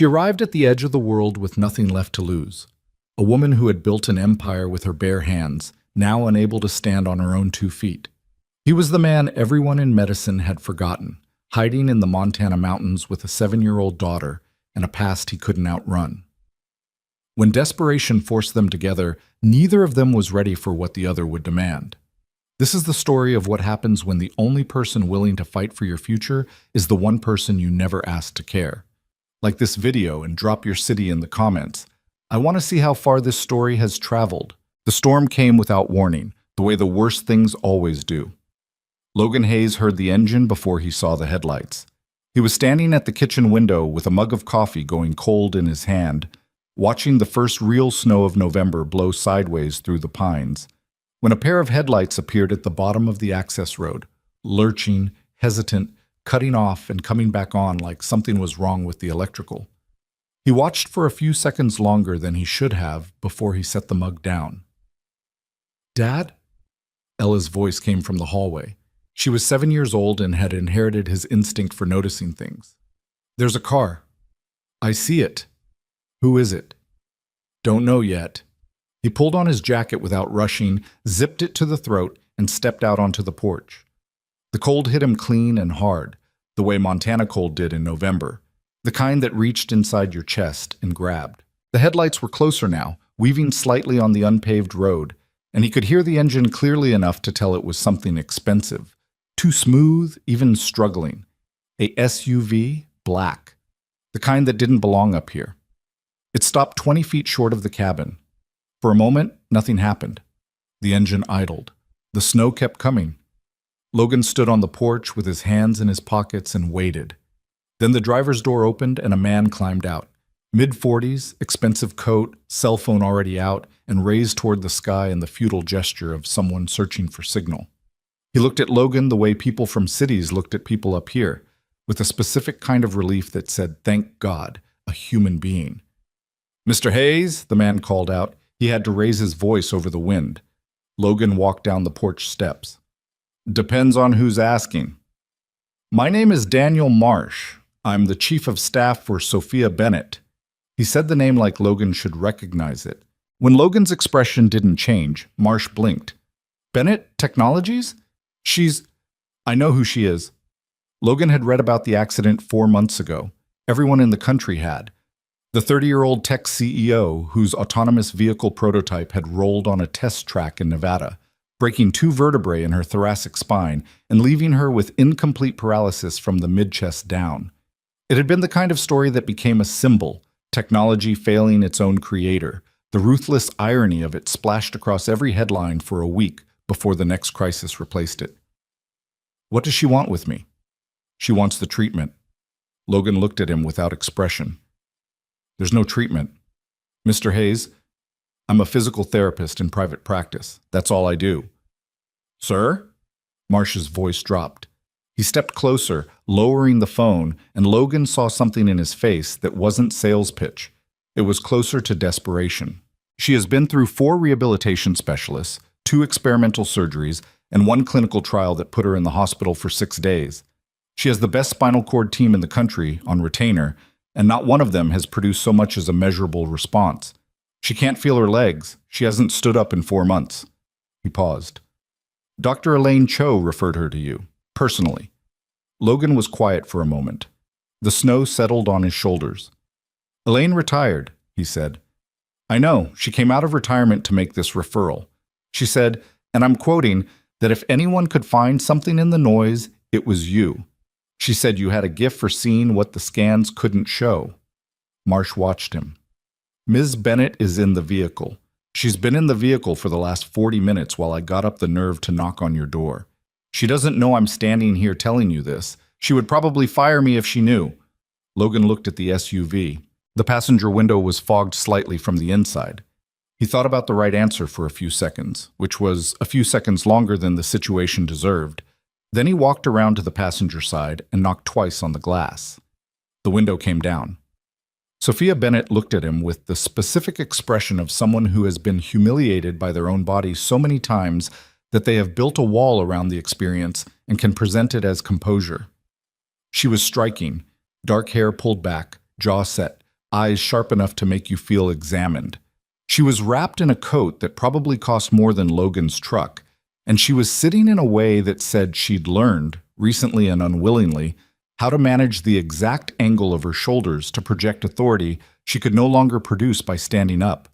She arrived at the edge of the world with nothing left to lose. A woman who had built an empire with her bare hands, now unable to stand on her own 2 feet. He was the man everyone in medicine had forgotten, hiding in the Montana mountains with a 7-year-old daughter and a past he couldn't outrun. When desperation forced them together, neither of them was ready for what the other would demand. This is the story of what happens when the only person willing to fight for your future is the one person you never asked to care. Like this video and drop your city in the comments. I want to see how far this story has traveled. The storm came without warning, the way the worst things always do. Logan Hayes heard the engine before he saw the headlights. He was standing at the kitchen window with a mug of coffee going cold in his hand, watching the first real snow of November blow sideways through the pines, when a pair of headlights appeared at the bottom of the access road, lurching, hesitant, cutting off and coming back on like something was wrong with the electrical. He watched for a few seconds longer than he should have before he set the mug down. "Dad?" Ella's voice came from the hallway. She was 7 years old and had inherited his instinct for noticing things. "There's a car." "I see it." "Who is it?" "Don't know yet." He pulled on his jacket without rushing, zipped it to the throat, and stepped out onto the porch. The cold hit him clean and hard, the way Montana cold did in November, the kind that reached inside your chest and grabbed. The headlights were closer now, weaving slightly on the unpaved road, and he could hear the engine clearly enough to tell it was something expensive. Too smooth, even struggling. A SUV, black. The kind that didn't belong up here. It stopped 20 feet short of the cabin. For a moment, nothing happened. The engine idled. The snow kept coming. Logan stood on the porch with his hands in his pockets and waited. Then the driver's door opened and a man climbed out. Mid-40s, expensive coat, cell phone already out, and raised toward the sky in the futile gesture of someone searching for signal. He looked at Logan the way people from cities looked at people up here, with a specific kind of relief that said, "Thank God, a human being." "Mr. Hayes," the man called out. He had to raise his voice over the wind. Logan walked down the porch steps. "Depends on who's asking." "My name is Daniel Marsh. I'm the chief of staff for Sophia Bennett." He said the name like Logan should recognize it. When Logan's expression didn't change, Marsh blinked. "Bennett Technologies? I know who she is." Logan had read about the accident 4 months ago. Everyone in the country had. The 30-year-old tech CEO whose autonomous vehicle prototype had rolled on a test track in Nevada, breaking 2 vertebrae in her thoracic spine and leaving her with incomplete paralysis from the mid-chest down. It had been the kind of story that became a symbol, technology failing its own creator. The ruthless irony of it splashed across every headline for a week before the next crisis replaced it. "What does she want with me?" "She wants the treatment." Logan looked at him without expression. "There's no treatment." "Mr. Hayes, I'm a physical therapist in private practice. That's all I do." "Sir?" Marsh's voice dropped. He stepped closer, lowering the phone, and Logan saw something in his face that wasn't sales pitch. It was closer to desperation. "She has been through 4 rehabilitation specialists, 2 experimental surgeries, and 1 clinical trial that put her in the hospital for 6 days. She has the best spinal cord team in the country on retainer, and not one of them has produced so much as a measurable response. She can't feel her legs. She hasn't stood up in 4 months." He paused. "Dr. Elaine Cho referred her to you, personally." Logan was quiet for a moment. The snow settled on his shoulders. "Elaine retired," he said. "I know, she came out of retirement to make this referral. She said, and I'm quoting, that if anyone could find something in the noise, it was you. She said you had a gift for seeing what the scans couldn't show." Marsh watched him. "Ms. Bennett is in the vehicle. She's been in the vehicle for the last 40 minutes while I got up the nerve to knock on your door. She doesn't know I'm standing here telling you this. She would probably fire me if she knew." Logan looked at the SUV. The passenger window was fogged slightly from the inside. He thought about the right answer for a few seconds, which was a few seconds longer than the situation deserved. Then he walked around to the passenger side and knocked twice on the glass. The window came down. Sophia Bennett looked at him with the specific expression of someone who has been humiliated by their own body so many times that they have built a wall around the experience and can present it as composure. She was striking, dark hair pulled back, jaw set, eyes sharp enough to make you feel examined. She was wrapped in a coat that probably cost more than Logan's truck, and she was sitting in a way that said she'd learned, recently and unwillingly, how to manage the exact angle of her shoulders to project authority she could no longer produce by standing up.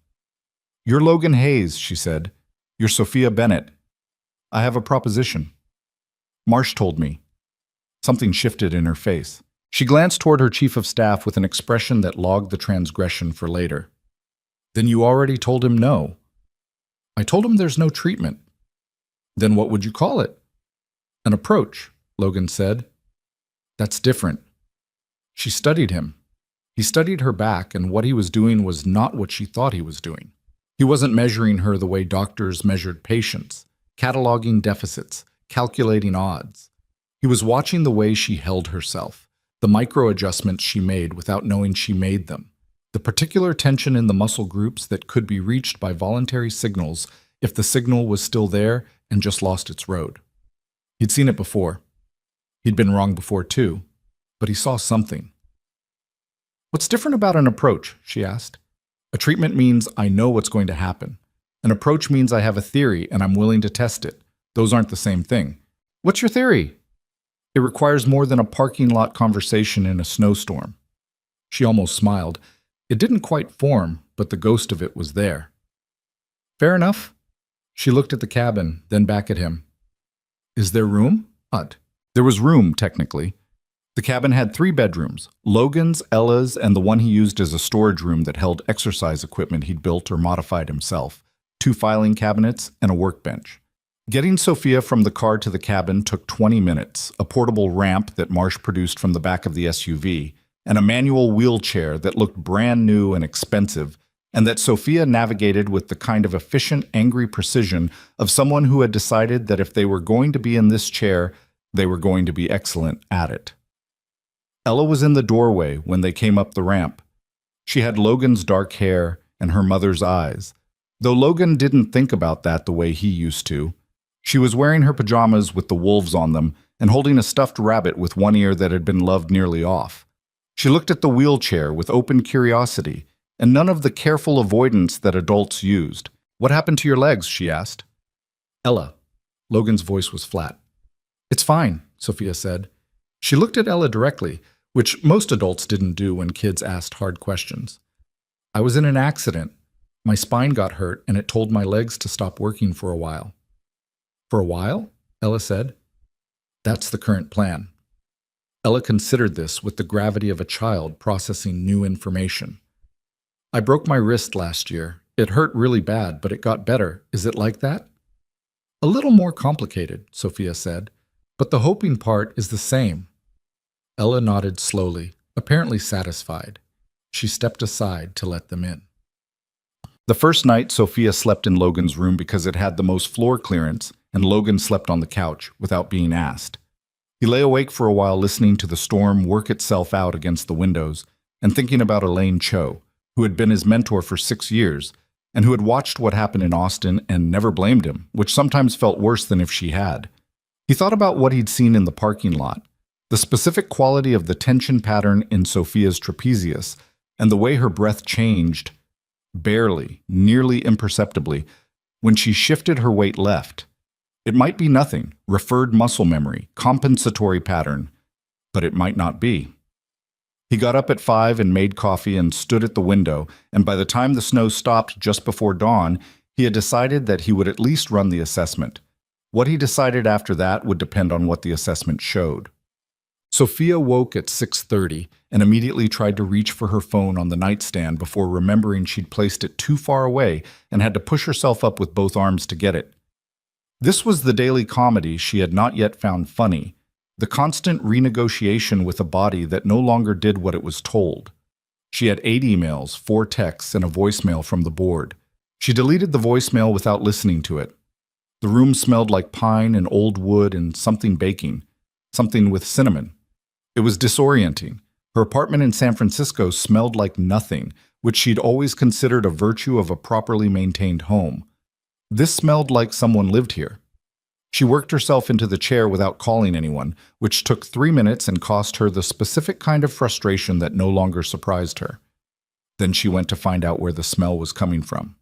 "You're Logan Hayes," she said. "You're Sophia Bennett. I have a proposition." "Marsh told me." Something shifted in her face. She glanced toward her chief of staff with an expression that logged the transgression for later. "Then you already told him no." "I told him there's no treatment." "Then what would you call it?" "An approach," Logan said. "That's different." She studied him. He studied her back, and what he was doing was not what she thought he was doing. He wasn't measuring her the way doctors measured patients, cataloging deficits, calculating odds. He was watching the way she held herself, the micro-adjustments she made without knowing she made them, the particular tension in the muscle groups that could be reached by voluntary signals if the signal was still there and just lost its road. He'd seen it before. He'd been wrong before too, but he saw something. "What's different about an approach?" she asked. "A treatment means I know what's going to happen. An approach means I have a theory and I'm willing to test it. Those aren't the same thing." "What's your theory?" "It requires more than a parking lot conversation in a snowstorm." She almost smiled. It didn't quite form, but the ghost of it was there. "Fair enough." She looked at the cabin, then back at him. "Is there room?" There was room, technically. The cabin had 3 bedrooms, Logan's, Ella's, and the one he used as a storage room that held exercise equipment he'd built or modified himself, 2 filing cabinets, and a workbench. Getting Sophia from the car to the cabin took 20 minutes, a portable ramp that Marsh produced from the back of the SUV, and a manual wheelchair that looked brand new and expensive, and that Sophia navigated with the kind of efficient, angry precision of someone who had decided that if they were going to be in this chair, they were going to be excellent at it. Ella was in the doorway when they came up the ramp. She had Logan's dark hair and her mother's eyes, though Logan didn't think about that the way he used to. She was wearing her pajamas with the wolves on them and holding a stuffed rabbit with one ear that had been loved nearly off. She looked at the wheelchair with open curiosity and none of the careful avoidance that adults used. "What happened to your legs?" she asked. "Ella." Logan's voice was flat. "It's fine," Sophia said. She looked at Ella directly, which most adults didn't do when kids asked hard questions. "I was in an accident. My spine got hurt and it told my legs to stop working for a while." "For a while?" Ella said. "That's the current plan." Ella considered this with the gravity of a child processing new information. "I broke my wrist last year. It hurt really bad, but it got better. Is it like that?" "A little more complicated," Sophia said, "but the hoping part is the same." Ella nodded slowly, apparently satisfied. She stepped aside to let them in. The first night, Sophia slept in Logan's room because it had the most floor clearance, and Logan slept on the couch without being asked. He lay awake for a while listening to the storm work itself out against the windows and thinking about Elaine Cho, who had been his mentor for 6 years and who had watched what happened in Austin and never blamed him, which sometimes felt worse than if she had. He thought about what he'd seen in the parking lot, the specific quality of the tension pattern in Sophia's trapezius, and the way her breath changed, barely, nearly imperceptibly, when she shifted her weight left. It might be nothing, referred muscle memory, compensatory pattern, but it might not be. He got up at 5 and made coffee and stood at the window, and by the time the snow stopped just before dawn, he had decided that he would at least run the assessment. What he decided after that would depend on what the assessment showed. Sophia woke at 6:30 and immediately tried to reach for her phone on the nightstand before remembering she'd placed it too far away and had to push herself up with both arms to get it. This was the daily comedy she had not yet found funny, the constant renegotiation with a body that no longer did what it was told. She had 8 emails, 4 texts, and a voicemail from the board. She deleted the voicemail without listening to it. The room smelled like pine and old wood and something baking, something with cinnamon. It was disorienting. Her apartment in San Francisco smelled like nothing, which she'd always considered a virtue of a properly maintained home. This smelled like someone lived here. She worked herself into the chair without calling anyone, which took 3 minutes and cost her the specific kind of frustration that no longer surprised her. Then she went to find out where the smell was coming from.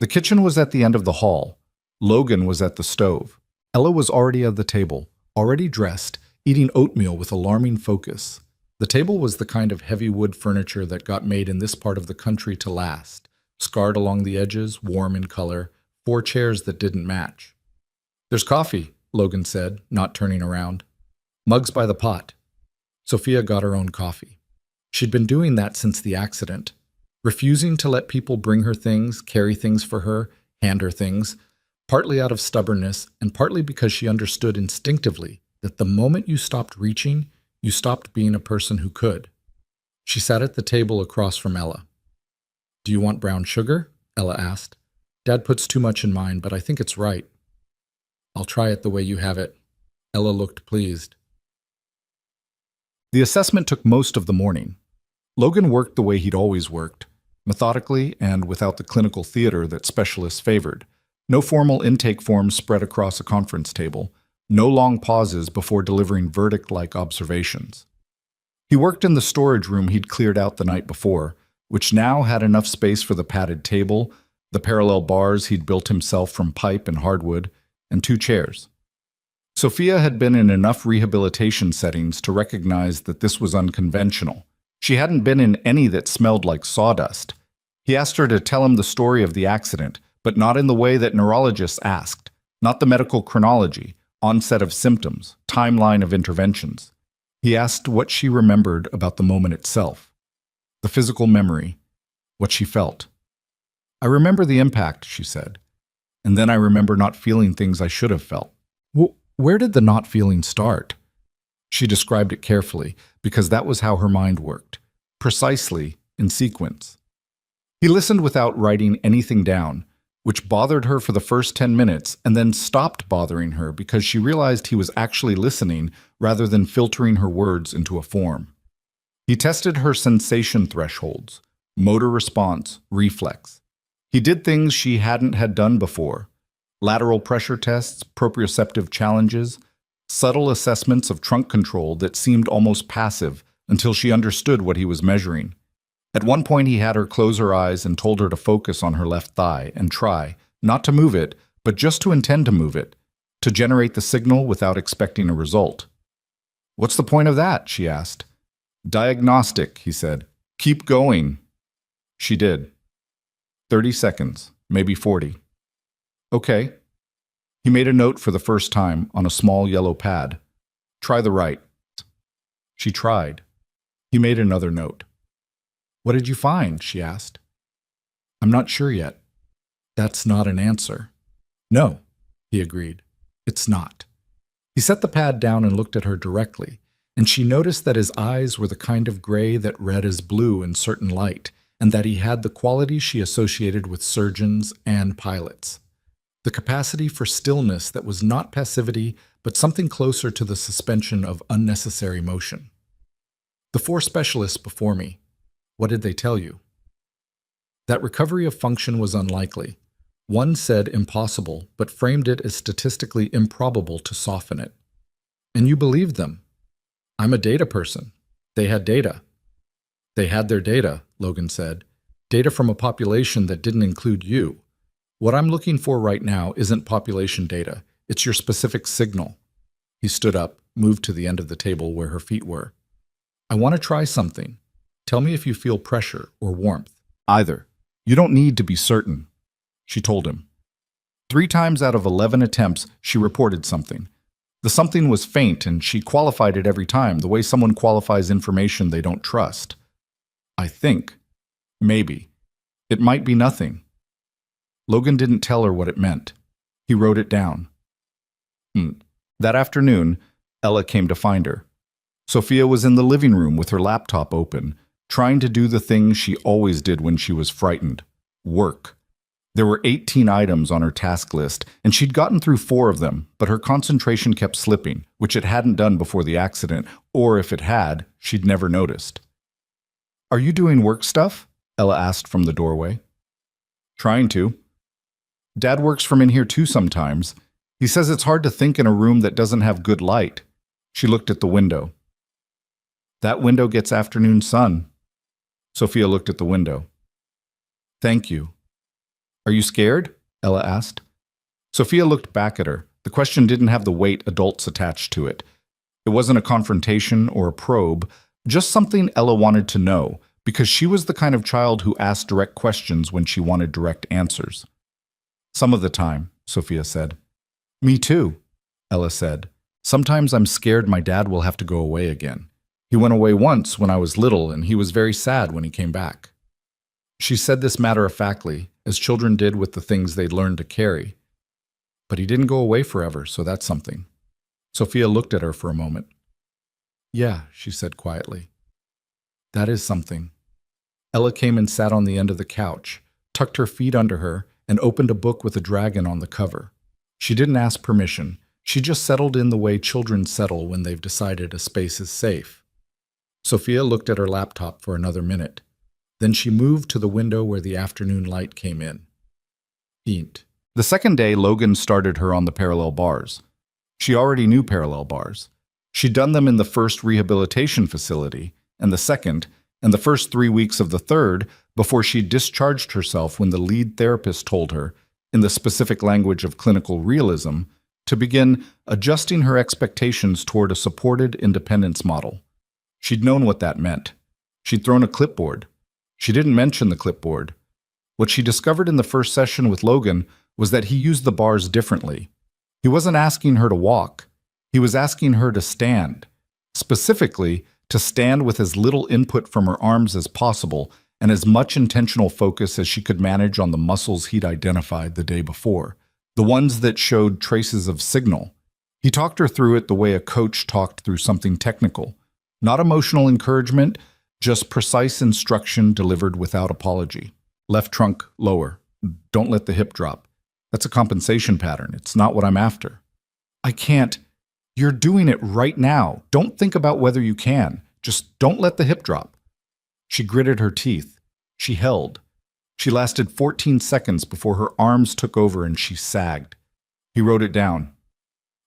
The kitchen was at the end of the hall. Logan was at the stove. Ella was already at the table, already dressed, eating oatmeal with alarming focus. The table was the kind of heavy wood furniture that got made in this part of the country to last, scarred along the edges, warm in color, 4 chairs that didn't match. "There's coffee," Logan said, not turning around. "Mugs by the pot." Sophia got her own coffee. She'd been doing that since the accident, refusing to let people bring her things, carry things for her, hand her things, partly out of stubbornness and partly because she understood instinctively that the moment you stopped reaching, you stopped being a person who could. She sat at the table across from Ella. "Do you want brown sugar?" Ella asked. "Dad puts too much in mine, but I think it's right." "I'll try it the way you have it." Ella looked pleased. The assessment took most of the morning. Logan worked the way he'd always worked, methodically and without the clinical theater that specialists favored. No formal intake forms spread across a conference table, no long pauses before delivering verdict-like observations. He worked in the storage room he'd cleared out the night before, which now had enough space for the padded table, the parallel bars he'd built himself from pipe and hardwood, and 2 chairs. Sophia had been in enough rehabilitation settings to recognize that this was unconventional. She hadn't been in any that smelled like sawdust. He asked her to tell him the story of the accident, but not in the way that neurologists asked, not the medical chronology, onset of symptoms, timeline of interventions. He asked what she remembered about the moment itself, the physical memory, what she felt. "I remember the impact," she said, "and then I remember not feeling things I should have felt." Where did the not feeling start? She described it carefully, because that was how her mind worked, precisely in sequence. He listened without writing anything down, which bothered her for the first 10 minutes and then stopped bothering her because she realized he was actually listening rather than filtering her words into a form. He tested her sensation thresholds, motor response, reflex. He did things she hadn't had done before. Lateral pressure tests, proprioceptive challenges, subtle assessments of trunk control that seemed almost passive until she understood what he was measuring. At one point he had her close her eyes and told her to focus on her left thigh and try, not to move it, but just to intend to move it, to generate the signal without expecting a result. "What's the point of that?" she asked. "Diagnostic," he said. "Keep going." She did. 30 seconds, maybe 40. "Okay." He made a note for the first time on a small yellow pad. "Try the right." She tried. He made another note. "What did you find?" she asked. "I'm not sure yet." "That's not an answer." "No," he agreed. "It's not." He set the pad down and looked at her directly, and she noticed that his eyes were the kind of gray that read as blue in certain light, and that he had the qualities she associated with surgeons and pilots. The capacity for stillness that was not passivity, but something closer to the suspension of unnecessary motion. "The 4 specialists before me, what did they tell you?" "That recovery of function was unlikely. One said impossible, but framed it as statistically improbable to soften it." "And you believed them?" "I'm a data person. They had data." "They had their data," Logan said. "Data from a population that didn't include you. What I'm looking for right now isn't population data. It's your specific signal." He stood up, moved to the end of the table where her feet were. "I want to try something. Tell me if you feel pressure or warmth." "Either. You don't need to be certain," she told him. 3 times out of 11 attempts, she reported something. The something was faint, and she qualified it every time, the way someone qualifies information they don't trust. "I think. Maybe. It might be nothing." Logan didn't tell her what it meant. He wrote it down. That afternoon, Ella came to find her. Sophia was in the living room with her laptop open, trying to do the thing she always did when she was frightened: work. There were 18 items on her task list, and she'd gotten through 4 of them, but her concentration kept slipping, which it hadn't done before the accident, or if it had, she'd never noticed. "Are you doing work stuff?" Ella asked from the doorway. "Trying to. Dad works from in here too sometimes. He says it's hard to think in a room that doesn't have good light." She looked at the window. "That window gets afternoon sun." Sophia looked at the window. Thank you. Are you scared? Ella asked. Sophia looked back at her. The question didn't have the weight adults attached to it. It wasn't a confrontation or a probe, just something Ella wanted to know, because she was the kind of child who asked direct questions when she wanted direct answers. Some of the time, Sophia said. Me too, Ella said. Sometimes I'm scared my dad will have to go away again. He went away once when I was little, and he was very sad when he came back. She said this matter-of-factly, as children did with the things they'd learned to carry. But he didn't go away forever, so that's something. Sophia looked at her for a moment. Yeah, she said quietly. That is something. Ella came and sat on the end of the couch, tucked her feet under her, and opened a book with a dragon on the cover. She didn't ask permission. She just settled in the way children settle when they've decided a space is safe. Sophia looked at her laptop for another minute. Then she moved to the window where the afternoon light came in. Eat. The second day, Logan started her on the parallel bars. She already knew parallel bars. She'd done them in the first rehabilitation facility, and the second, and the first 3 weeks of the third, before she discharged herself when the lead therapist told her, in the specific language of clinical realism, to begin adjusting her expectations toward a supported independence model. She'd known what that meant. She'd thrown a clipboard. She didn't mention the clipboard. What she discovered in the first session with Logan was that he used the bars differently. He wasn't asking her to walk. He was asking her to stand. Specifically, to stand with as little input from her arms as possible and as much intentional focus as she could manage on the muscles he'd identified the day before, the ones that showed traces of signal. He talked her through it the way a coach talked through something technical. Not emotional encouragement, just precise instruction delivered without apology. Left trunk lower. Don't let the hip drop. That's a compensation pattern. It's not what I'm after. I can't. You're doing it right now. Don't think about whether you can. Just don't let the hip drop. She gritted her teeth. She held. She lasted 14 seconds before her arms took over and she sagged. He wrote it down.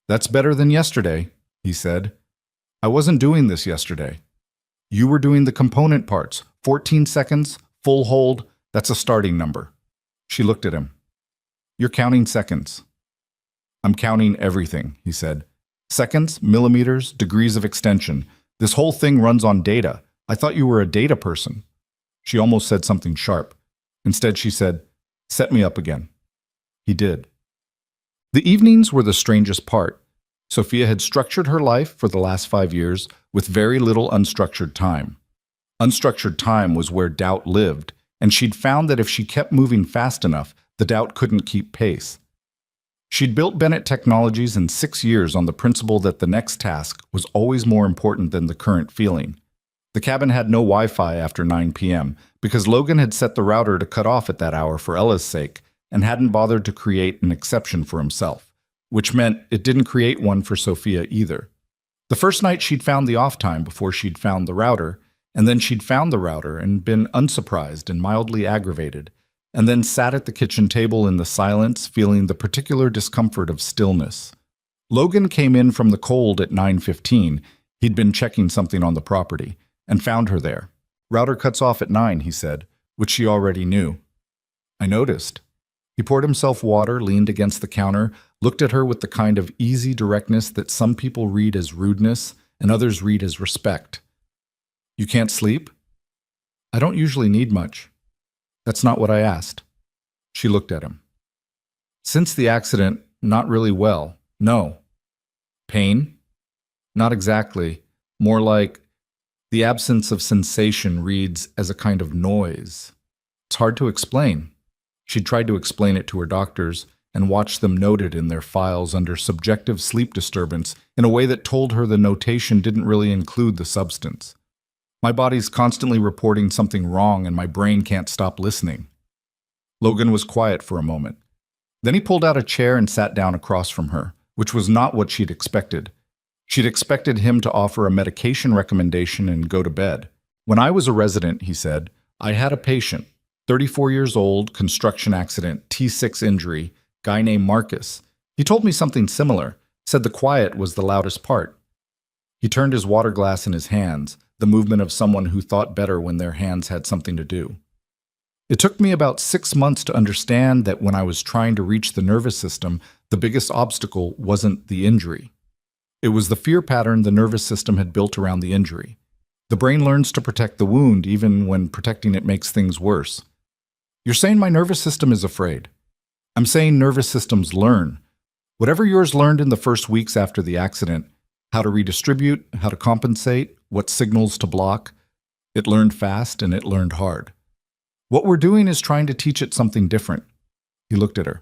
That's better than yesterday, he said. I wasn't doing this yesterday. You were doing the component parts. 14 seconds, full hold, that's a starting number. She looked at him. You're counting seconds. I'm counting everything, he said. Seconds, millimeters, degrees of extension. This whole thing runs on data. I thought you were a data person. She almost said something sharp. Instead, she said, set me up again. He did. The evenings were the strangest part. Sophia had structured her life for the last 5 years with very little unstructured time. Unstructured time was where doubt lived, and she'd found that if she kept moving fast enough, the doubt couldn't keep pace. She'd built Bennett Technologies in 6 years on the principle that the next task was always more important than the current feeling. The cabin had no Wi-Fi after 9 p.m. because Logan had set the router to cut off at that hour for Ella's sake and hadn't bothered to create an exception for himself, which meant it didn't create one for Sophia either. The first night she'd found the off time before she'd found the router, and then she'd found the router and been unsurprised and mildly aggravated, and then sat at the kitchen table in the silence, feeling the particular discomfort of stillness. Logan came in from the cold at 9:15. He'd been checking something on the property, and found her there. Router cuts off at 9, he said, which she already knew. I noticed. He poured himself water, leaned against the counter, looked at her with the kind of easy directness that some people read as rudeness and others read as respect. You can't sleep? I don't usually need much. That's not what I asked. She looked at him. Since the accident, not really well. No. Pain? Not exactly. More like the absence of sensation reads as a kind of noise. It's hard to explain. She tried to explain it to her doctors and watched them note it in their files under subjective sleep disturbance in a way that told her the notation didn't really include the substance. My body's constantly reporting something wrong and my brain can't stop listening. Logan was quiet for a moment. Then he pulled out a chair and sat down across from her, which was not what she'd expected. She'd expected him to offer a medication recommendation and go to bed. When I was a resident, he said, I had a patient, 34 years old, construction accident, T6 injury, guy named Marcus. He told me something similar, said the quiet was the loudest part. He turned his water glass in his hands, the movement of someone who thought better when their hands had something to do. It took me about 6 months to understand that when I was trying to reach the nervous system, the biggest obstacle wasn't the injury. It was the fear pattern the nervous system had built around the injury. The brain learns to protect the wound even when protecting it makes things worse. You're saying my nervous system is afraid. I'm saying nervous systems learn. Whatever yours learned in the first weeks after the accident, how to redistribute, how to compensate, what signals to block, it learned fast and it learned hard. What we're doing is trying to teach it something different. He looked at her.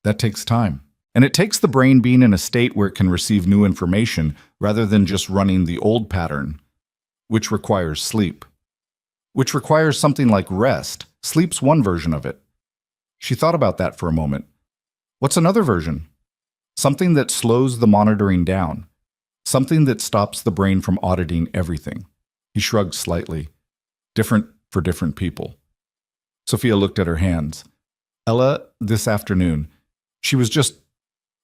That takes time. And it takes the brain being in a state where it can receive new information rather than just running the old pattern, which requires sleep. Which requires something like rest. Sleep's one version of it. She thought about that for a moment. What's another version? Something that slows the monitoring down. Something that stops the brain from auditing everything. He shrugged slightly. Different for different people. Sophia looked at her hands. Ella, this afternoon, she was just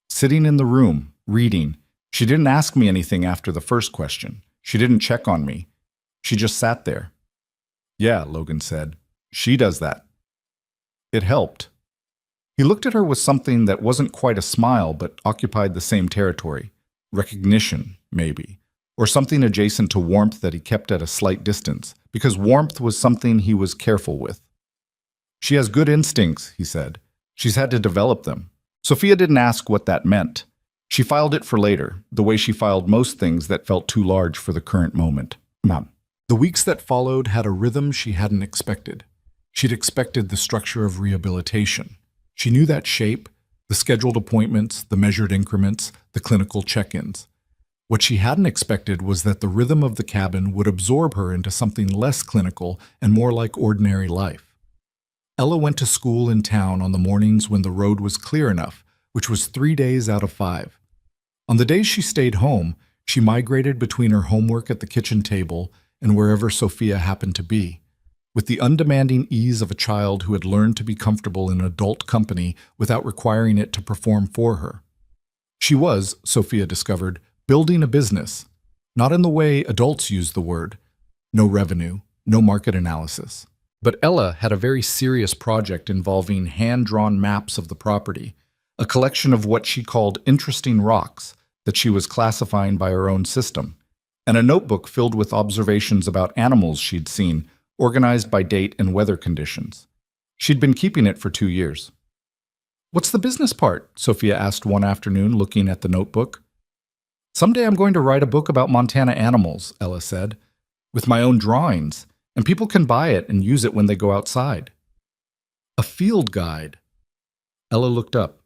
sitting in the room, reading. She didn't ask me anything after the first question. She didn't check on me. She just sat there. Yeah, Logan said. She does that. It helped. He looked at her with something that wasn't quite a smile but occupied the same territory. Recognition, maybe. Or something adjacent to warmth that he kept at a slight distance, because warmth was something he was careful with. She has good instincts, he said. She's had to develop them. Sophia didn't ask what that meant. She filed it for later, the way she filed most things that felt too large for the current moment. Mom. The weeks that followed had a rhythm she hadn't expected. She'd expected the structure of rehabilitation. She knew that shape, the scheduled appointments, the measured increments, the clinical check-ins. What she hadn't expected was that the rhythm of the cabin would absorb her into something less clinical and more like ordinary life. Ella went to school in town on the mornings when the road was clear enough, which was 3 days out of 5. On the days she stayed home, she migrated between her homework at the kitchen table and wherever Sophia happened to be, with the undemanding ease of a child who had learned to be comfortable in adult company without requiring it to perform for her. She was, Sophia discovered, building a business, not in the way adults use the word. No revenue, no market analysis. But Ella had a very serious project involving hand-drawn maps of the property, a collection of what she called interesting rocks that she was classifying by her own system, and a notebook filled with observations about animals she'd seen, organized by date and weather conditions. She'd been keeping it for 2 years. What's the business part? Sophia asked one afternoon, looking at the notebook. Someday I'm going to write a book about Montana animals, Ella said, with my own drawings, and people can buy it and use it when they go outside. A field guide. Ella looked up.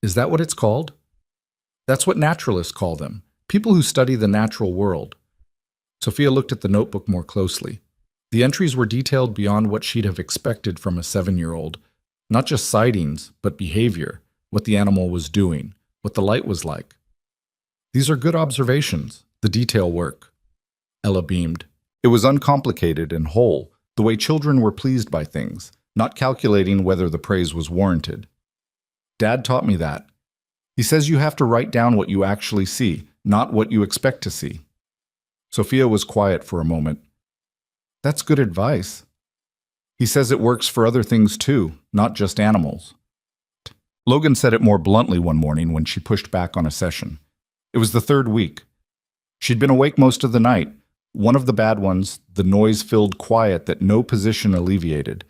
Is that what it's called? That's what naturalists call them, people who study the natural world. Sophia looked at the notebook more closely. The entries were detailed beyond what she'd have expected from a 7-year-old. Not just sightings, but behavior, what the animal was doing, what the light was like. These are good observations, the detail work. Ella beamed. It was uncomplicated and whole, the way children were pleased by things, not calculating whether the praise was warranted. Dad taught me that. He says you have to write down what you actually see, not what you expect to see. Sophia was quiet for a moment. That's good advice. He says it works for other things too, not just animals. Logan said it more bluntly one morning when she pushed back on a session. It was the 3rd week. She'd been awake most of the night, one of the bad ones, the noise-filled quiet that no position alleviated,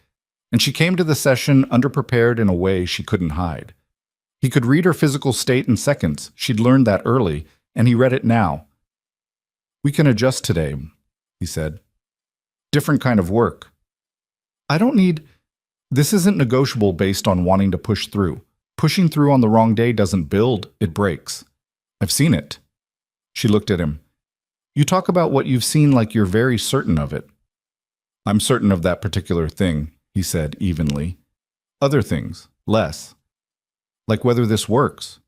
and she came to the session underprepared in a way she couldn't hide. He could read her physical state in seconds. She'd learned that early, and he read it now. We can adjust today, he said. Different kind of work. I don't need... This isn't negotiable based on wanting to push through. Pushing through on the wrong day doesn't build, it breaks. I've seen it. She looked at him. You talk about what you've seen like you're very certain of it. I'm certain of that particular thing, he said evenly. Other things, less. Like whether this works.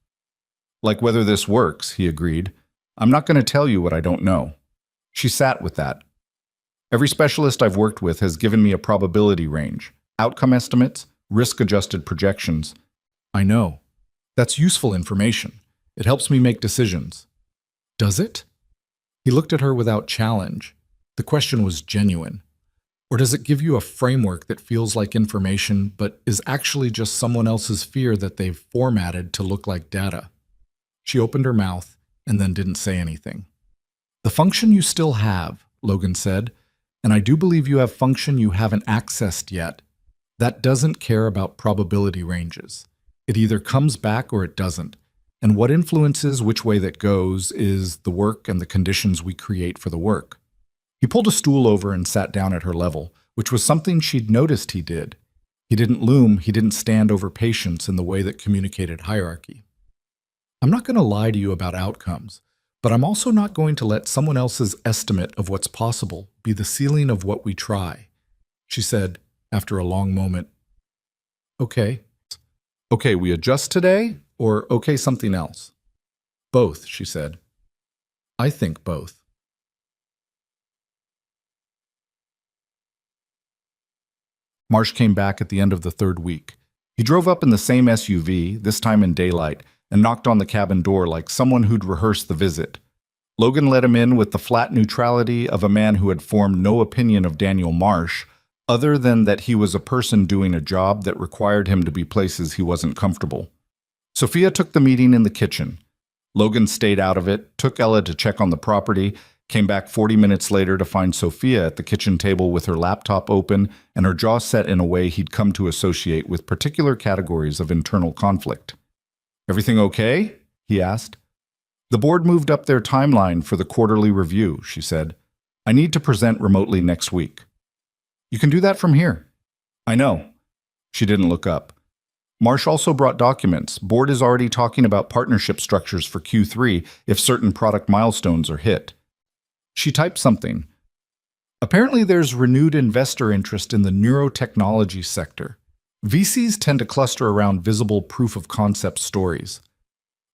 Like whether this works, he agreed. I'm not going to tell you what I don't know. She sat with that. Every specialist I've worked with has given me a probability range, outcome estimates, risk-adjusted projections. I know. That's useful information. It helps me make decisions. Does it? He looked at her without challenge. The question was genuine. Or does it give you a framework that feels like information but is actually just someone else's fear that they've formatted to look like data? She opened her mouth and then didn't say anything. The function you still have, Logan said, and I do believe you have function you haven't accessed yet. That doesn't care about probability ranges. It either comes back or it doesn't. And what influences which way that goes is the work and the conditions we create for the work. He pulled a stool over and sat down at her level, which was something she'd noticed he did. He didn't loom, he didn't stand over patients in the way that communicated hierarchy. I'm not going to lie to you about outcomes, but I'm also not going to let someone else's estimate of what's possible be the ceiling of what we try, she said after a long moment. Okay. Okay, we adjust today, or okay, something else? Both, she said. I think both. Marsh came back at the end of the third week. He drove up in the same SUV, this time in daylight, and knocked on the cabin door like someone who'd rehearsed the visit. Logan let him in with the flat neutrality of a man who had formed no opinion of Daniel Marsh, other than that he was a person doing a job that required him to be places he wasn't comfortable. Sophia took the meeting in the kitchen. Logan stayed out of it, took Ella to check on the property, came back 40 minutes later to find Sophia at the kitchen table with her laptop open and her jaw set in a way he'd come to associate with particular categories of internal conflict. "Everything okay?" he asked. "The board moved up their timeline for the quarterly review," she said. "I need to present remotely next week." "You can do that from here." "I know." She didn't look up. Marsh also brought documents. Board is already talking about partnership structures for Q3 if certain product milestones are hit. She typed something. "Apparently there's renewed investor interest in the neurotechnology sector. VCs tend to cluster around visible proof-of-concept stories."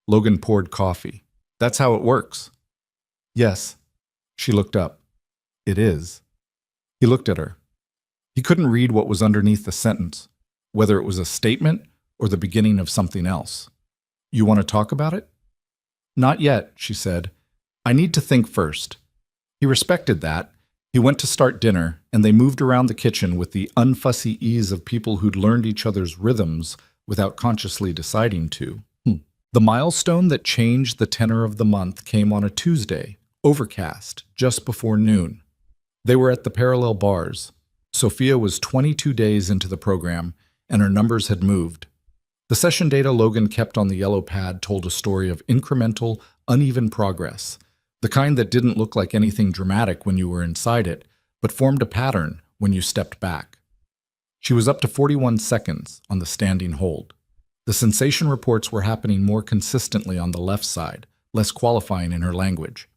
Logan poured coffee. "That's how it works." "Yes." She looked up. "It is." He looked at her. He couldn't read what was underneath the sentence, whether it was a statement or the beginning of something else. "You want to talk about it?" "Not yet," she said. "I need to think first." He respected that. He went to start dinner, and they moved around the kitchen with the unfussy ease of people who'd learned each other's rhythms without consciously deciding to. The milestone that changed the tenor of the month came on a Tuesday, overcast, just before noon. They were at the parallel bars. Sophia was 22 days into the program, and her numbers had moved. The session data Logan kept on the yellow pad told a story of incremental, uneven progress, the kind that didn't look like anything dramatic when you were inside it, but formed a pattern when you stepped back. She was up to 41 seconds on the standing hold. The sensation reports were happening more consistently on the left side, less qualifying in her language.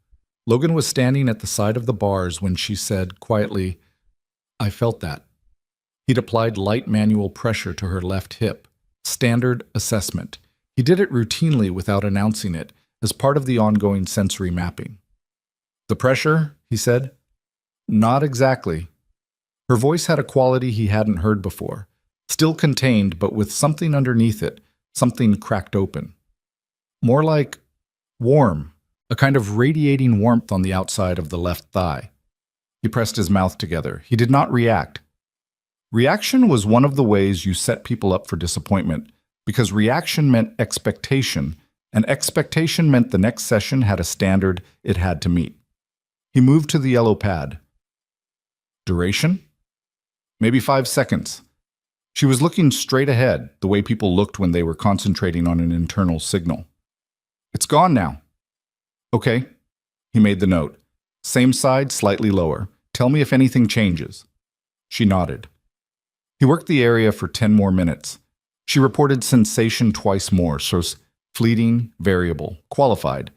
Logan was standing at the side of the bars when she said quietly, "I felt that." He'd applied light manual pressure to her left hip. Standard assessment. He did it routinely without announcing it, as part of the ongoing sensory mapping. "The pressure?" he said. "Not exactly." Her voice had a quality he hadn't heard before, still contained but with something underneath it, something cracked open. More like warm, a kind of radiating warmth on the outside of the left thigh. He pressed his mouth together. He did not react. Reaction was one of the ways you set people up for disappointment, because reaction meant expectation, and expectation meant the next session had a standard it had to meet. He moved to the yellow pad. Duration? Maybe 5 seconds. She was looking straight ahead, the way people looked when they were concentrating on an internal signal. "It's gone now." "Okay." He made the note. "Same side, slightly lower. Tell me if anything changes." She nodded. He worked the area for 10 more minutes. She reported sensation twice more, so fleeting, variable, qualified.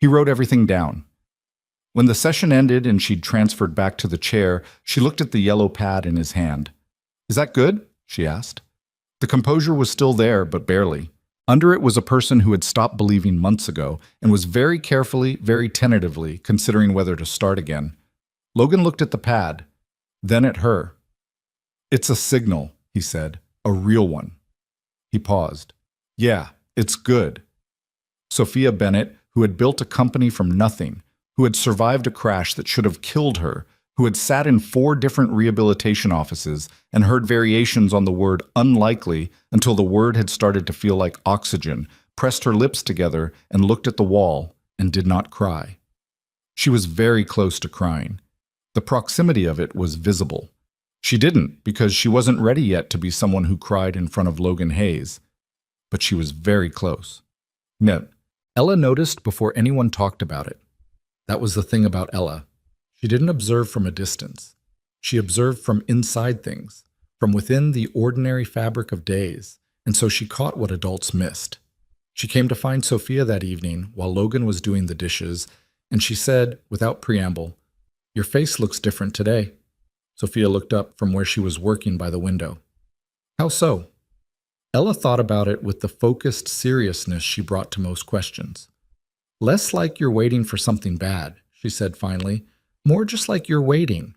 He wrote everything down. When the session ended and she'd transferred back to the chair, she looked at the yellow pad in his hand. "Is that good?" she asked. The composure was still there, but barely. Under it was a person who had stopped believing months ago and was very carefully, very tentatively considering whether to start again. Logan looked at the pad, then at her. "It's a signal," he said, "a real one." He paused. "Yeah, it's good." Sophia Bennett, who had built a company from nothing, who had survived a crash that should have killed her, who had sat in 4 different rehabilitation offices and heard variations on the word unlikely until the word had started to feel like oxygen, pressed her lips together and looked at the wall and did not cry. She was very close to crying. The proximity of it was visible. She didn't because she wasn't ready yet to be someone who cried in front of Logan Hayes. But she was very close. No, Ella noticed before anyone talked about it. That was the thing about Ella. She didn't observe from a distance. She observed from inside things, from within the ordinary fabric of days, and so she caught what adults missed. She came to find Sophia that evening while Logan was doing the dishes, and she said, without preamble, "Your face looks different today." Sophia looked up from where she was working by the window. "How so?" Ella thought about it with the focused seriousness she brought to most questions. "Less like you're waiting for something bad," she said finally. "More just like you're waiting."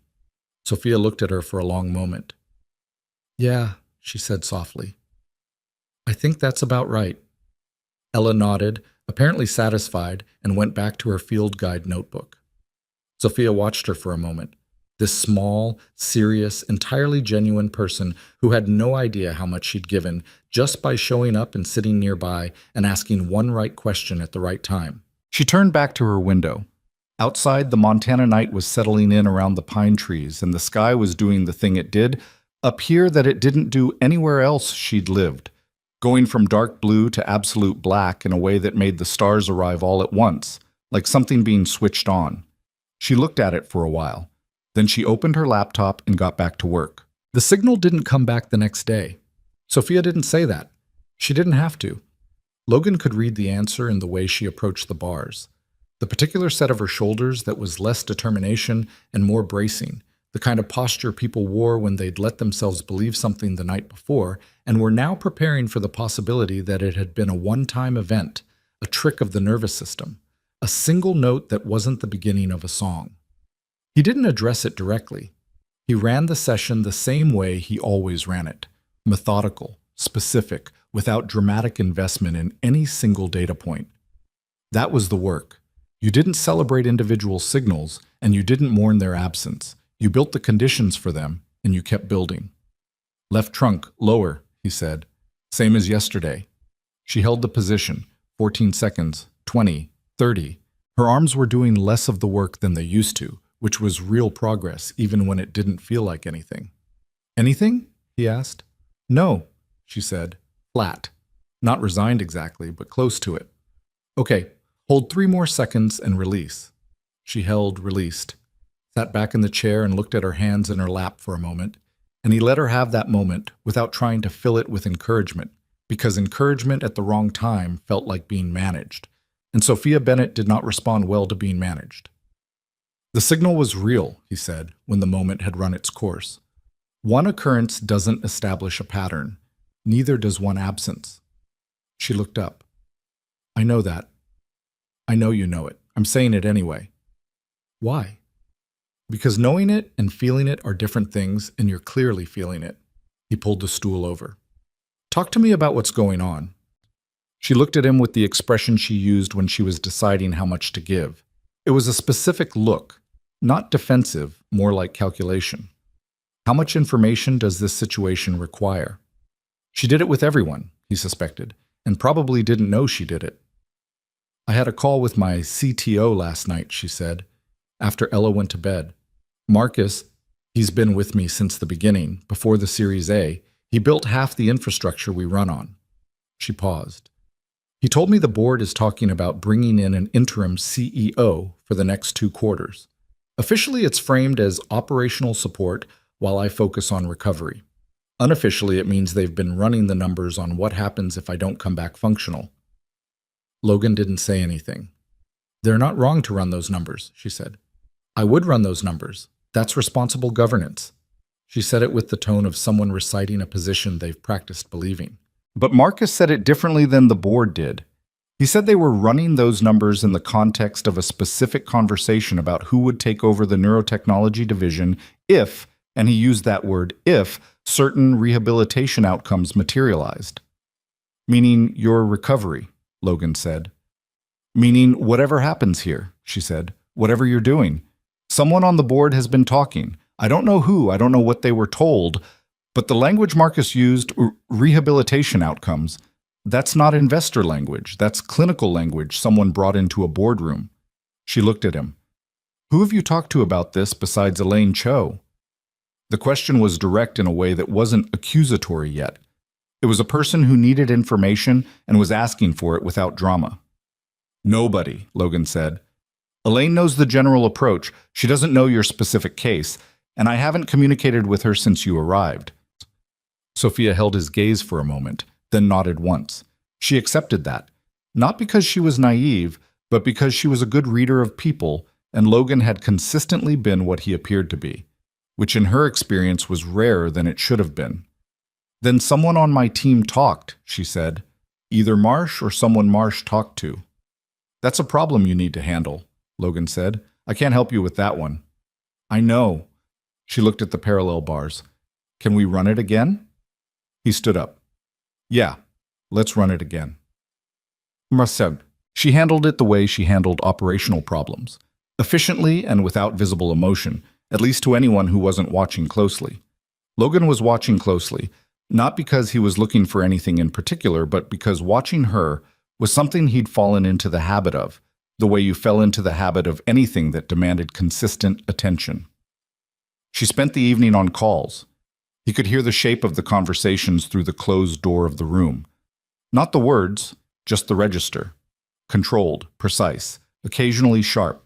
Sophia looked at her for a long moment. "Yeah," she said softly. "I think that's about right." Ella nodded, apparently satisfied, and went back to her field guide notebook. Sophia watched her for a moment. This small, serious, entirely genuine person who had no idea how much she'd given just by showing up and sitting nearby and asking one right question at the right time. She turned back to her window. Outside, the Montana night was settling in around the pine trees, and the sky was doing the thing it did up here that it didn't do anywhere else she'd lived, going from dark blue to absolute black in a way that made the stars arrive all at once, like something being switched on. She looked at it for a while. Then she opened her laptop and got back to work. The signal didn't come back the next day. Sophia didn't say that. She didn't have to. Logan could read the answer in the way she approached the bars. The particular set of her shoulders that was less determination and more bracing, the kind of posture people wore when they'd let themselves believe something the night before and were now preparing for the possibility that it had been a one-time event, a trick of the nervous system, a single note that wasn't the beginning of a song. He didn't address it directly. He ran the session the same way he always ran it, methodical, specific, without dramatic investment in any single data point. That was the work. You didn't celebrate individual signals, and you didn't mourn their absence. You built the conditions for them, and you kept building. "Left trunk, lower," he said. "Same as yesterday." She held the position, 14 seconds, 20, 30. Her arms were doing less of the work than they used to, which was real progress even when it didn't feel like anything. "Anything?" he asked. "No," she said, flat. Not resigned exactly, but close to it. "Okay, hold 3 more seconds and release." She held, released, sat back in the chair and looked at her hands in her lap for a moment, and he let her have that moment without trying to fill it with encouragement, because encouragement at the wrong time felt like being managed, and Sophia Bennett did not respond well to being managed. "The signal was real," he said, when the moment had run its course. "One occurrence doesn't establish a pattern. Neither does one absence." She looked up. "I know that. I know you know it. I'm saying it anyway." "Why?" "Because knowing it and feeling it are different things, and you're clearly feeling it." He pulled the stool over. "Talk to me about what's going on." She looked at him with the expression she used when she was deciding how much to give. It was a specific look. Not defensive, more like calculation. How much information does this situation require? She did it with everyone, he suspected, and probably didn't know she did it. "I had a call with my CTO last night," she said, after Ella went to bed. "Marcus, he's been with me since the beginning, before the Series A. He built half the infrastructure we run on." She paused. "He told me the board is talking about bringing in an interim CEO for the next 2 quarters. Officially, it's framed as operational support while I focus on recovery. Unofficially, it means they've been running the numbers on what happens if I don't come back functional." Logan didn't say anything. "They're not wrong to run those numbers," she said. "I would run those numbers. That's responsible governance." She said it with the tone of someone reciting a position they've practiced believing. But Marcus said it differently than the board did. He said they were running those numbers in the context of a specific conversation about who would take over the neurotechnology division if, and he used that word, if, certain rehabilitation outcomes materialized. "Meaning your recovery," Logan said. "Meaning whatever happens here," she said, Whatever you're doing. Someone on the board has been talking. I don't know who, I don't know what they were told, but the language Marcus used, rehabilitation outcomes, that's not investor language. That's clinical language someone brought into a boardroom. She looked at him. Who have you talked to about this besides Elaine Cho? The question was direct in a way that wasn't accusatory yet. It was a person who needed information and was asking for it without drama. Nobody, Logan said. Elaine knows the general approach. She doesn't know your specific case, and I haven't communicated with her since you arrived. Sophia held his gaze for a moment, then nodded once. She accepted that, not because she was naive, but because she was a good reader of people, and Logan had consistently been what he appeared to be, which in her experience was rarer than it should have been. Then someone on my team talked, she said. Either Marsh or someone Marsh talked to. That's a problem you need to handle, Logan said. I can't help you with that one. I know. She looked at the parallel bars. Can we run it again? He stood up. Yeah, let's run it again. Marcel. She handled it the way she handled operational problems, efficiently and without visible emotion, at least to anyone who wasn't watching closely. Logan was watching closely, not because he was looking for anything in particular, but because watching her was something he'd fallen into the habit of, the way you fell into the habit of anything that demanded consistent attention. She spent the evening on calls. He could hear the shape of the conversations through the closed door of the room. Not the words, just the register. Controlled, precise, occasionally sharp.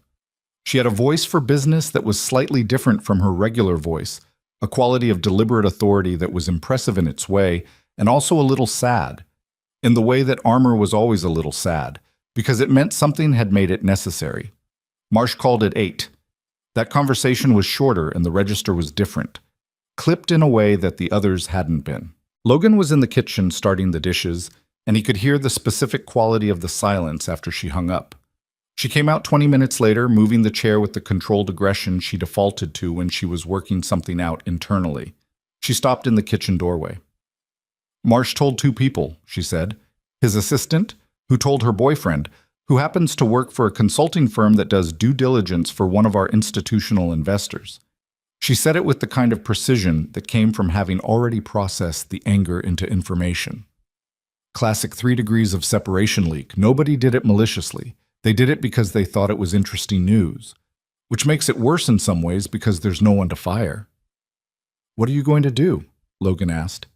She had a voice for business that was slightly different from her regular voice, a quality of deliberate authority that was impressive in its way, and also a little sad, in the way that armor was always a little sad, because it meant something had made it necessary. Marsh called it 8. That conversation was shorter and the register was different, clipped in a way that the others hadn't been. Logan was in the kitchen starting the dishes, and he could hear the specific quality of the silence after she hung up. She came out 20 minutes later, moving the chair with the controlled aggression she defaulted to when she was working something out internally. She stopped in the kitchen doorway. Marsh told 2 people, she said. His assistant, who told her boyfriend, who happens to work for a consulting firm that does due diligence for one of our institutional investors. She said it with the kind of precision that came from having already processed the anger into information. Classic 3 degrees of separation leak. Nobody did it maliciously. They did it because they thought it was interesting news, which makes it worse in some ways because there's no one to fire. What are you going to do? Logan asked.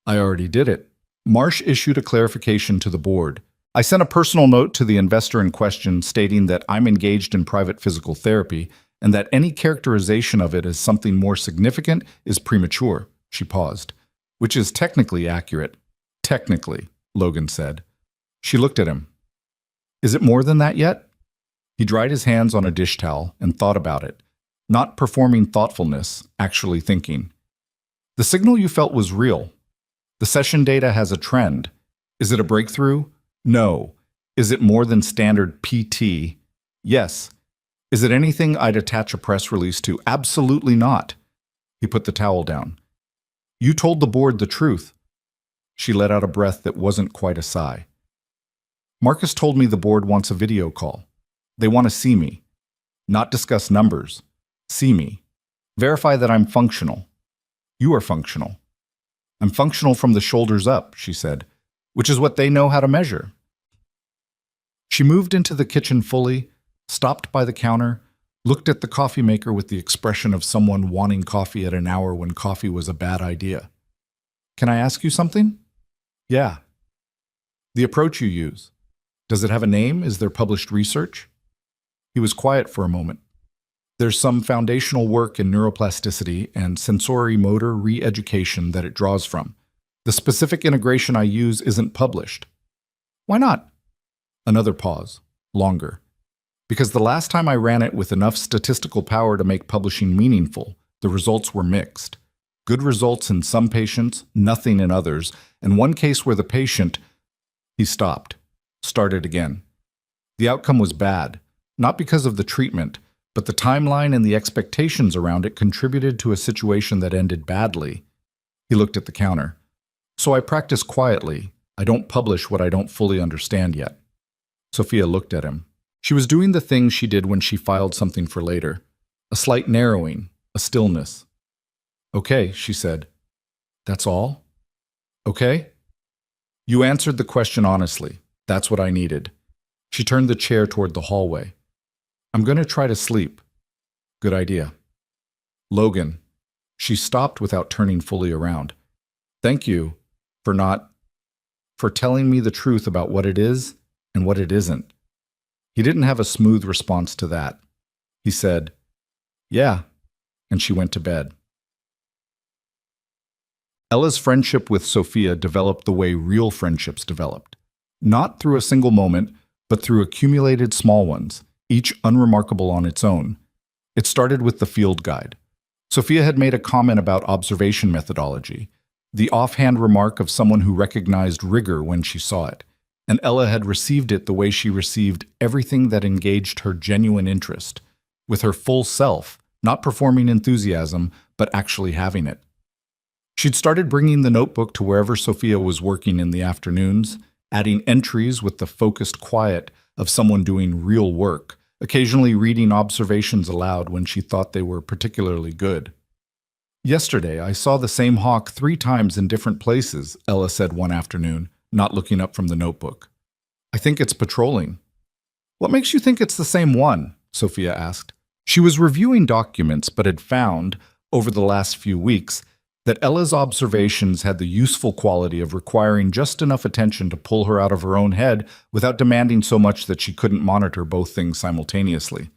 I already did it. Marsh issued a clarification to the board. I sent a personal note to the investor in question stating that I'm engaged in private physical therapy and that any characterization of it as something more significant is premature. She paused. Which is technically accurate. Technically, Logan said. She looked at him. Is it more than that yet? He dried his hands on a dish towel and thought about it, not performing thoughtfulness, actually thinking. The signal you felt was real. The session data has a trend. Is it a breakthrough? No. Is it more than standard PT? Yes. Is it anything I'd attach a press release to? Absolutely not. He put the towel down. You told the board the truth. She let out a breath that wasn't quite a sigh. Marcus told me the board wants a video call. They want to see me. Not discuss numbers. See me. Verify that I'm functional. You are functional. I'm functional from the shoulders up, she said, which is what they know how to measure. She moved into the kitchen fully, stopped by the counter, looked at the coffee maker with the expression of someone wanting coffee at an hour when coffee was a bad idea. Can I ask you something? Yeah. The approach you use. Does it have a name? Is there published research? He was quiet for a moment. There's some foundational work in neuroplasticity and sensory motor re-education that it draws from. The specific integration I use isn't published. Why not? Another pause. Longer. Because the last time I ran it with enough statistical power to make publishing meaningful, the results were mixed. Good results in some patients, nothing in others, and one case where the patient... He stopped. Started again. The outcome was bad, not because of the treatment, but the timeline and the expectations around it contributed to a situation that ended badly. He looked at the counter. So I practice quietly. I don't publish what I don't fully understand yet. Sophia looked at him. She was doing the thing she did when she filed something for later. A slight narrowing, a stillness. "Okay," she said. "That's all? Okay?" "You answered the question honestly. That's what I needed." She turned the chair toward the hallway. "I'm going to try to sleep." "Good idea." "Logan." She stopped without turning fully around. "Thank you for telling me the truth about what it is and what it isn't." He didn't have a smooth response to that. He said, "Yeah," and she went to bed. Ella's friendship with Sophia developed the way real friendships developed. Not through a single moment, but through accumulated small ones, each unremarkable on its own. It started with the field guide. Sophia had made a comment about observation methodology, the offhand remark of someone who recognized rigor when she saw it, and Ella had received it the way she received everything that engaged her genuine interest, with her full self, not performing enthusiasm, but actually having it. She'd started bringing the notebook to wherever Sophia was working in the afternoons, adding entries with the focused quiet of someone doing real work, occasionally reading observations aloud when she thought they were particularly good. "Yesterday, I saw the same hawk 3 times in different places," Ella said one afternoon, not looking up from the notebook. "I think it's patrolling." "What makes you think it's the same one?" Sophia asked. She was reviewing documents, but had found, over the last few weeks, that Ella's observations had the useful quality of requiring just enough attention to pull her out of her own head without demanding so much that she couldn't monitor both things simultaneously.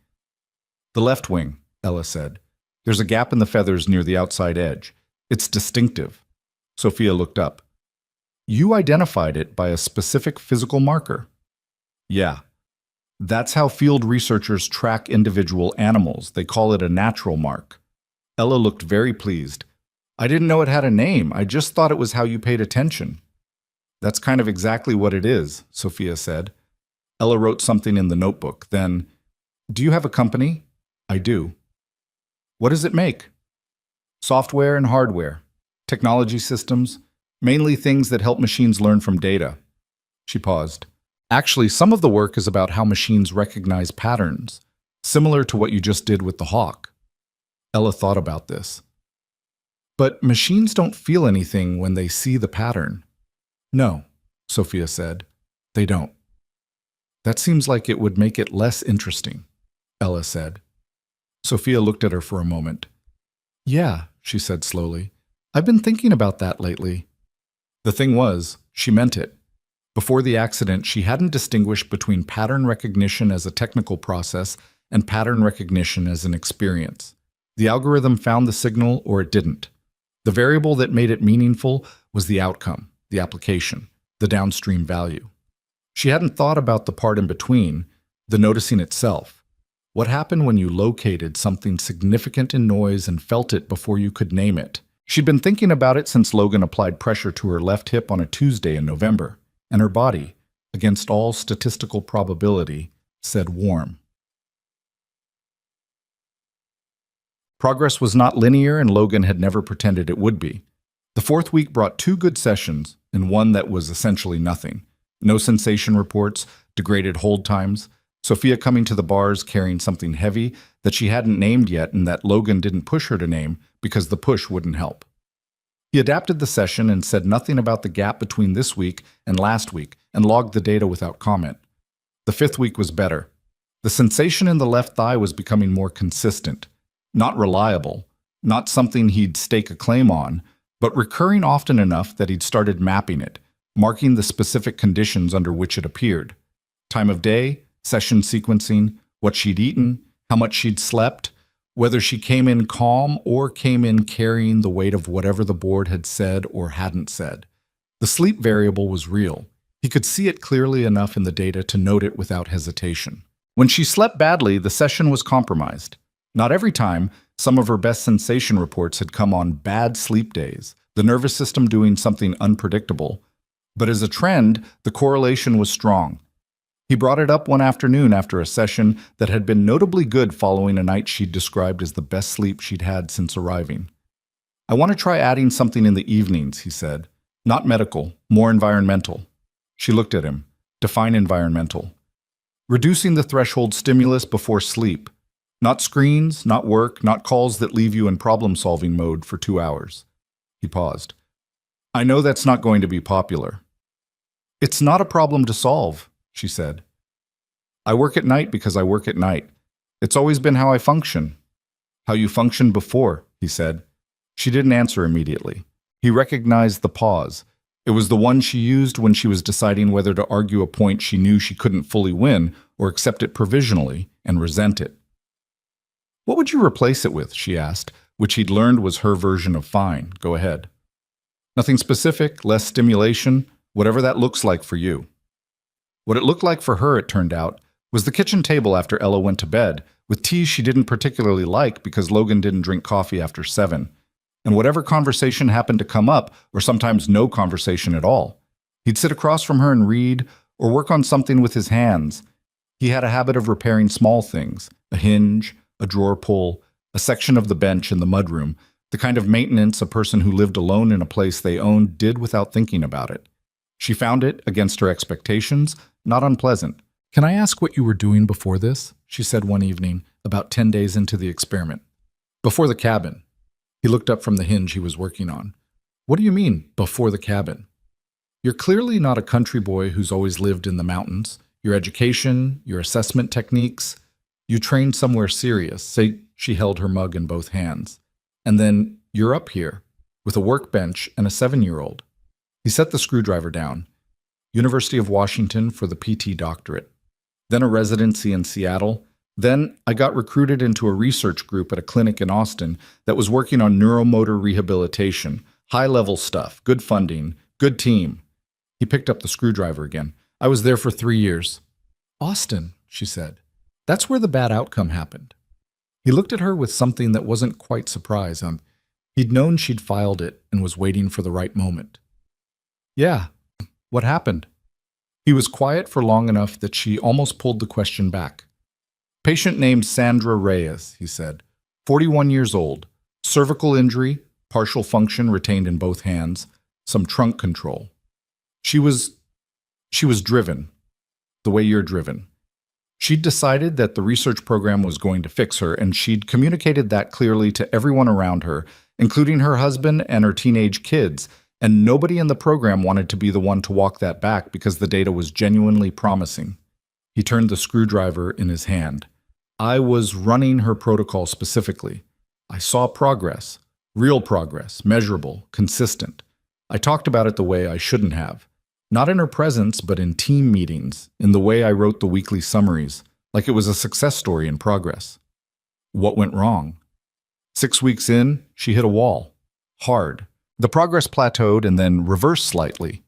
"The left wing," Ella said. "There's a gap in the feathers near the outside edge. It's distinctive." Sophia looked up. "You identified it by a specific physical marker?" "Yeah. That's how field researchers track individual animals. They call it a natural mark." Ella looked very pleased. "I didn't know it had a name. I just thought it was how you paid attention." "That's kind of exactly what it is," Sophia said. Ella wrote something in the notebook. Then, "Do you have a company?" "I do." "What does it make?" "Software and hardware. Technology systems. Mainly things that help machines learn from data." She paused. "Actually, some of the work is about how machines recognize patterns, similar to what you just did with the hawk." Ella thought about this. "But machines don't feel anything when they see the pattern." "No," Sophia said. "They don't." "That seems like it would make it less interesting," Ella said. Sophia looked at her for a moment. "Yeah," she said slowly. "I've been thinking about that lately." The thing was, she meant it. Before the accident, she hadn't distinguished between pattern recognition as a technical process and pattern recognition as an experience. The algorithm found the signal or it didn't. The variable that made it meaningful was the outcome, the application, the downstream value. She hadn't thought about the part in between, the noticing itself. What happened when you located something significant in noise and felt it before you could name it? She'd been thinking about it since Logan applied pressure to her left hip on a Tuesday in November, and her body, against all statistical probability, said warm. Progress was not linear, and Logan had never pretended it would be. The 4th week brought 2 good sessions and one that was essentially nothing. No sensation reports, degraded hold times, Sophia coming to the bars carrying something heavy that she hadn't named yet and that Logan didn't push her to name because the push wouldn't help. He adapted the session and said nothing about the gap between this week and last week and logged the data without comment. The 5th week was better. The sensation in the left thigh was becoming more consistent. Not reliable, not something he'd stake a claim on, but recurring often enough that he'd started mapping it, marking the specific conditions under which it appeared. Time of day, session sequencing, what she'd eaten, how much she'd slept, whether she came in calm or came in carrying the weight of whatever the board had said or hadn't said. The sleep variable was real. He could see it clearly enough in the data to note it without hesitation. When she slept badly, the session was compromised. Not every time, some of her best sensation reports had come on bad sleep days, the nervous system doing something unpredictable. But as a trend, the correlation was strong. He brought it up one afternoon after a session that had been notably good following a night she'd described as the best sleep she'd had since arriving. "I want to try adding something in the evenings," he said. "Not medical, more environmental." She looked at him. "Define environmental." Reducing the threshold stimulus before sleep. Not screens, not work, not calls that leave you in problem-solving mode for 2 hours. He paused. I know that's not going to be popular. It's not a problem to solve, she said. I work at night because I work at night. It's always been how I function. How you functioned before, he said. She didn't answer immediately. He recognized the pause. It was the one she used when she was deciding whether to argue a point she knew she couldn't fully win or accept it provisionally and resent it. What would you replace it with, she asked, which he'd learned was her version of fine. Go ahead. Nothing specific, less stimulation, whatever that looks like for you. What it looked like for her, it turned out, was the kitchen table after Ella went to bed, with tea she didn't particularly like because Logan didn't drink coffee after 7. And whatever conversation happened to come up, or sometimes no conversation at all. He'd sit across from her and read, or work on something with his hands. He had a habit of repairing small things, a hinge, a drawer pull, a section of the bench in the mudroom, the kind of maintenance a person who lived alone in a place they owned did without thinking about it. She found it, against her expectations, not unpleasant. Can I ask what you were doing before this? She said one evening, about 10 days into the experiment. Before the cabin. He looked up from the hinge he was working on. What do you mean, before the cabin? You're clearly not a country boy who's always lived in the mountains. Your education, your assessment techniques, you trained somewhere serious. Say, she held her mug in both hands. And then you're up here, with a workbench and a 7-year-old. He set the screwdriver down. University of Washington for the PT doctorate. Then a residency in Seattle. Then I got recruited into a research group at a clinic in Austin that was working on neuromotor rehabilitation, high-level stuff, good funding, good team. He picked up the screwdriver again. I was there for 3 years. Austin, she said. That's where the bad outcome happened. He looked at her with something that wasn't quite surprise. He'd known she'd filed it and was waiting for the right moment. Yeah, what happened? He was quiet for long enough that she almost pulled the question back. Patient named Sandra Reyes, he said. 41 years old. Cervical injury, partial function retained in both hands, some trunk control. She was driven, the way you're driven. She'd decided that the research program was going to fix her, and she'd communicated that clearly to everyone around her, including her husband and her teenage kids, and nobody in the program wanted to be the one to walk that back because the data was genuinely promising. He turned the screwdriver in his hand. I was running her protocol specifically. I saw progress, real progress, measurable, consistent. I talked about it the way I shouldn't have. Not in her presence, but in team meetings, in the way I wrote the weekly summaries, like it was a success story in progress. What went wrong? 6 weeks in, she hit a wall. Hard. The progress plateaued and then reversed slightly.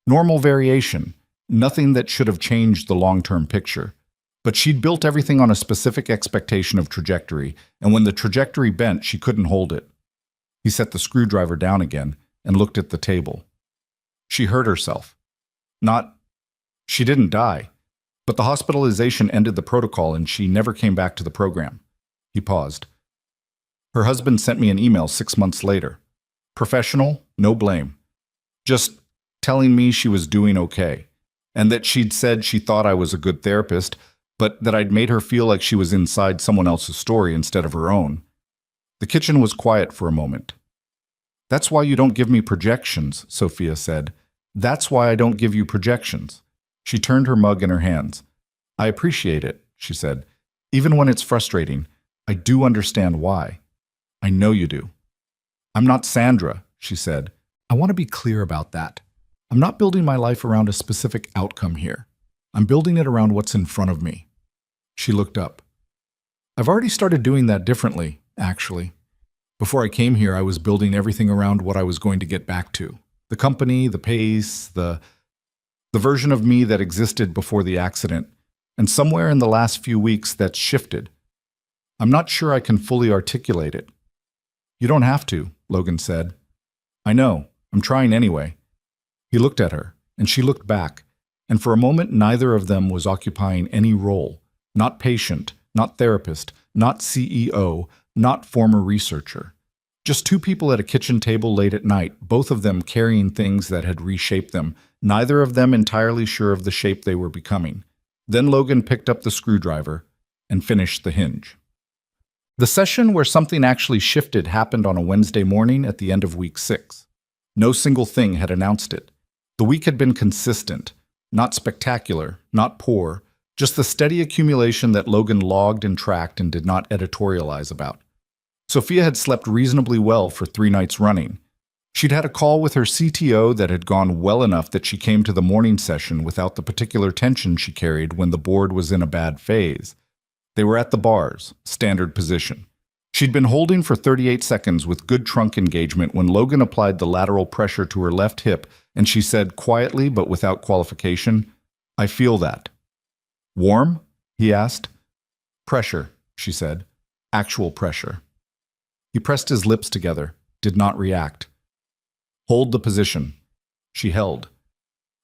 Normal variation. Nothing that should have changed the long-term picture. But she'd built everything on a specific expectation of trajectory, and when the trajectory bent, she couldn't hold it. He set the screwdriver down again and looked at the table. She hurt herself. She didn't die, but the hospitalization ended the protocol and she never came back to the program. He paused. Her husband sent me an email 6 months later. Professional, no blame. Just telling me she was doing okay. And that she'd said she thought I was a good therapist, but that I'd made her feel like she was inside someone else's story instead of her own. The kitchen was quiet for a moment. That's why you don't give me projections, Sophia said. That's why I don't give you projections. She turned her mug in her hands. I appreciate it, she said. Even when it's frustrating, I do understand why. I know you do. I'm not Sandra, she said. I want to be clear about that. I'm not building my life around a specific outcome here. I'm building it around what's in front of me. She looked up. I've already started doing that differently, actually. Before I came here, I was building everything around what I was going to get back to. The company, the pace, the version of me that existed before the accident. And somewhere in the last few weeks, that's shifted. I'm not sure I can fully articulate it. You don't have to, Logan said. I know. I'm trying anyway. He looked at her, and she looked back, and for a moment neither of them was occupying any role. Not patient, not therapist, not CEO, not former researcher. Just two people at a kitchen table late at night, both of them carrying things that had reshaped them, neither of them entirely sure of the shape they were becoming. Then Logan picked up the screwdriver and finished the hinge. The session where something actually shifted happened on a Wednesday morning at the end of week 6. No single thing had announced it. The week had been consistent, not spectacular, not poor, just the steady accumulation that Logan logged and tracked and did not editorialize about. Sophia had slept reasonably well for 3 nights running. She'd had a call with her CTO that had gone well enough that she came to the morning session without the particular tension she carried when the board was in a bad phase. They were at the bars, standard position. She'd been holding for 38 seconds with good trunk engagement when Logan applied the lateral pressure to her left hip, and she said quietly but without qualification, "I feel that." "Warm?" he asked. "Pressure," she said. "Actual pressure." He pressed his lips together, did not react. "Hold the position." She held.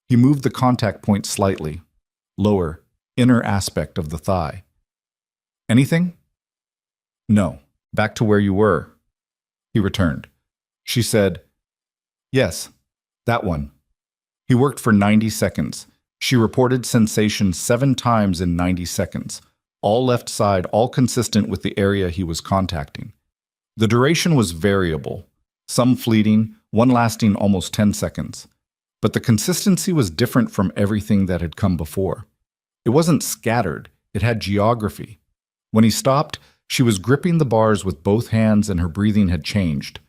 He moved the contact point slightly, lower, inner aspect of the thigh. "Anything?" "No. Back to where you were." He returned. She said, "Yes, that one." He worked for 90 seconds. She reported sensations 7 times in 90 seconds, all left side, all consistent with the area he was contacting. The duration was variable, some fleeting, one lasting almost 10 seconds. But the consistency was different from everything that had come before. It wasn't scattered, it had geography. When he stopped, she was gripping the bars with both hands and her breathing had changed.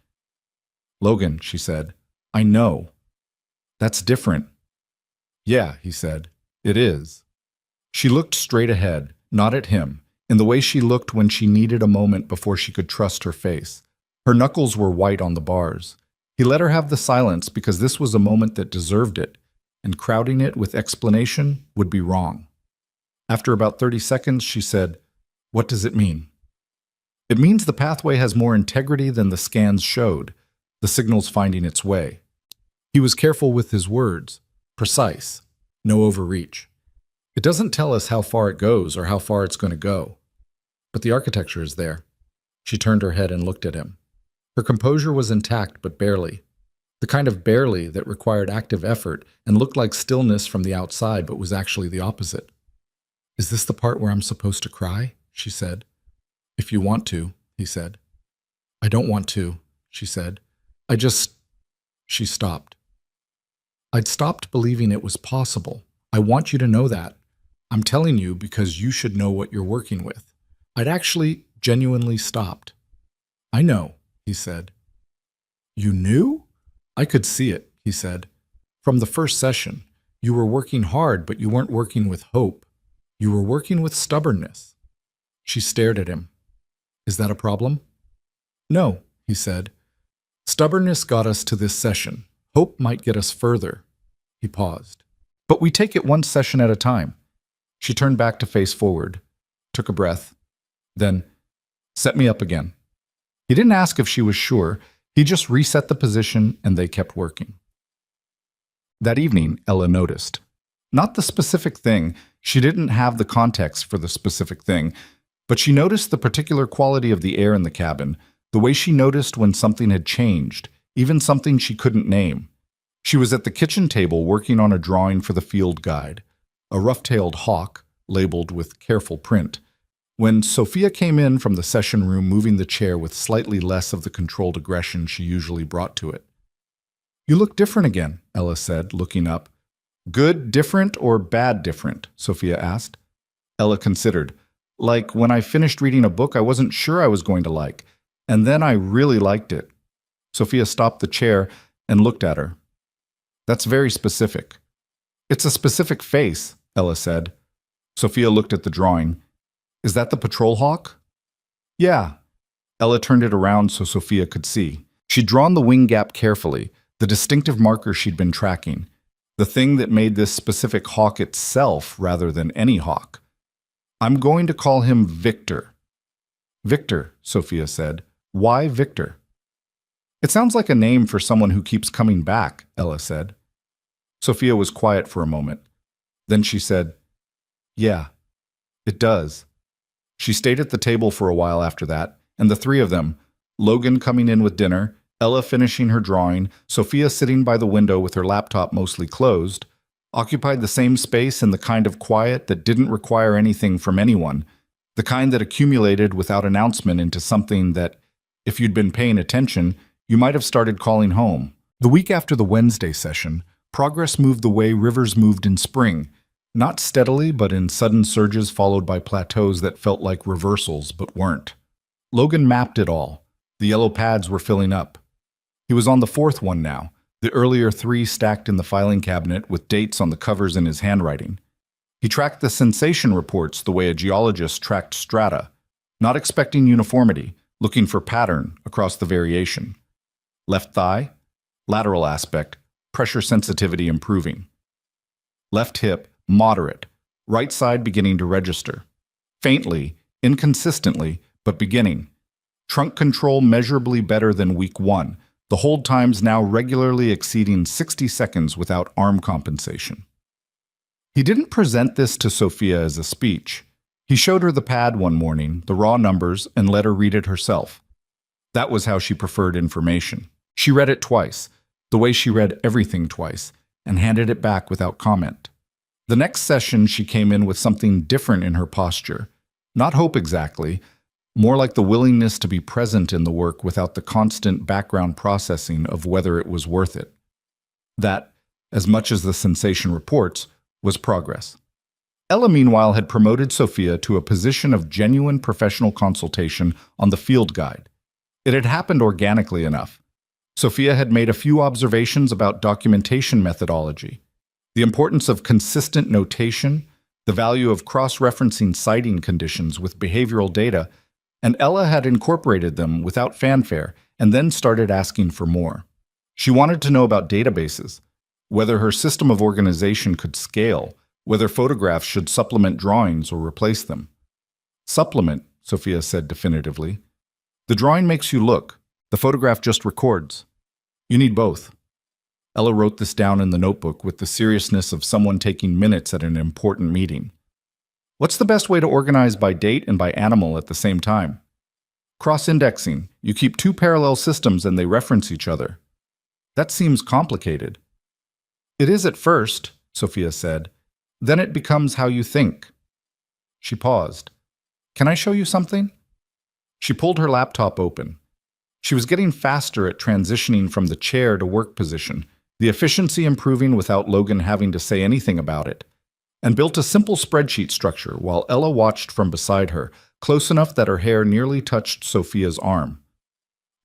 "Logan," she said, "I know. That's different." "Yeah," he said, "it is." She looked straight ahead, not at him, in the way she looked when she needed a moment before she could trust her face. Her knuckles were white on the bars. He let her have the silence because this was a moment that deserved it, and crowding it with explanation would be wrong. After about 30 seconds, she said, "What does it mean?" "It means the pathway has more integrity than the scans showed, the signal's finding its way." He was careful with his words, precise, no overreach. "It doesn't tell us how far it goes or how far it's going to go. But the architecture is there." She turned her head and looked at him. Her composure was intact, but barely. The kind of barely that required active effort and looked like stillness from the outside, but was actually the opposite. "Is this the part where I'm supposed to cry?" she said. "If you want to," he said. "I don't want to," she said. "I just—" She stopped. "I'd stopped believing it was possible. I want you to know that. I'm telling you because you should know what you're working with. I'd actually genuinely stopped." "I know," he said. "You knew?" "I could see it," he said. "From the first session. You were working hard, but you weren't working with hope. You were working with stubbornness." She stared at him. "Is that a problem?" "No," he said. "Stubbornness got us to this session. Hope might get us further." He paused. "But we take it one session at a time." She turned back to face forward, took a breath, then, "Set me up again." He didn't ask if she was sure. He just reset the position and they kept working. That evening, Ella noticed. Not the specific thing, she didn't have the context for the specific thing, but she noticed the particular quality of the air in the cabin, the way she noticed when something had changed, even something she couldn't name. She was at the kitchen table working on a drawing for the field guide, a rough-tailed hawk, labeled with careful print, when Sophia came in from the session room moving the chair with slightly less of the controlled aggression she usually brought to it. "You look different again," Ella said, looking up. "Good different or bad different?" Sophia asked. Ella considered. "Like when I finished reading a book I wasn't sure I was going to like, and then I really liked it." Sophia stopped the chair and looked at her. "That's very specific." "It's a specific face," Ella said. Sophia looked at the drawing. "Is that the patrol hawk?" "Yeah." Ella turned it around so Sophia could see. She'd drawn the wing gap carefully, the distinctive marker she'd been tracking, the thing that made this specific hawk itself rather than any hawk. "I'm going to call him Victor." "Victor," Sophia said. "Why Victor?" "It sounds like a name for someone who keeps coming back," Ella said. Sophia was quiet for a moment. Then she said, "Yeah, it does." She stayed at the table for a while after that, and the 3 of them, Logan coming in with dinner, Ella finishing her drawing, Sophia sitting by the window with her laptop mostly closed, occupied the same space in the kind of quiet that didn't require anything from anyone, the kind that accumulated without announcement into something that, if you'd been paying attention, you might have started calling home. The week after the Wednesday session, progress moved the way rivers moved in spring, not steadily but in sudden surges followed by plateaus that felt like reversals but weren't. Logan mapped it all. The yellow pads were filling up. He was on the fourth one now, the earlier three stacked in the filing cabinet with dates on the covers in his handwriting. He tracked the sensation reports the way a geologist tracked strata, not expecting uniformity, looking for pattern across the variation. Left thigh, lateral aspect, pressure sensitivity improving. Left hip, moderate, right side beginning to register. Faintly, inconsistently, but beginning. Trunk control measurably better than week 1, the hold times now regularly exceeding 60 seconds without arm compensation. He didn't present this to Sophia as a speech. He showed her the pad one morning, the raw numbers, and let her read it herself. That was how she preferred information. She read it twice, the way she read everything twice, and handed it back without comment. The next session she came in with something different in her posture. Not hope exactly, more like the willingness to be present in the work without the constant background processing of whether it was worth it. That, as much as the sensation reports, was progress. Ella, meanwhile, had promoted Sophia to a position of genuine professional consultation on the field guide. It had happened organically enough. Sophia had made a few observations about documentation methodology, the importance of consistent notation, the value of cross-referencing citing conditions with behavioral data, and Ella had incorporated them without fanfare and then started asking for more. She wanted to know about databases, whether her system of organization could scale, whether photographs should supplement drawings or replace them. Supplement, Sophia said definitively. The drawing makes you look. The photograph just records. You need both. Ella wrote this down in the notebook with the seriousness of someone taking minutes at an important meeting. What's the best way to organize by date and by animal at the same time? Cross-indexing. You keep two parallel systems and they reference each other. That seems complicated. It is at first, Sophia said. Then it becomes how you think. She paused. Can I show you something? She pulled her laptop open. She was getting faster at transitioning from the chair to work position, the efficiency improving without Logan having to say anything about it, and built a simple spreadsheet structure while Ella watched from beside her, close enough that her hair nearly touched Sophia's arm.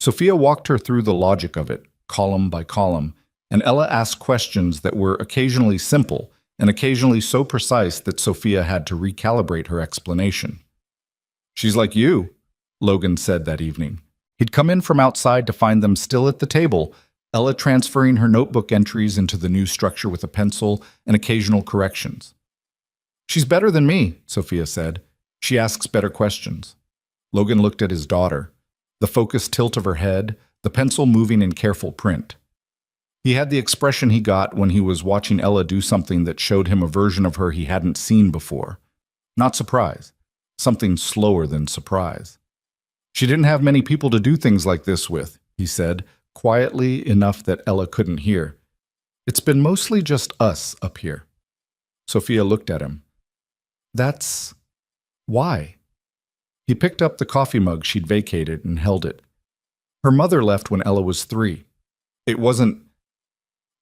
Sophia walked her through the logic of it, column by column, and Ella asked questions that were occasionally simple and occasionally so precise that Sophia had to recalibrate her explanation. She's like you, Logan said that evening. He'd come in from outside to find them still at the table, Ella transferring her notebook entries into the new structure with a pencil and occasional corrections. She's better than me, Sophia said. She asks better questions. Logan looked at his daughter, the focused tilt of her head, the pencil moving in careful print. He had the expression he got when he was watching Ella do something that showed him a version of her he hadn't seen before. Not surprise. Something slower than surprise. She didn't have many people to do things like this with, he said, quietly enough that Ella couldn't hear. It's been mostly just us up here. Sophia looked at him. That's... why? He picked up the coffee mug she'd vacated and held it. Her mother left when Ella was 3. It wasn't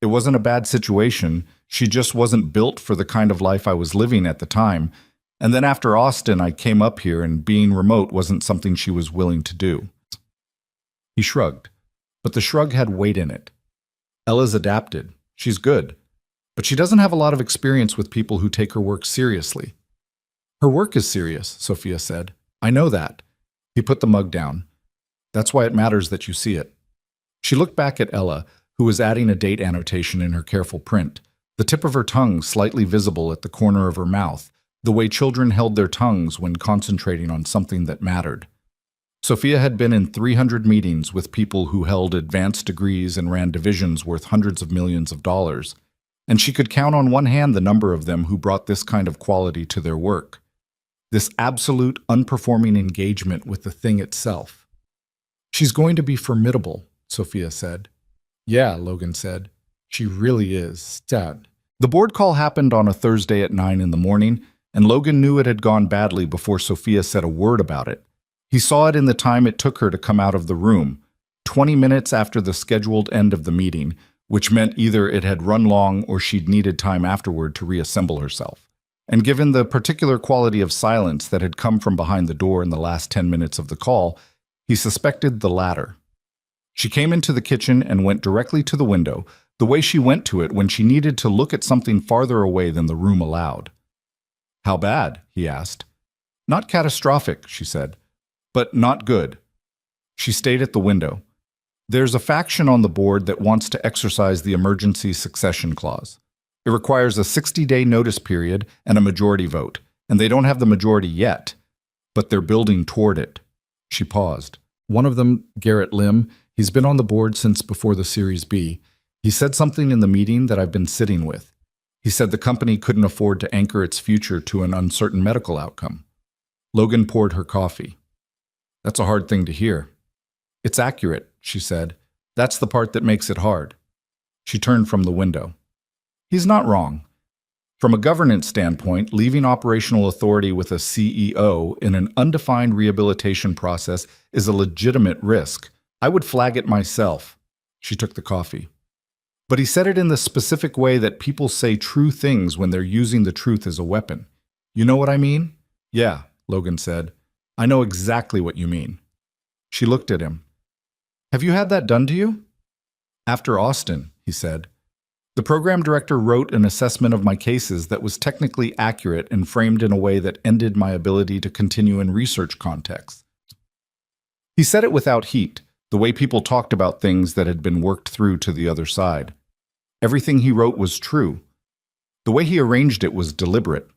a bad situation. She just wasn't built for the kind of life I was living at the time. And then after Austin, I came up here and being remote wasn't something she was willing to do. He shrugged, but the shrug had weight in it. Ella's adapted. She's good. But she doesn't have a lot of experience with people who take her work seriously. Her work is serious, Sophia said. I know that. He put the mug down. That's why it matters that you see it. She looked back at Ella, who was adding a date annotation in her careful print, the tip of her tongue slightly visible at the corner of her mouth, the way children held their tongues when concentrating on something that mattered. Sophia had been in 300 meetings with people who held advanced degrees and ran divisions worth hundreds of millions of dollars, and she could count on one hand the number of them who brought this kind of quality to their work. This absolute, unperforming engagement with the thing itself. She's going to be formidable, Sophia said. Yeah, Logan said. She really is. Stud. The board call happened on a Thursday at 9 in the morning, and Logan knew it had gone badly before Sophia said a word about it. He saw it in the time it took her to come out of the room, 20 minutes after the scheduled end of the meeting, which meant either it had run long or she'd needed time afterward to reassemble herself. And given the particular quality of silence that had come from behind the door in the last 10 minutes of the call, he suspected the latter. She came into the kitchen and went directly to the window, the way she went to it when she needed to look at something farther away than the room allowed. "How bad?" he asked. "Not catastrophic," she said, "but not good." She stayed at the window. "There's a faction on the board that wants to exercise the emergency succession clause. It requires a 60-day notice period and a majority vote, and they don't have the majority yet, but they're building toward it." She paused. "One of them, Garrett Lim, he's been on the board since before the Series B. He said something in the meeting that I've been sitting with. He said the company couldn't afford to anchor its future to an uncertain medical outcome." Logan poured her coffee. "That's a hard thing to hear." "It's accurate," she said. "That's the part that makes it hard." She turned from the window. He's not wrong. From a governance standpoint, leaving operational authority with a CEO in an undefined rehabilitation process is a legitimate risk. I would flag it myself. She took the coffee. But he said it in the specific way that people say true things when they're using the truth as a weapon. "You know what I mean?" "Yeah," Logan said. "I know exactly what you mean." She looked at him. "Have you had that done to you?" "After Austin," he said. "The program director wrote an assessment of my cases that was technically accurate and framed in a way that ended my ability to continue in research contexts." He said it without heat, the way people talked about things that had been worked through to the other side. Everything he wrote was true. The way he arranged it was deliberate.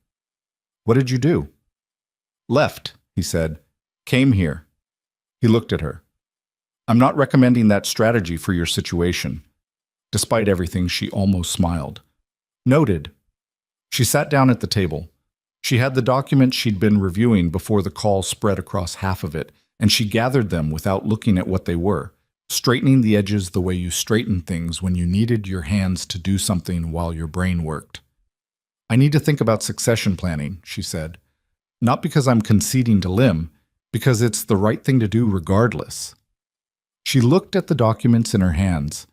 "What did you do?" "Left," he said. "Came here." He looked at her. "I'm not recommending that strategy for your situation." Despite everything, she almost smiled. "Noted." She sat down at the table. She had the documents she'd been reviewing before the call spread across half of it, and she gathered them without looking at what they were, straightening the edges the way you straighten things when you needed your hands to do something while your brain worked. "I need to think about succession planning," she said. "Not because I'm conceding to Lim, because it's the right thing to do regardless." She looked at the documents in her hands.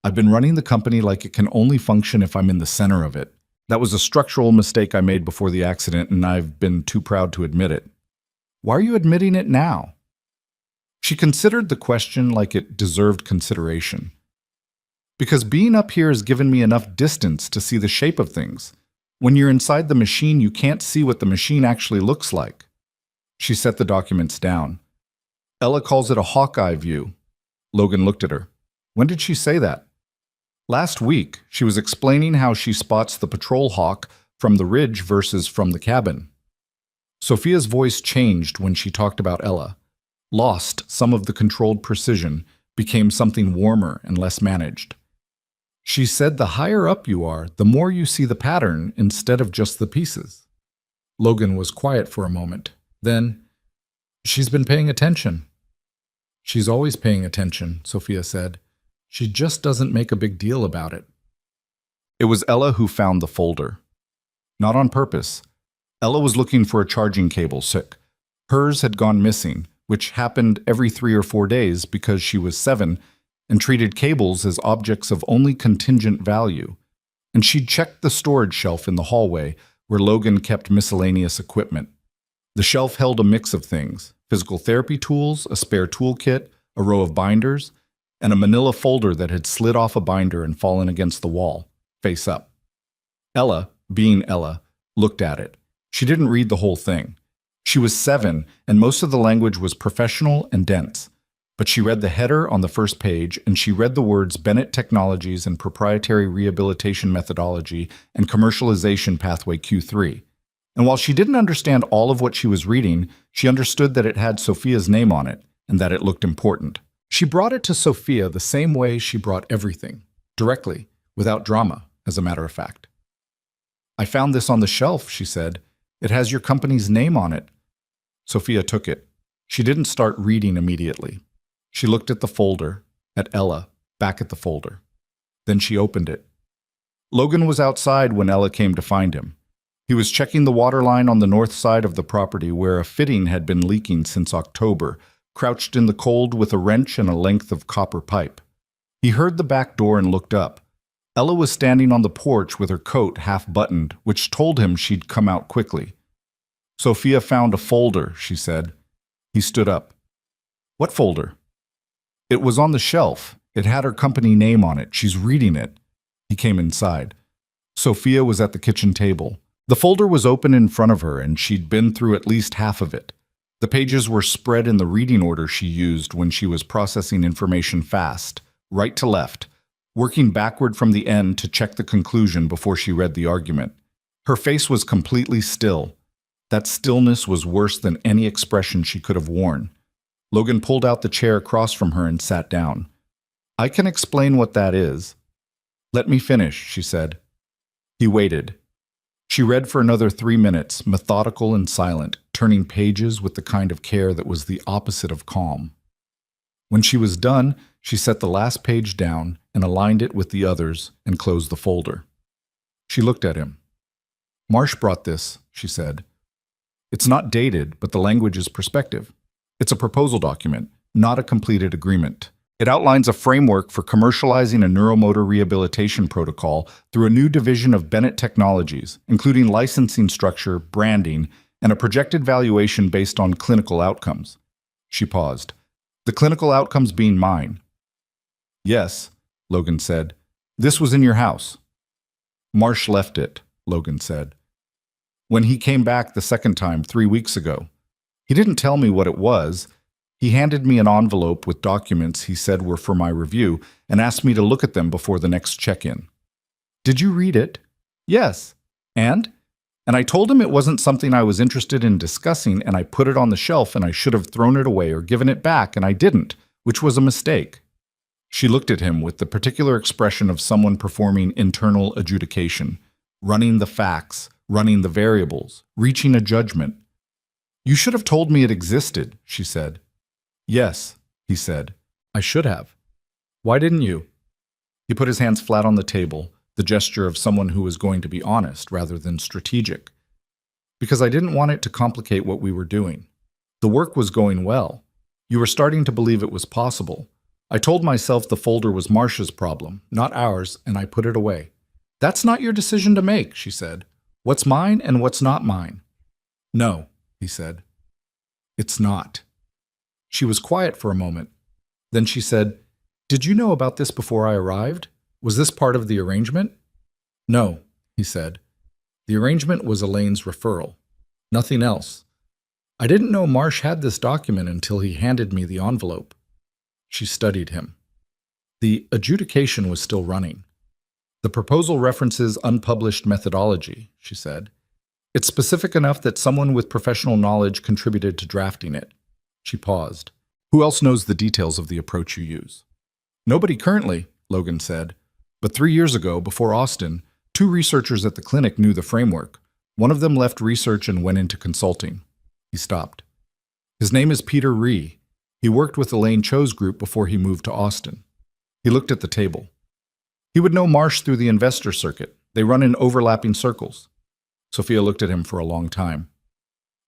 "I've been running the company like it can only function if I'm in the center of it. That was a structural mistake I made before the accident, and I've been too proud to admit it." "Why are you admitting it now?" She considered the question like it deserved consideration. "Because being up here has given me enough distance to see the shape of things. When you're inside the machine, you can't see what the machine actually looks like." She set the documents down. "Ella calls it a Hawkeye view." Logan looked at her. "When did she say that?" "Last week, she was explaining how she spots the patrol hawk from the ridge versus from the cabin." Sophia's voice changed when she talked about Ella. Lost some of the controlled precision, became something warmer and less managed. "She said the higher up you are, the more you see the pattern instead of just the pieces." Logan was quiet for a moment. Then, "She's been paying attention." "She's always paying attention," Sophia said. "She just doesn't make a big deal about it." It was Ella who found the folder. Not on purpose. Ella was looking for a charging cable sick. Hers had gone missing, which happened every 3 or 4 days because she was 7 and treated cables as objects of only contingent value. And she'd checked the storage shelf in the hallway where Logan kept miscellaneous equipment. The shelf held a mix of things: physical therapy tools, a spare toolkit, a row of binders, and a manila folder that had slid off a binder and fallen against the wall, face up. Ella, being Ella, looked at it. She didn't read the whole thing. She was 7, and most of the language was professional and dense. But she read the header on the first page, and she read the words Bennett Technologies and Proprietary Rehabilitation Methodology and Commercialization Pathway Q3. And while she didn't understand all of what she was reading, she understood that it had Sophia's name on it, and that it looked important. She brought it to Sophia the same way she brought everything, directly, without drama, as a matter of fact. "I found this on the shelf," she said. "It has your company's name on it." Sophia took it. She didn't start reading immediately. She looked at the folder, at Ella, back at the folder. Then she opened it. Logan was outside when Ella came to find him. He was checking the water line on the north side of the property where a fitting had been leaking since October, crouched in the cold with a wrench and a length of copper pipe. He heard the back door and looked up. Ella was standing on the porch with her coat half buttoned, which told him she'd come out quickly. "Sophia found a folder," she said. He stood up. "What folder?" "It was on the shelf. It had her company name on it. She's reading it." He came inside. Sophia was at the kitchen table. The folder was open in front of her, and she'd been through at least half of it. The pages were spread in the reading order she used when she was processing information fast, right to left, working backward from the end to check the conclusion before she read the argument. Her face was completely still. That stillness was worse than any expression she could have worn. Logan pulled out the chair across from her and sat down. "I can explain what that is." "Let me finish," she said. He waited. She read for another 3 minutes, methodical and silent, turning pages with the kind of care that was the opposite of calm. When she was done, she set the last page down and aligned it with the others and closed the folder. She looked at him. "Marsh brought this," she said. "It's not dated, but the language is prospective. It's a proposal document, not a completed agreement. It outlines a framework for commercializing a neuromotor rehabilitation protocol through a new division of Bennett Technologies, including licensing structure, branding, and a projected valuation based on clinical outcomes." She paused. "The clinical outcomes being mine." "Yes," Logan said. "This was in your house." "Marsh left it," Logan said. "When he came back the second time 3 weeks ago. He didn't tell me what it was. He handed me an envelope with documents he said were for my review and asked me to look at them before the next check-in." "Did you read it?" "Yes." And I told him it wasn't something I was interested in discussing, and I put it on the shelf, and I should have thrown it away or given it back, and I didn't, which was a mistake." She looked at him with the particular expression of someone performing internal adjudication, running the facts, running the variables, reaching a judgment. "You should have told me it existed," she said. "Yes," he said. "I should have." "Why didn't you?" He put his hands flat on the table, the gesture of someone who was going to be honest rather than strategic. "Because I didn't want it to complicate what we were doing. The work was going well. You were starting to believe it was possible. I told myself the folder was Marsh's problem, not ours, and I put it away." "That's not your decision to make," she said. "What's mine and what's not mine?" "No," he said. "It's not." She was quiet for a moment. Then she said, "Did you know about this before I arrived? Was this part of the arrangement?" "No," he said. "The arrangement was Elaine's referral. Nothing else. I didn't know Marsh had this document until he handed me the envelope." She studied him. The adjudication was still running. "The proposal references unpublished methodology," she said. "It's specific enough that someone with professional knowledge contributed to drafting it." She paused. "Who else knows the details of the approach you use?" "Nobody currently," Logan said. "But 3 years ago, before Austin, 2 researchers at the clinic knew the framework. One of them left research and went into consulting." He stopped. "His name is Peter Ree. He worked with Elaine Cho's group before he moved to Austin." He looked at the table. "He would know Marsh through the investor circuit. They run in overlapping circles." Sophia looked at him for a long time.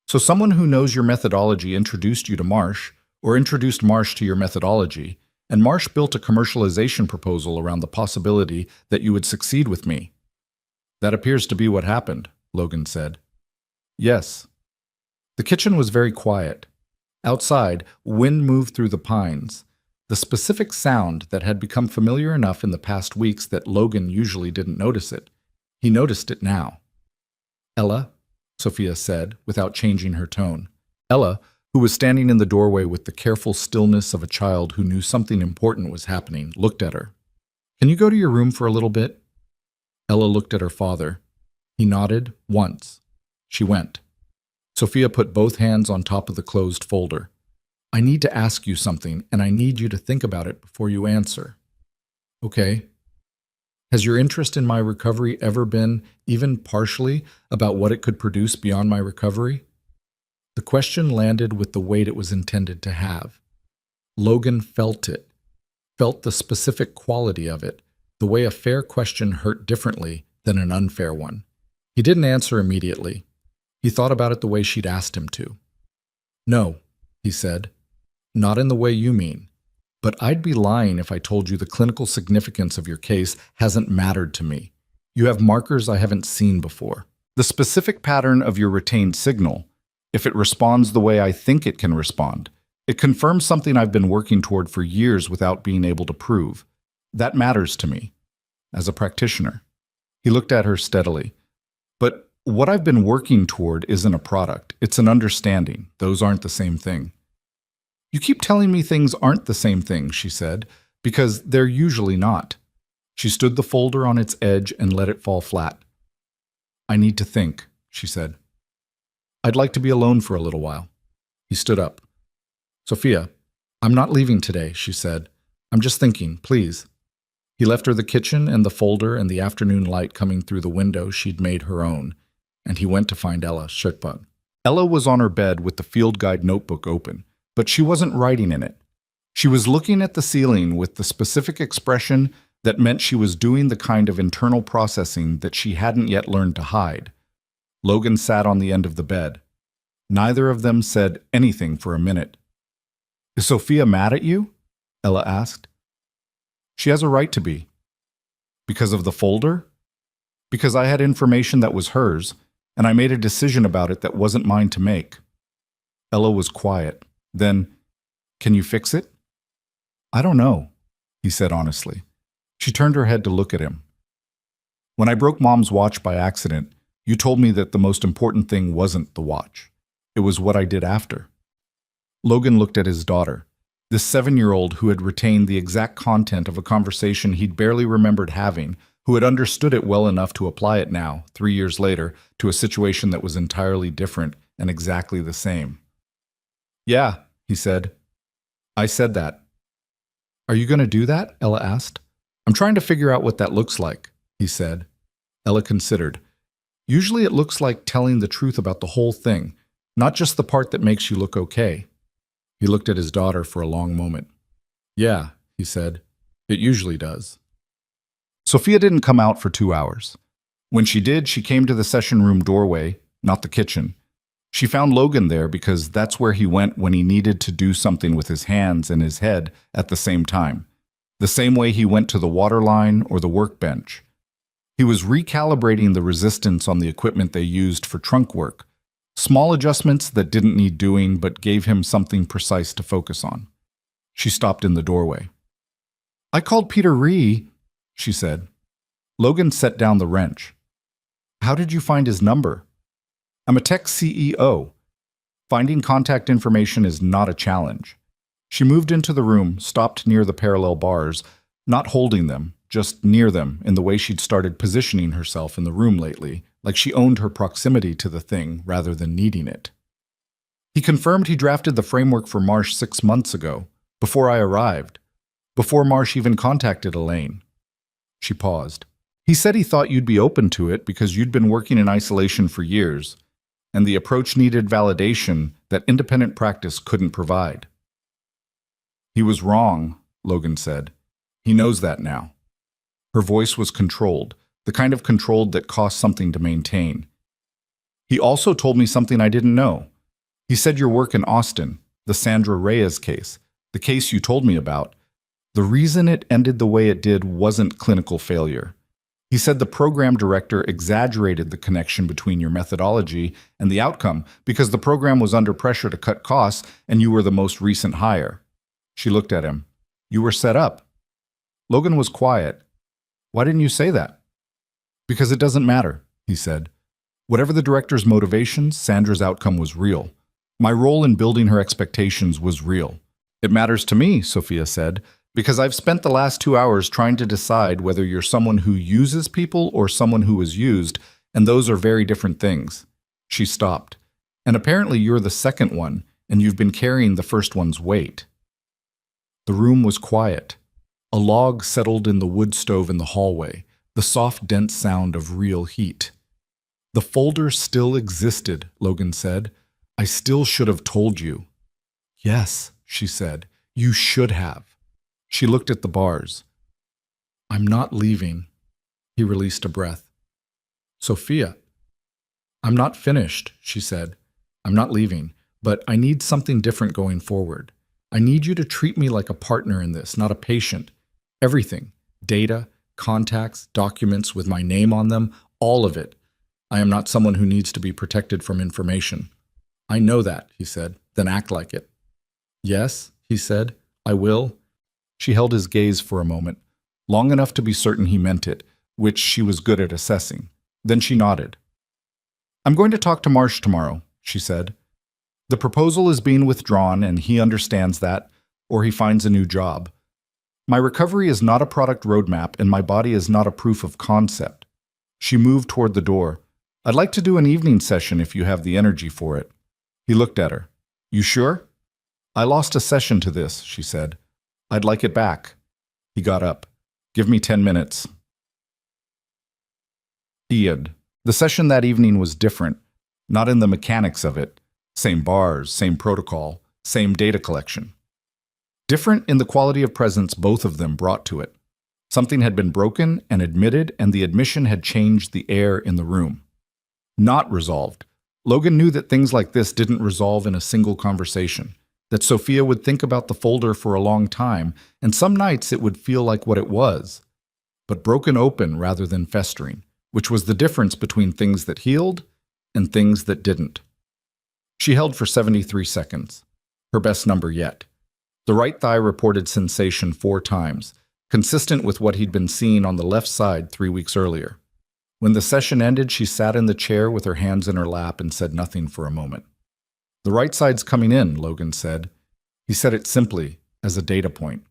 "So someone who knows your methodology introduced you to Marsh, or introduced Marsh to your methodology, and Marsh built a commercialization proposal around the possibility that you would succeed with me." "That appears to be what happened," Logan said. "Yes." The kitchen was very quiet. Outside, wind moved through the pines. The specific sound that had become familiar enough in the past weeks that Logan usually didn't notice it. He noticed it now. "Ella," Sophia said, without changing her tone. Ella, who was standing in the doorway with the careful stillness of a child who knew something important was happening, looked at her. "Can you go to your room for a little bit?" Ella looked at her father. He nodded once. She went. Sophia put both hands on top of the closed folder. "I need to ask you something, and I need you to think about it before you answer." "Okay." "Has your interest in my recovery ever been, even partially, about what it could produce beyond my recovery?" The question landed with the weight it was intended to have. Logan felt it, felt the specific quality of it, the way a fair question hurt differently than an unfair one. He didn't answer immediately. He thought about it the way she'd asked him to. "No," he said, "not in the way you mean. But I'd be lying if I told you the clinical significance of your case hasn't mattered to me. You have markers I haven't seen before. The specific pattern of your retained signal, if it responds the way I think it can respond, it confirms something I've been working toward for years without being able to prove. That matters to me, as a practitioner." He looked at her steadily. "But what I've been working toward isn't a product. It's an understanding. Those aren't the same thing." "You keep telling me things aren't the same thing," she said, "because they're usually not." She stood the folder on its edge and let it fall flat. "I need to think," she said. "I'd like to be alone for a little while." He stood up. "Sophia, I'm not leaving today," she said. "I'm just thinking, please." He left her the kitchen and the folder and the afternoon light coming through the window she'd made her own, and he went to find Ella Schuckbug. Ella was on her bed with the field guide notebook open, but she wasn't writing in it. She was looking at the ceiling with the specific expression that meant she was doing the kind of internal processing that she hadn't yet learned to hide. Logan sat on the end of the bed. Neither of them said anything for a minute. "Is Sophia mad at you?" Ella asked. "She has a right to be." "Because of the folder?" "Because I had information that was hers, and I made a decision about it that wasn't mine to make." Ella was quiet. Then, "Can you fix it?" "I don't know," he said honestly. She turned her head to look at him. "When I broke Mom's watch by accident, you told me that the most important thing wasn't the watch. It was what I did after." Logan looked at his daughter, this 7-year-old who had retained the exact content of a conversation he'd barely remembered having, who had understood it well enough to apply it now, 3 years later, to a situation that was entirely different and exactly the same. "Yeah," he said. "I said that." "Are you going to do that?" Ella asked. "I'm trying to figure out what that looks like," he said. Ella considered. "Usually it looks like telling the truth about the whole thing, not just the part that makes you look okay." He looked at his daughter for a long moment. "Yeah," he said, "it usually does." Sophia didn't come out for 2 hours. When she did, she came to the session room doorway, not the kitchen. She found Logan there because that's where he went when he needed to do something with his hands and his head at the same time, the same way he went to the water line or the workbench. He was recalibrating the resistance on the equipment they used for trunk work, small adjustments that didn't need doing but gave him something precise to focus on. She stopped in the doorway. "I called Peter Ree," she said. Logan set down the wrench. "How did you find his number?" "I'm a tech CEO. Finding contact information is not a challenge." She moved into the room, stopped near the parallel bars, not holding them, just near them in the way she'd started positioning herself in the room lately, like she owned her proximity to the thing rather than needing it. "He confirmed he drafted the framework for Marsh 6 months ago, before I arrived, before Marsh even contacted Elaine." She paused. "He said he thought you'd be open to it because you'd been working in isolation for years, and the approach needed validation that independent practice couldn't provide." "He was wrong," Logan said. "He knows that now." Her voice was controlled, the kind of controlled that costs something to maintain. "He also told me something I didn't know. He said your work in Austin, the Sandra Reyes case, the case you told me about, the reason it ended the way it did wasn't clinical failure. He said the program director exaggerated the connection between your methodology and the outcome because the program was under pressure to cut costs and you were the most recent hire." She looked at him. "You were set up." Logan was quiet. "Why didn't you say that?" "Because it doesn't matter," he said. "Whatever the director's motivations, Sandra's outcome was real. My role in building her expectations was real. It matters to me," Sophia said, "because I've spent the last 2 hours trying to decide whether you're someone who uses people or someone who is used, and those are very different things." She stopped. "And apparently you're the second one, and you've been carrying the first one's weight." The room was quiet. A log settled in the wood stove in the hallway, the soft, dense sound of real heat. "The folder still existed," Logan said. "I still should have told you." "Yes," she said, "you should have." She looked at the bars. I'm not leaving. He released a breath. Sophia. I'm not finished, she said. I'm not leaving, but I need something different going forward. I need you to treat me like a partner in this, not a patient. Everything. Data, contacts, documents with my name on them, all of it. I am not someone who needs to be protected from information. I know that, he said. Then act like it. Yes, he said. I will. She held his gaze for a moment, long enough to be certain he meant it, which she was good at assessing. Then she nodded. I'm going to talk to Marsh tomorrow, she said. The proposal is being withdrawn, and he understands that, or he finds a new job. My recovery is not a product roadmap, and my body is not a proof of concept. She moved toward the door. I'd like to do an evening session if you have the energy for it. He looked at her. You sure? I lost a session to this, she said. I'd like it back. He got up. Give me 10 minutes. Iad. The session that evening was different, not in the mechanics of it. Same bars, same protocol, same data collection. Different in the quality of presence both of them brought to it. Something had been broken and admitted, and the admission had changed the air in the room. Not resolved. Logan knew that things like this didn't resolve in a single conversation, that Sophia would think about the folder for a long time, and some nights it would feel like what it was, but broken open rather than festering, which was the difference between things that healed and things that didn't. She held for 73 seconds, her best number yet. The right thigh reported sensation 4 times, consistent with what he'd been seeing on the left side 3 weeks earlier. When the session ended, she sat in the chair with her hands in her lap and said nothing for a moment. The right side's coming in, Logan said. He said it simply, as a data point.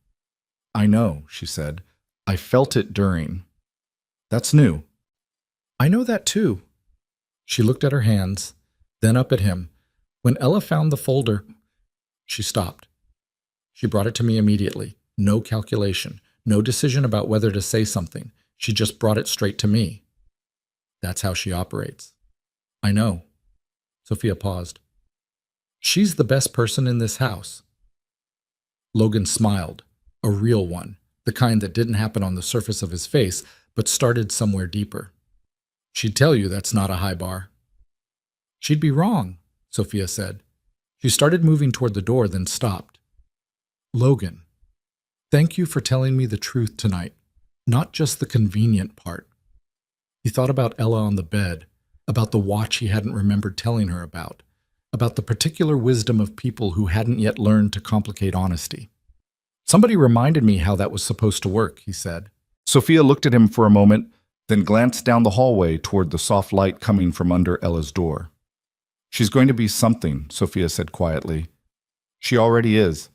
I know, she said. I felt it during. That's new. I know that too. She looked at her hands, then up at him. When Ella found the folder, she stopped. She brought it to me immediately. No calculation, no decision about whether to say something. She just brought it straight to me. That's how she operates. I know. Sophia paused. She's the best person in this house. Logan smiled, a real one, the kind that didn't happen on the surface of his face, but started somewhere deeper. She'd tell you that's not a high bar. She'd be wrong, Sophia said. She started moving toward the door, then stopped. Logan, thank you for telling me the truth tonight, not just the convenient part. He thought about Ella on the bed, about the watch he hadn't remembered telling her about the particular wisdom of people who hadn't yet learned to complicate honesty. Somebody reminded me how that was supposed to work, he said. Sophia looked at him for a moment, then glanced down the hallway toward the soft light coming from under Ella's door. She's going to be something, Sophia said quietly. She already is.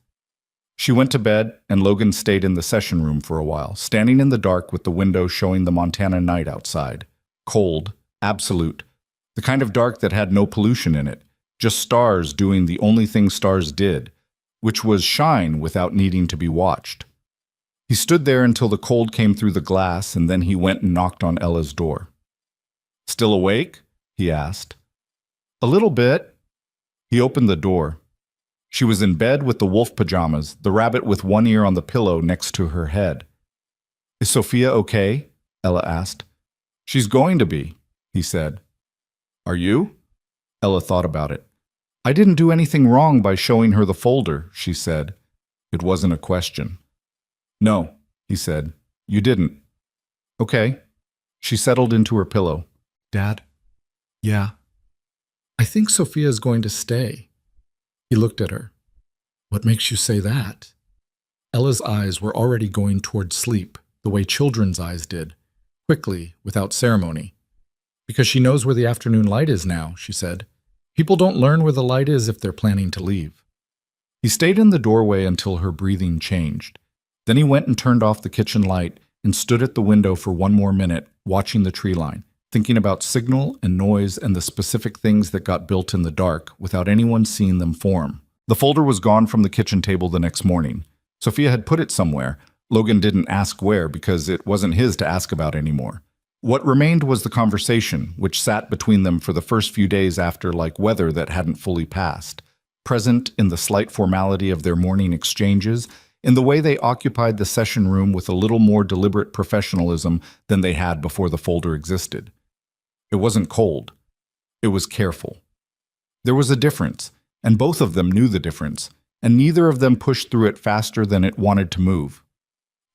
She went to bed, and Logan stayed in the session room for a while, standing in the dark with the window showing the Montana night outside. Cold, absolute, the kind of dark that had no pollution in it, just stars doing the only thing stars did, which was shine without needing to be watched. He stood there until the cold came through the glass, and then he went and knocked on Ella's door. Still awake? He asked. A little bit. He opened the door. She was in bed with the wolf pajamas, the rabbit with one ear on the pillow next to her head. Is Sophia okay? Ella asked. She's going to be, he said. Are you? Ella thought about it. I didn't do anything wrong by showing her the folder, she said. It wasn't a question. No, he said. You didn't. Okay. She settled into her pillow. Dad? Yeah. I think Sophia's going to stay. He looked at her. What makes you say that? Ella's eyes were already going toward sleep, the way children's eyes did, quickly, without ceremony. Because she knows where the afternoon light is now, she said. People don't learn where the light is if they're planning to leave. He stayed in the doorway until her breathing changed. Then he went and turned off the kitchen light and stood at the window for 1 more minute, watching the tree line, thinking about signal and noise and the specific things that got built in the dark without anyone seeing them form. The folder was gone from the kitchen table the next morning. Sophia had put it somewhere. Logan didn't ask where because it wasn't his to ask about anymore. What remained was the conversation, which sat between them for the first few days after like weather that hadn't fully passed, present in the slight formality of their morning exchanges, in the way they occupied the session room with a little more deliberate professionalism than they had before the folder existed. It wasn't cold. It was careful. There was a difference, and both of them knew the difference, and neither of them pushed through it faster than it wanted to move.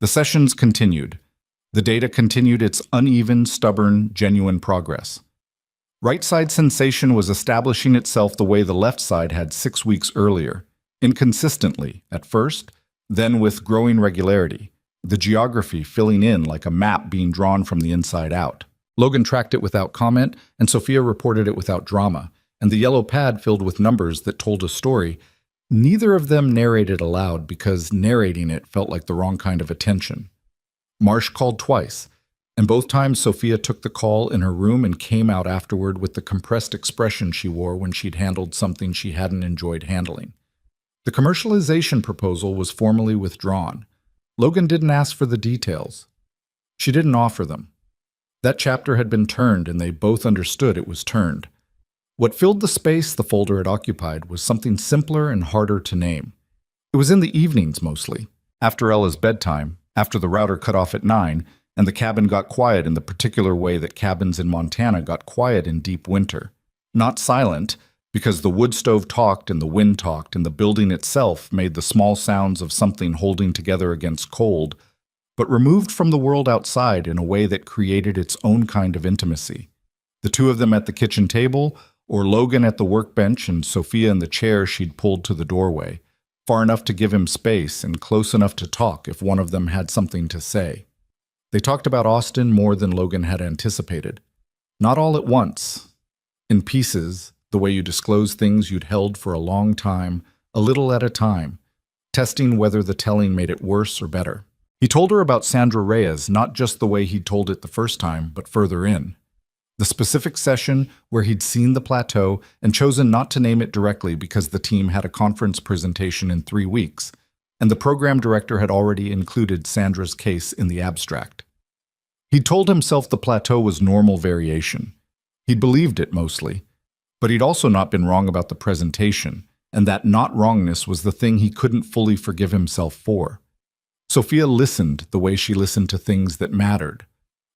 The sessions continued. The data continued its uneven, stubborn, genuine progress. Right side sensation was establishing itself the way the left side had 6 weeks earlier, inconsistently at first, then with growing regularity, the geography filling in like a map being drawn from the inside out. Logan tracked it without comment, and Sophia reported it without drama, and the yellow pad filled with numbers that told a story. Neither of them narrated aloud because narrating it felt like the wrong kind of attention. Marsh called twice, and both times Sophia took the call in her room and came out afterward with the compressed expression she wore when she'd handled something she hadn't enjoyed handling. The commercialization proposal was formally withdrawn. Logan didn't ask for the details. She didn't offer them. That chapter had been turned, and they both understood it was turned. What filled the space the folder had occupied was something simpler and harder to name. It was in the evenings mostly, after Ella's bedtime, after the router cut off at 9, and the cabin got quiet in the particular way that cabins in Montana got quiet in deep winter. Not silent, because the wood stove talked and the wind talked and the building itself made the small sounds of something holding together against cold, but removed from the world outside in a way that created its own kind of intimacy. The two of them at the kitchen table, or Logan at the workbench and Sophia in the chair she'd pulled to the doorway, far enough to give him space and close enough to talk if one of them had something to say. They talked about Austin more than Logan had anticipated. Not all at once. In pieces, the way you disclose things you'd held for a long time, a little at a time, testing whether the telling made it worse or better. He told her about Sandra Reyes, not just the way he'd told it the first time, but further in. The specific session where he'd seen the plateau and chosen not to name it directly because the team had a conference presentation in 3 weeks, and the program director had already included Sandra's case in the abstract. He'd told himself the plateau was normal variation. He'd believed it mostly, but he'd also not been wrong about the presentation, and that not wrongness was the thing he couldn't fully forgive himself for. Sophia listened the way she listened to things that mattered,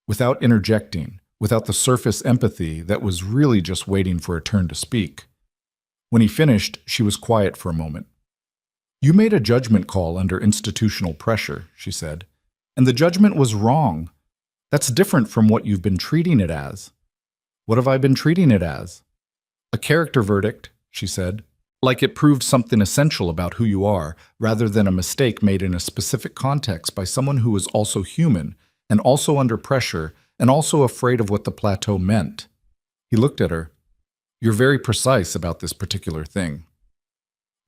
without interjecting, without the surface empathy that was really just waiting for a turn to speak. When he finished, she was quiet for a moment. "You made a judgment call under institutional pressure," she said, "and the judgment was wrong. That's different from what you've been treating it as." "What have I been treating it as?" "A character verdict," she said, "like it proved something essential about who you are, rather than a mistake made in a specific context by someone who was also human, and also under pressure, and also afraid of what the plateau meant." He looked at her. "You're very precise about this particular thing."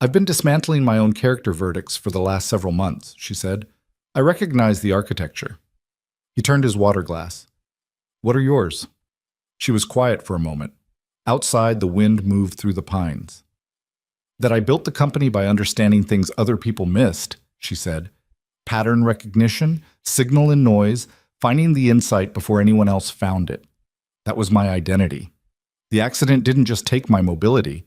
"I've been dismantling my own character verdicts for the last several months," she said. "I recognize the architecture." He turned his water glass. "What are yours?" She was quiet for a moment. Outside, the wind moved through the pines. "That I built the company by understanding things other people missed," she said. "Pattern recognition, signal and noise, finding the insight before anyone else found it. That was my identity. The accident didn't just take my mobility.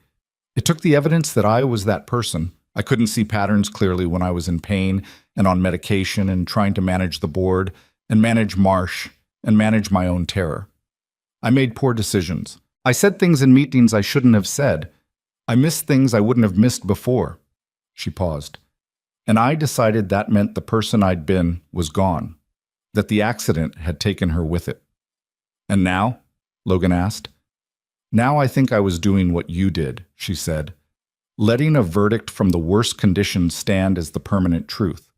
It took the evidence that I was that person. I couldn't see patterns clearly when I was in pain and on medication and trying to manage the board and manage Marsh and manage my own terror. I made poor decisions. I said things in meetings I shouldn't have said. I missed things I wouldn't have missed before." She paused. "And I decided that meant the person I'd been was gone, that the accident had taken her with it." "And now?" Logan asked. "Now I think I was doing what you did," she said, "letting a verdict from the worst conditions stand as the permanent truth."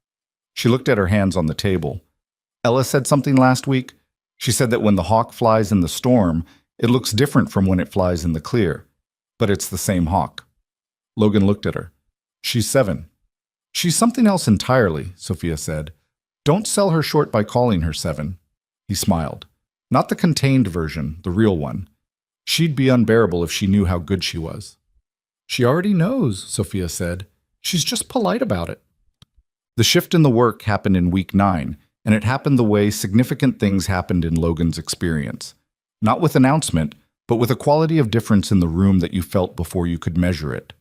She looked at her hands on the table. "Ella said something last week. She said that when the hawk flies in the storm, it looks different from when it flies in the clear, but it's the same hawk." Logan looked at her. "She's 7. "She's something else entirely," Sophia said. "Don't sell her short by calling her 7. He smiled. "Not the contained version, the real one. She'd be unbearable if she knew how good she was." "She already knows," Sophia said. "She's just polite about it." The shift in the work happened in week 9, and it happened the way significant things happened in Logan's experience. Not with announcement, but with a quality of difference in the room that you felt before you could measure it.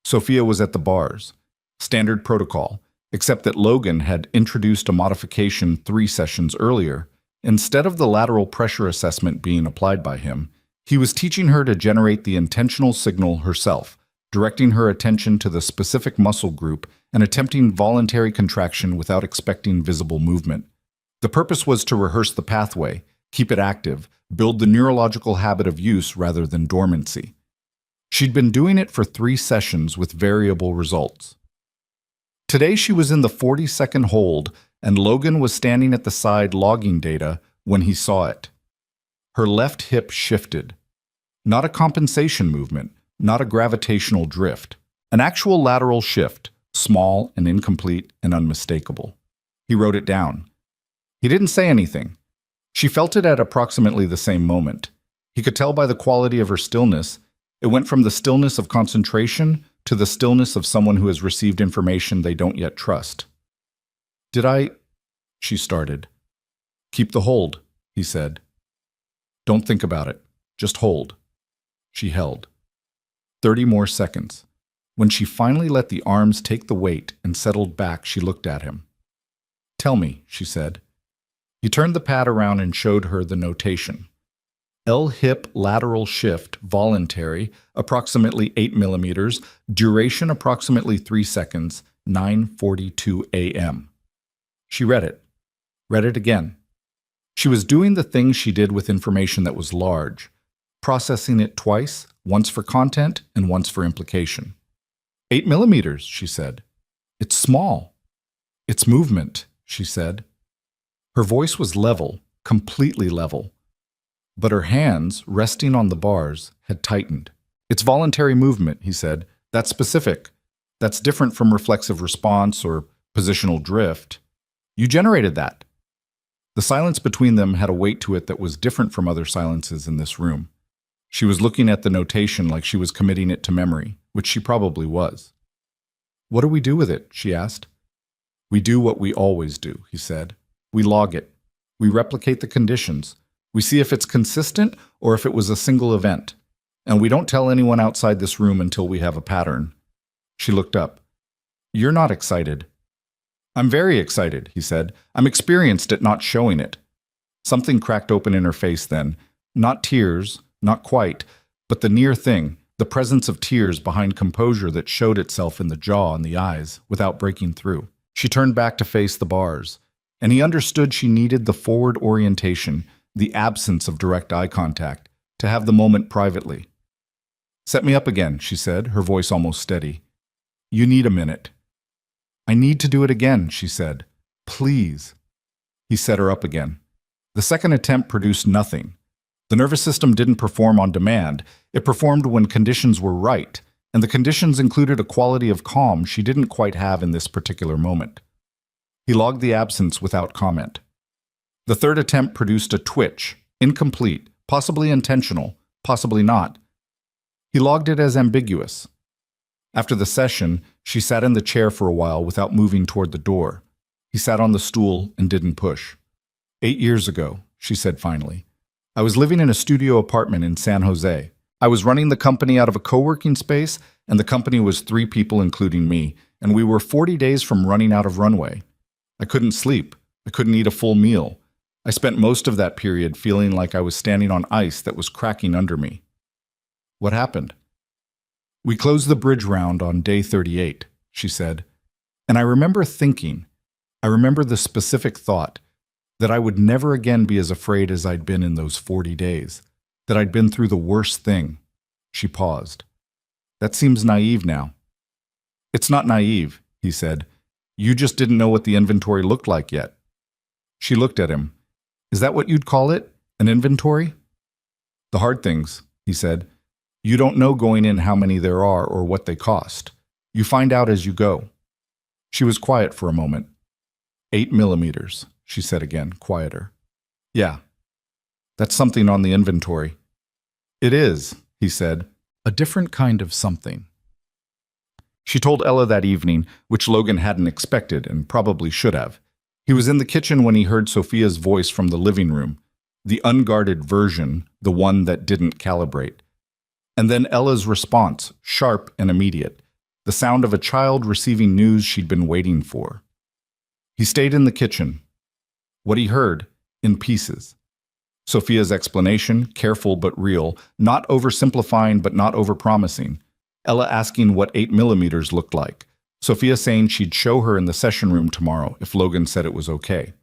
Sophia was at the bars. Standard protocol. except that Logan had introduced a modification 3 sessions earlier. Instead of the lateral pressure assessment being applied by him, he was teaching her to generate the intentional signal herself, directing her attention to the specific muscle group and attempting voluntary contraction without expecting visible movement. The purpose was to rehearse the pathway, keep it active, build the neurological habit of use rather than dormancy. She'd been doing it for 3 sessions with variable results. Today she was in the 40-second hold, and Logan was standing at the side logging data when he saw it. Her left hip shifted. Not a compensation movement, not a gravitational drift. An actual lateral shift, small and incomplete and unmistakable. He wrote it down. He didn't say anything. She felt it at approximately the same moment. He could tell by the quality of her stillness. It went from the stillness of concentration to the stillness of someone who has received information they don't yet trust. She started. Keep the hold, he said. Don't think about it. Just hold. She held. 30 more seconds. When she finally let the arms take the weight and settled back, she looked at him. Tell me, she said. He turned the pad around and showed her the notation. L-hip lateral shift, voluntary, approximately 8 millimeters, duration approximately 3 seconds, 9:42 a.m. She read it again. She was doing the thing she did with information that was large, processing it twice, once for content and once for implication. 8 millimeters, she said. It's small. It's movement, she said. Her voice was level, completely level. But her hands, resting on the bars, had tightened. It's voluntary movement, he said. That's specific. That's different from reflexive response or positional drift. You generated that. The silence between them had a weight to it that was different from other silences in this room. She was looking at the notation like she was committing it to memory, which she probably was. What do we do with it? She asked. We do what we always do, he said. We log it. We replicate the conditions. We see if it's consistent or if it was a single event. And we don't tell anyone outside this room until we have a pattern. She looked up. You're not excited. I'm very excited, he said. I'm experienced at not showing it. Something cracked open in her face then. Not tears, not quite, but the near thing, the presence of tears behind composure that showed itself in the jaw and the eyes without breaking through. She turned back to face the bars, and he understood she needed the forward orientation, the absence of direct eye contact, to have the moment privately. Set me up again, she said, her voice almost steady. You need a minute. I need to do it again, she said. Please. He set her up again. The second attempt produced nothing. The nervous system didn't perform on demand. It performed when conditions were right, and the conditions included a quality of calm she didn't quite have in this particular moment. He logged the absence without comment. The third attempt produced a twitch, incomplete, possibly intentional, possibly not. He logged it as ambiguous. After the session, she sat in the chair for a while without moving toward the door. He sat on the stool and didn't push. 8 years ago, she said finally, I was living in a studio apartment in San Jose. I was running the company out of a co-working space, and the company was 3 people including me, and we were 40 days from running out of runway. I couldn't sleep. I couldn't eat a full meal. I spent most of that period feeling like I was standing on ice that was cracking under me. What happened? We closed the bridge round on day 38, she said, and I remember the specific thought, that I would never again be as afraid as I'd been in those 40 days, that I'd been through the worst thing. She paused. That seems naive now. It's not naive, he said. You just didn't know what the inventory looked like yet. She looked at him. Is that what you'd call it? An inventory? The hard things, he said. You don't know going in how many there are or what they cost. You find out as you go. She was quiet for a moment. 8 millimeters, she said again, quieter. Yeah, that's something on the inventory. It is, he said, a different kind of something. She told Ella that evening, which Logan hadn't expected and probably should have. He was in the kitchen when he heard Sophia's voice from the living room, the unguarded version, the one that didn't calibrate. And then Ella's response, sharp and immediate, the sound of a child receiving news she'd been waiting for. He stayed in the kitchen. What he heard, in pieces. Sophia's explanation, careful but real, not oversimplifying but not overpromising. Ella asking what 8mm looked like. Sophia saying she'd show her in the session room tomorrow if Logan said it was okay.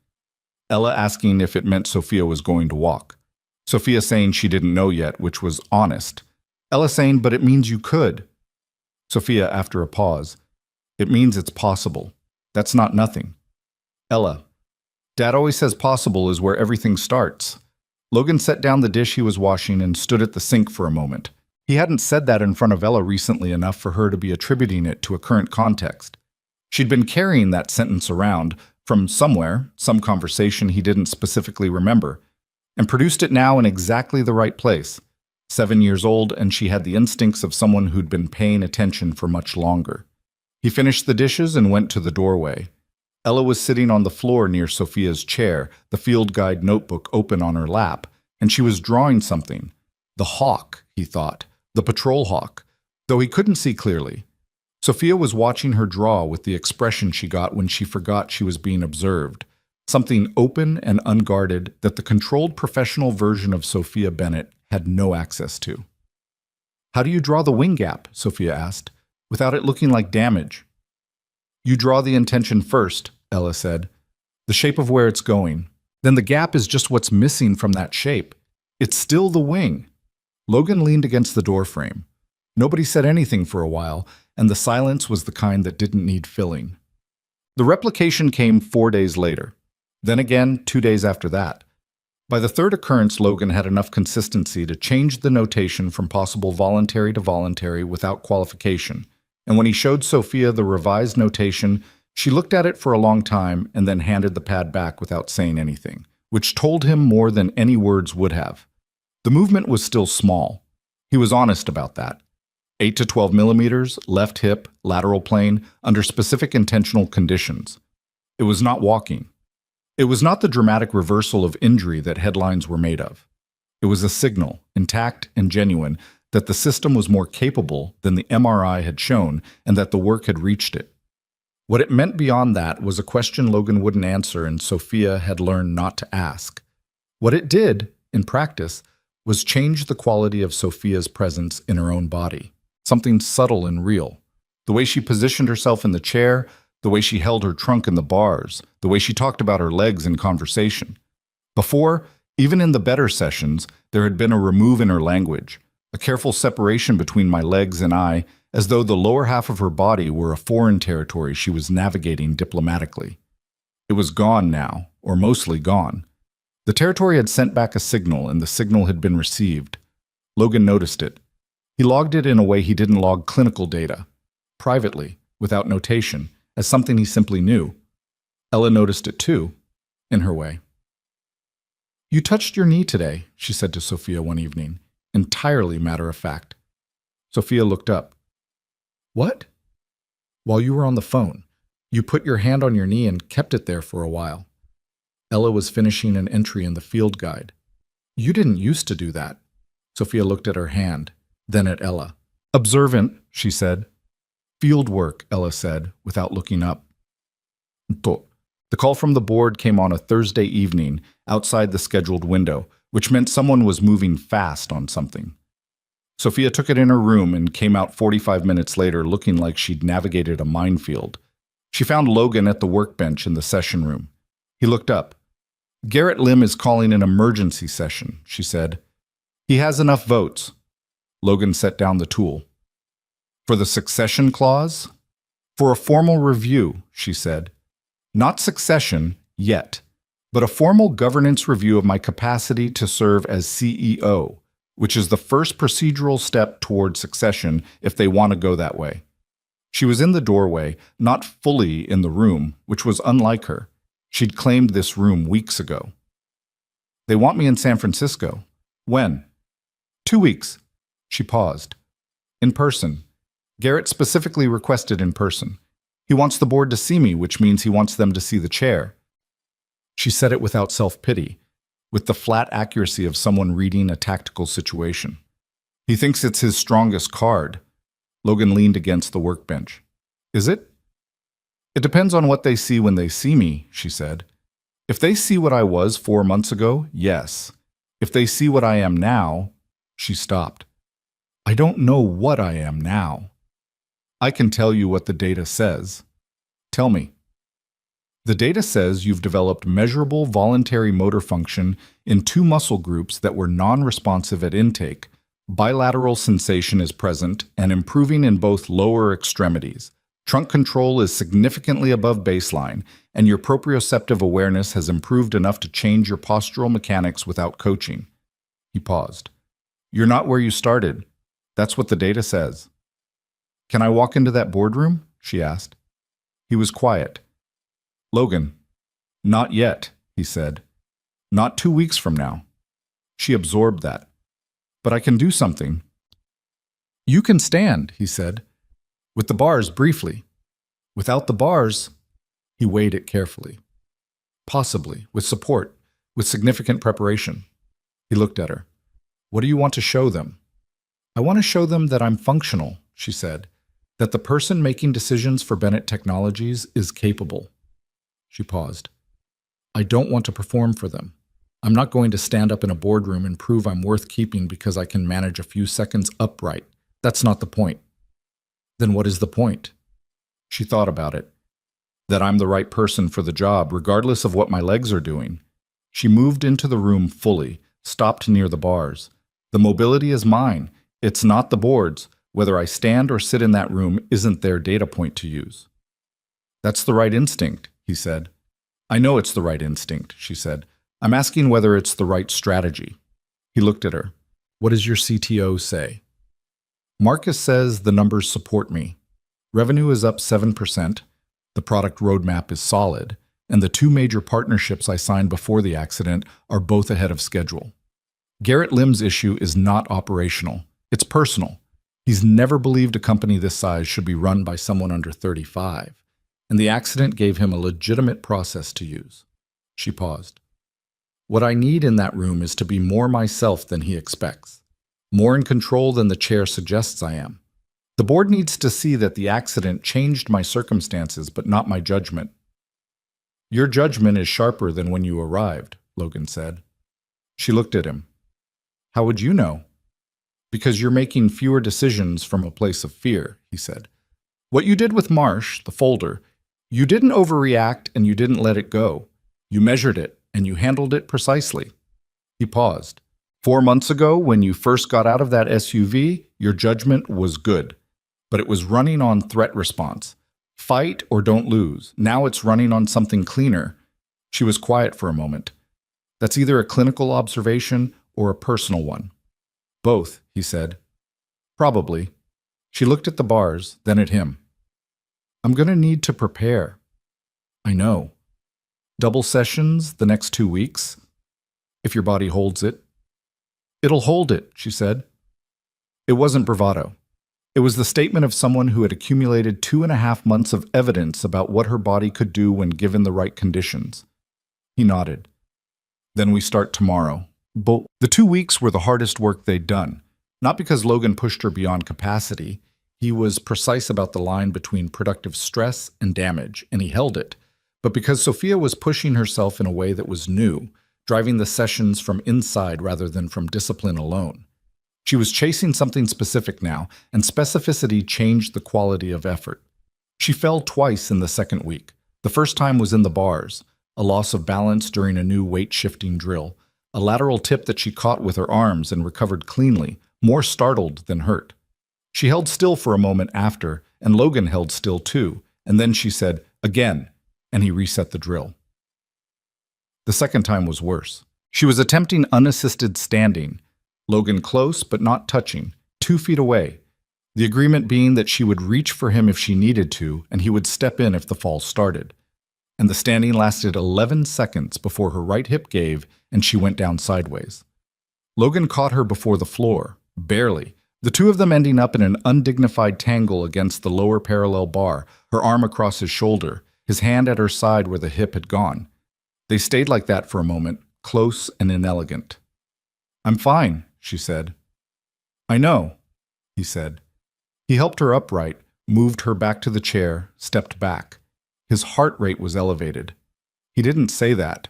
Ella asking if it meant Sophia was going to walk. Sophia saying she didn't know yet, which was honest. Ella saying, but it means you could. Sophia, after a pause, it means it's possible. That's not nothing. Ella, Dad always says possible is where everything starts. Logan set down the dish he was washing and stood at the sink for a moment. He hadn't said that in front of Ella recently enough for her to be attributing it to a current context. She'd been carrying that sentence around from somewhere, some conversation he didn't specifically remember, and produced it now in exactly the right place. 7 years old, and she had the instincts of someone who'd been paying attention for much longer. He finished the dishes and went to the doorway. Ella was sitting on the floor near Sophia's chair, the field guide notebook open on her lap, and she was drawing something. The hawk, he thought, the patrol hawk, though he couldn't see clearly. Sophia was watching her draw with the expression she got when she forgot she was being observed, something open and unguarded that the controlled professional version of Sophia Bennett had no access to. How do you draw the wing gap? Sophia asked, without it looking like damage. You draw the intention first, Ella said, the shape of where it's going. Then the gap is just what's missing from that shape. It's still the wing. Logan leaned against the doorframe. Nobody said anything for a while, and the silence was the kind that didn't need filling. The replication came 4 days later. Then again, 2 days after that. By the third occurrence, Logan had enough consistency to change the notation from possible voluntary to voluntary without qualification. And when he showed Sophia the revised notation, she looked at it for a long time and then handed the pad back without saying anything, which told him more than any words would have. The movement was still small. He was honest about that. 8 to 12mm, left hip, lateral plane, under specific intentional conditions. It was not walking. It was not the dramatic reversal of injury that headlines were made of. It was a signal, intact and genuine, that the system was more capable than the MRI had shown and that the work had reached it. What it meant beyond that was a question Logan wouldn't answer and Sophia had learned not to ask. What it did, in practice, was change the quality of Sophia's presence in her own body, something subtle and real. The way she positioned herself in the chair, the way she held her trunk in the bars, the way she talked about her legs in conversation. Before, even in the better sessions, there had been a remove in her language, a careful separation between my legs and I, as though the lower half of her body were a foreign territory she was navigating diplomatically. It was gone now, or mostly gone. The territory had sent back a signal, and the signal had been received. Logan noticed it. He logged it in a way he didn't log clinical data, privately, without notation, as something he simply knew. Ella noticed it too, in her way. You touched your knee today, she said to Sophia one evening, entirely matter of fact. Sophia looked up. What? While you were on the phone, you put your hand on your knee and kept it there for a while. Ella was finishing an entry in the field guide. You didn't used to do that. Sophia looked at her hand, then at Ella. Observant, she said. Field work, Ella said, without looking up. The call from the board came on a Thursday evening, outside the scheduled window, which meant someone was moving fast on something. Sophia took it in her room and came out 45 minutes later looking like she'd navigated a minefield. She found Logan at the workbench in the session room. He looked up. Garrett Lim is calling an emergency session, she said. He has enough votes. Logan set down the tool. For the succession clause? For a formal review, she said. Not succession, yet, but a formal governance review of my capacity to serve as CEO, which is the first procedural step toward succession if they want to go that way. She was in the doorway, not fully in the room, which was unlike her. She'd claimed this room weeks ago. They want me in San Francisco. When? 2 weeks. She paused. In person. Garrett specifically requested in person. He wants the board to see me, which means he wants them to see the chair. She said it without self-pity, with the flat accuracy of someone reading a tactical situation. He thinks it's his strongest card. Logan leaned against the workbench. Is it? It depends on what they see when they see me, she said. If they see what I was 4 months ago, yes. If they see what I am now, she stopped. I don't know what I am now. I can tell you what the data says. Tell me. The data says you've developed measurable voluntary motor function in two muscle groups that were non-responsive at intake. Bilateral sensation is present and improving in both lower extremities. Trunk control is significantly above baseline, and your proprioceptive awareness has improved enough to change your postural mechanics without coaching. He paused. You're not where you started. That's what the data says. Can I walk into that boardroom? She asked. He was quiet. Logan, not yet, he said. Not 2 weeks from now. She absorbed that. But I can do something. You can stand, he said. With the bars, briefly. Without the bars, he weighed it carefully. Possibly, with support, with significant preparation. He looked at her. What do you want to show them? I want to show them that I'm functional, she said, that the person making decisions for Bennett Technologies is capable. She paused. I don't want to perform for them. I'm not going to stand up in a boardroom and prove I'm worth keeping because I can manage a few seconds upright. That's not the point. Then what is the point? She thought about it. That I'm the right person for the job, regardless of what my legs are doing. She moved into the room fully, stopped near the bars. The mobility is mine. It's not the board's. Whether I stand or sit in that room isn't their data point to use. That's the right instinct, he said. I know it's the right instinct, she said. I'm asking whether it's the right strategy. He looked at her. What does your CTO say? Marcus says the numbers support me. Revenue is up 7%, the product roadmap is solid, and the two major partnerships I signed before the accident are both ahead of schedule. Garrett Lim's issue is not operational. It's personal. He's never believed a company this size should be run by someone under 35, and the accident gave him a legitimate process to use. She paused. What I need in that room is to be more myself than he expects, more in control than the chair suggests I am. The board needs to see that the accident changed my circumstances, but not my judgment. Your judgment is sharper than when you arrived, Logan said. She looked at him. How would you know? Because you're making fewer decisions from a place of fear, he said. What you did with Marsh, the folder, you didn't overreact and you didn't let it go. You measured it and you handled it precisely. He paused. 4 months ago, when you first got out of that SUV, your judgment was good. But it was running on threat response. Fight or don't lose. Now it's running on something cleaner. She was quiet for a moment. That's either a clinical observation or a personal one. Both, he said. Probably. She looked at the bars, then at him. I'm going to need to prepare. I know. Double sessions the next 2 weeks, if your body holds it. It'll hold it, she said. It wasn't bravado. It was the statement of someone who had accumulated 2.5 months of evidence about what her body could do when given the right conditions. He nodded. Then we start tomorrow. But the 2 weeks were the hardest work they'd done. Not because Logan pushed her beyond capacity. He was precise about the line between productive stress and damage, and he held it. But because Sophia was pushing herself in a way that was new, driving the sessions from inside rather than from discipline alone. She was chasing something specific now, and specificity changed the quality of effort. She fell twice in the second week. The first time was in the bars, a loss of balance during a new weight-shifting drill, a lateral tip that she caught with her arms and recovered cleanly, more startled than hurt. She held still for a moment after, and Logan held still too, and then she said, again, and he reset the drill. The second time was worse. She was attempting unassisted standing, Logan close but not touching, 2 feet away, the agreement being that she would reach for him if she needed to, and he would step in if the fall started. And the standing lasted 11 seconds before her right hip gave and she went down sideways. Logan caught her before the floor, barely, the two of them ending up in an undignified tangle against the lower parallel bar, her arm across his shoulder, his hand at her side where the hip had gone. They stayed like that for a moment, close and inelegant. I'm fine, she said. I know, he said. He helped her upright, moved her back to the chair, stepped back. His heart rate was elevated. He didn't say that.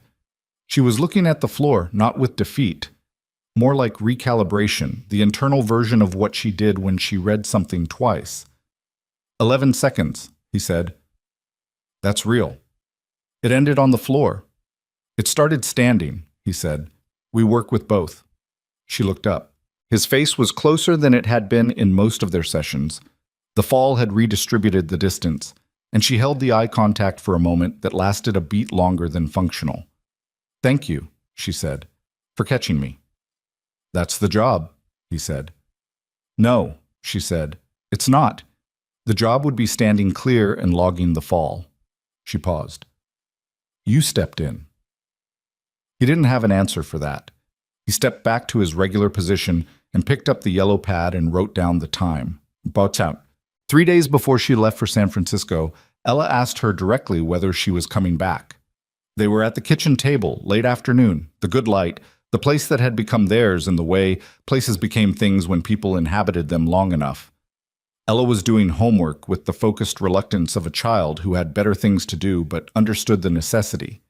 She was looking at the floor, not with defeat. More like recalibration, the internal version of what she did when she read something twice. 11 seconds, he said. That's real. It ended on the floor. It started standing, he said. We work with both. She looked up. His face was closer than it had been in most of their sessions. The fall had redistributed the distance, and she held the eye contact for a moment that lasted a beat longer than functional. Thank you, she said, for catching me. That's the job, he said. No, she said, it's not. The job would be standing clear and logging the fall. She paused. You stepped in. He didn't have an answer for that. He stepped back to his regular position and picked up the yellow pad and wrote down the time. About time. 3 days before she left for San Francisco, Ella asked her directly whether she was coming back. They were at the kitchen table, late afternoon, the good light, the place that had become theirs in the way places became things when people inhabited them long enough. Ella was doing homework with the focused reluctance of a child who had better things to do but understood the necessity.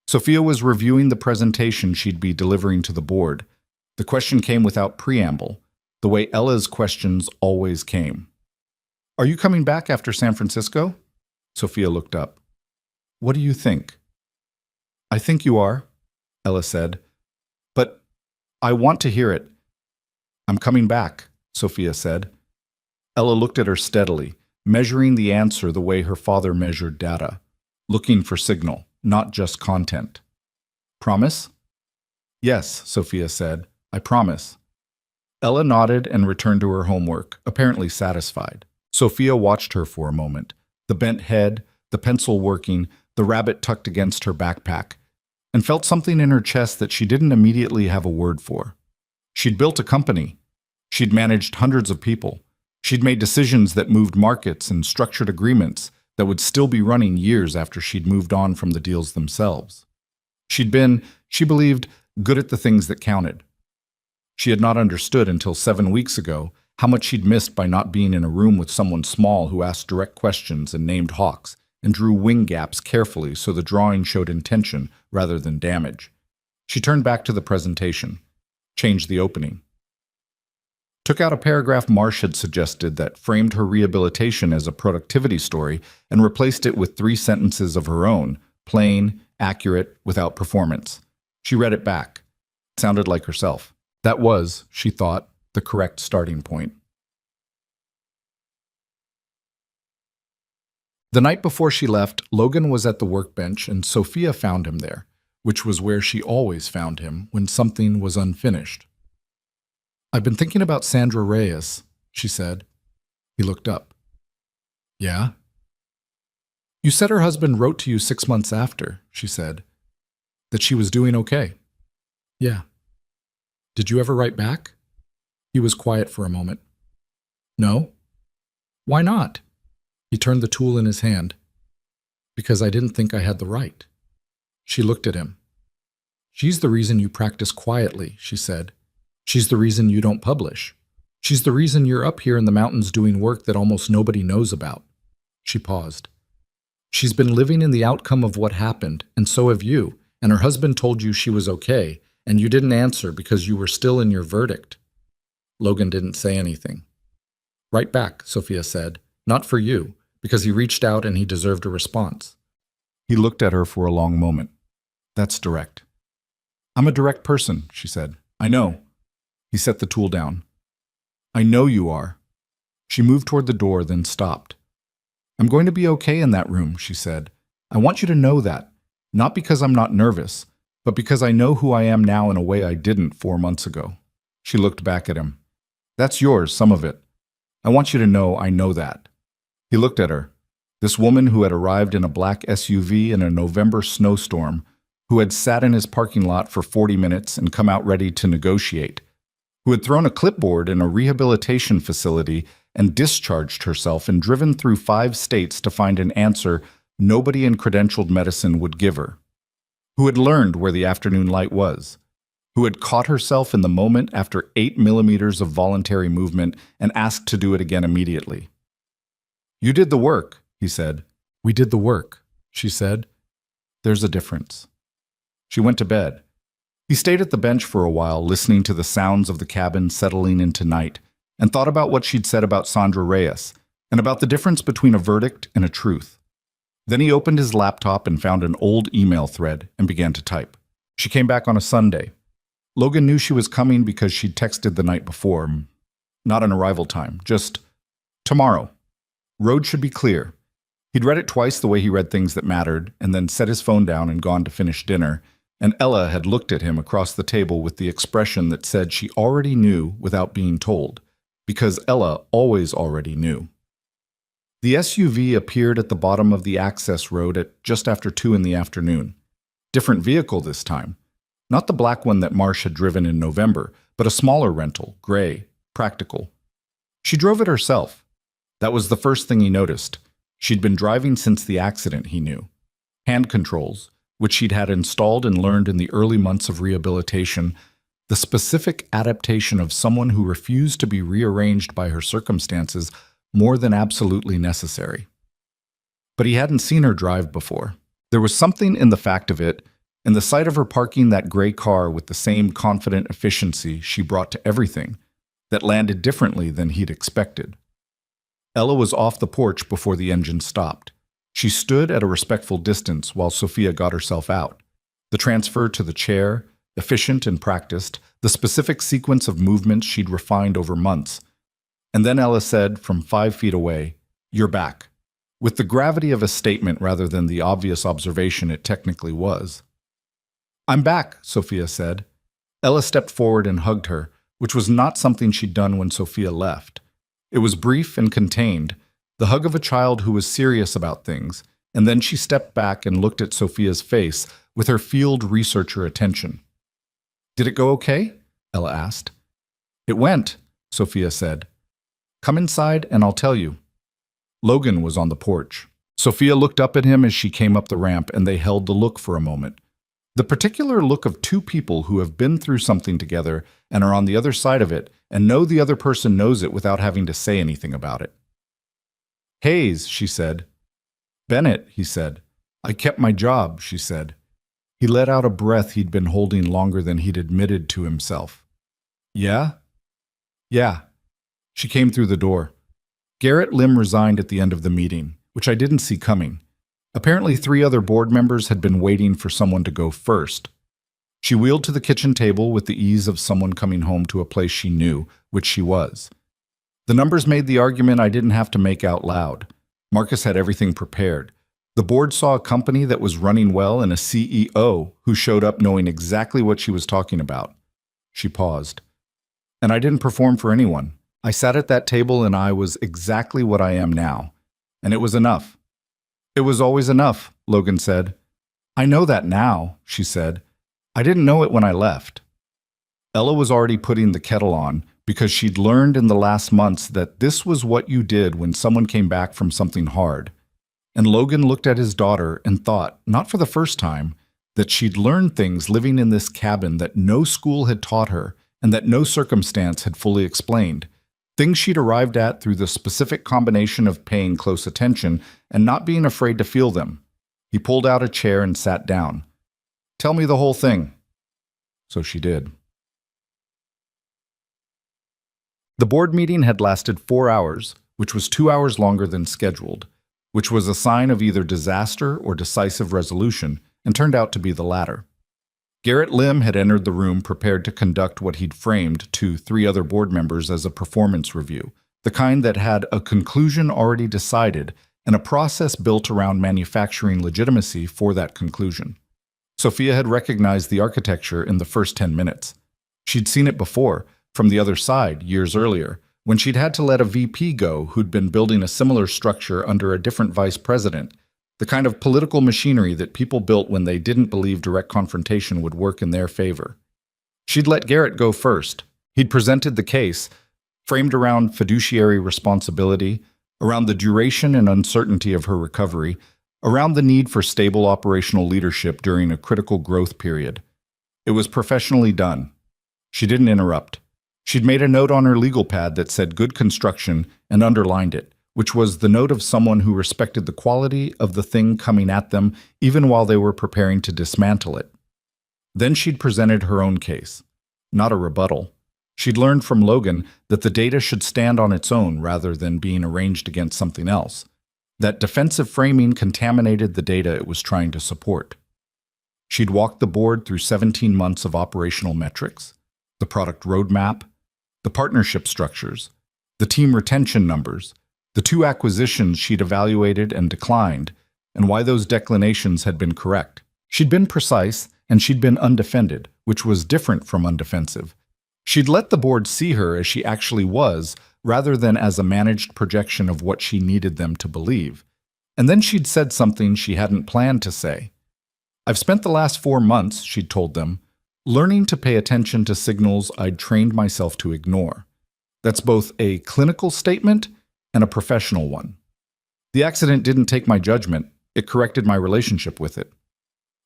Sophia was reviewing the presentation she'd be delivering to the board. The question came without preamble, the way Ella's questions always came. Are you coming back after San Francisco? Sophia looked up. What do you think? I think you are, Ella said. But I want to hear it. I'm coming back, Sophia said. Ella looked at her steadily, measuring the answer the way her father measured data, looking for signal, not just content. Promise? Yes, Sophia said. I promise. Ella nodded and returned to her homework, apparently satisfied. Sophia watched her for a moment, the bent head, the pencil working, the rabbit tucked against her backpack, and felt something in her chest that she didn't immediately have a word for. She'd built a company. She'd managed hundreds of people. She'd made decisions that moved markets and structured agreements that would still be running years after she'd moved on from the deals themselves. She'd been, she believed, good at the things that counted. She had not understood until 7 weeks ago how much she'd missed by not being in a room with someone small who asked direct questions and named hawks and drew wing gaps carefully so the drawing showed intention rather than damage. She turned back to the presentation, changed the opening. Took out a paragraph Marsh had suggested that framed her rehabilitation as a productivity story and replaced it with 3 sentences of her own, plain, accurate, without performance. She read it back. It sounded like herself. That was, she thought, the correct starting point. The night before she left, Logan was at the workbench and Sophia found him there, which was where she always found him when something was unfinished. I've been thinking about Sandra Reyes, she said. He looked up. Yeah? You said her husband wrote to you 6 months after, she said, that she was doing okay. Yeah. Did you ever write back? He was quiet for a moment. No. Why not? He turned the tool in his hand. Because I didn't think I had the right. She looked at him. She's the reason you practice quietly, she said. She's the reason you don't publish. She's the reason you're up here in the mountains doing work that almost nobody knows about. She paused. She's been living in the outcome of what happened, and so have you, and her husband told you she was okay, and you didn't answer because you were still in your verdict. Logan didn't say anything. Right back, Sophia said. Not for you, because he reached out and he deserved a response. He looked at her for a long moment. That's direct. I'm a direct person, she said. I know. He set the tool down. I know you are. She moved toward the door, then stopped. I'm going to be okay in that room, she said. I want you to know that, not because I'm not nervous, but because I know who I am now in a way I didn't 4 months ago. She looked back at him. That's yours, some of it. I want you to know I know that. He looked at her, this woman who had arrived in a black SUV in a November snowstorm, who had sat in his parking lot for 40 minutes and come out ready to negotiate, who had thrown a clipboard in a rehabilitation facility and discharged herself and driven through 5 states to find an answer nobody in credentialed medicine would give her, who had learned where the afternoon light was, who had caught herself in the moment after 8 millimeters of voluntary movement and asked to do it again immediately. You did the work, he said. We did the work, she said. There's a difference. She went to bed. He stayed at the bench for a while, listening to the sounds of the cabin settling into night, and thought about what she'd said about Sandra Reyes, and about the difference between a verdict and a truth. Then he opened his laptop and found an old email thread and began to type. She came back on a Sunday. Logan knew she was coming because she'd texted the night before. Not an arrival time, just tomorrow. Road should be clear. He'd read it twice the way he read things that mattered, and then set his phone down and gone to finish dinner, and Ella had looked at him across the table with the expression that said she already knew without being told, because Ella always already knew. The SUV appeared at the bottom of the access road at just after 2 in the afternoon. Different vehicle this time. Not the black one that Marsh had driven in November, but a smaller rental, gray, practical. She drove it herself. That was the first thing he noticed. She'd been driving since the accident, he knew. Hand controls, which she'd had installed and learned in the early months of rehabilitation, the specific adaptation of someone who refused to be rearranged by her circumstances more than absolutely necessary. But he hadn't seen her drive before. There was something in the fact of it, in the sight of her parking that gray car with the same confident efficiency she brought to everything, that landed differently than he'd expected. Ella was off the porch before the engine stopped. She stood at a respectful distance while Sophia got herself out. The transfer to the chair, efficient and practiced, the specific sequence of movements she'd refined over months. And then Ella said, from 5 feet away, "You're back," with the gravity of a statement rather than the obvious observation it technically was. "I'm back," Sophia said. Ella stepped forward and hugged her, which was not something she'd done when Sophia left. It was brief and contained, the hug of a child who was serious about things, and then she stepped back and looked at Sophia's face with her field researcher attention. "Did it go okay?" Ella asked. "It went," Sophia said. "Come inside and I'll tell you." Logan was on the porch. Sophia looked up at him as she came up the ramp, and they held the look for a moment. The particular look of two people who have been through something together and are on the other side of it and know the other person knows it without having to say anything about it. "Hayes," she said. "Bennett," he said. "I kept my job," she said. He let out a breath he'd been holding longer than he'd admitted to himself. "Yeah?" "Yeah." She came through the door. Garrett Lim resigned at the end of the meeting, which I didn't see coming. Apparently 3 other board members had been waiting for someone to go first. She wheeled to the kitchen table with the ease of someone coming home to a place she knew, which she was. The numbers made the argument I didn't have to make out loud. Marcus had everything prepared. The board saw a company that was running well and a CEO who showed up knowing exactly what she was talking about. She paused. And I didn't perform for anyone. I sat at that table and I was exactly what I am now. And it was enough. "It was always enough," Logan said. "I know that now," she said. "I didn't know it when I left." Ella was already putting the kettle on because she'd learned in the last months that this was what you did when someone came back from something hard. And Logan looked at his daughter and thought, not for the first time, that she'd learned things living in this cabin that no school had taught her and that no circumstance had fully explained. Things she'd arrived at through the specific combination of paying close attention and not being afraid to feel them. He pulled out a chair and sat down. "Tell me the whole thing." So she did. The board meeting had lasted 4 hours, which was 2 hours longer than scheduled, which was a sign of either disaster or decisive resolution, and turned out to be the latter. Garrett Lim had entered the room prepared to conduct what he'd framed to 3 other board members as a performance review, the kind that had a conclusion already decided and a process built around manufacturing legitimacy for that conclusion. Sophia had recognized the architecture in the first 10 minutes. She'd seen it before, from the other side, years earlier, when she'd had to let a VP go who'd been building a similar structure under a different vice president, the kind of political machinery that people built when they didn't believe direct confrontation would work in their favor. She'd let Garrett go first. He'd presented the case, framed around fiduciary responsibility, around the duration and uncertainty of her recovery, around the need for stable operational leadership during a critical growth period. It was professionally done. She didn't interrupt. She'd made a note on her legal pad that said good construction and underlined it, which was the note of someone who respected the quality of the thing coming at them even while they were preparing to dismantle it. Then she'd presented her own case, not a rebuttal. She'd learned from Logan that the data should stand on its own rather than being arranged against something else, that defensive framing contaminated the data it was trying to support. She'd walked the board through 17 months of operational metrics, the product roadmap, the partnership structures, the team retention numbers, the 2 acquisitions she'd evaluated and declined, and why those declinations had been correct. She'd been precise, and she'd been undefended, which was different from undefensive. She'd let the board see her as she actually was, rather than as a managed projection of what she needed them to believe. And then she'd said something she hadn't planned to say. "I've spent the last 4 months," she'd told them, "learning to pay attention to signals I'd trained myself to ignore. That's both a clinical statement and a professional one. The accident didn't take my judgment, it corrected my relationship with it."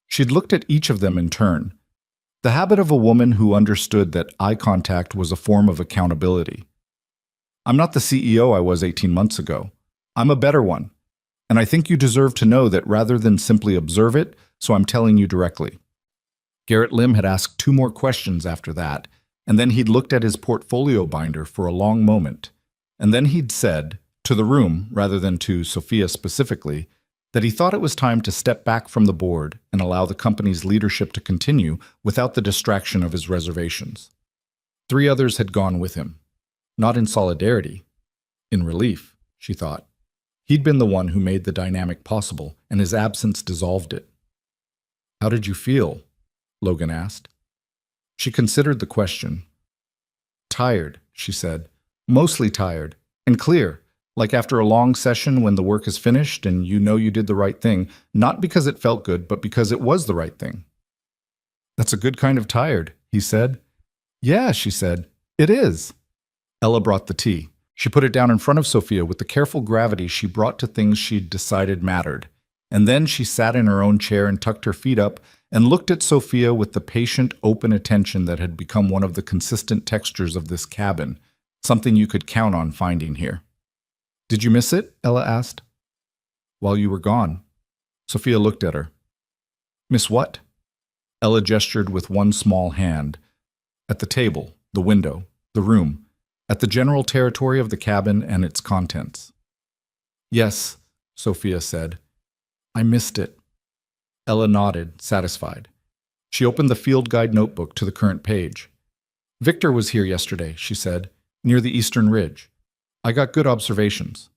She'd looked at each of them in turn. The habit of a woman who understood that eye contact was a form of accountability. "I'm not the CEO I was 18 months ago. I'm a better one. And I think you deserve to know that rather than simply observe it, so I'm telling you directly." Garrett Lim had asked 2 more questions after that, and then he'd looked at his portfolio binder for a long moment. And then he'd said, to the room rather than to Sophia specifically, that he thought it was time to step back from the board and allow the company's leadership to continue without the distraction of his reservations. 3 others had gone with him. Not in solidarity, in relief, she thought. He'd been the one who made the dynamic possible, and his absence dissolved it. "How did you feel?" Logan asked. She considered the question. "Tired," she said. "Mostly tired, and clear. Like after a long session when the work is finished and you know you did the right thing, not because it felt good, but because it was the right thing." "That's a good kind of tired," he said. "Yeah," she said. "It is." Ella brought the tea. She put it down in front of Sophia with the careful gravity she brought to things she'd decided mattered. And then she sat in her own chair and tucked her feet up and looked at Sophia with the patient, open attention that had become one of the consistent textures of this cabin, something you could count on finding here. "Did you miss it?" Ella asked. "While you were gone." Sophia looked at her. "Miss what?" Ella gestured with one small hand. "At the table, the window, the room, at the general territory of the cabin and its contents." "Yes," Sophia said. "I missed it." Ella nodded, satisfied. She opened the field guide notebook to the current page. "Victor was here yesterday," she said, "near the eastern ridge. I got good observations."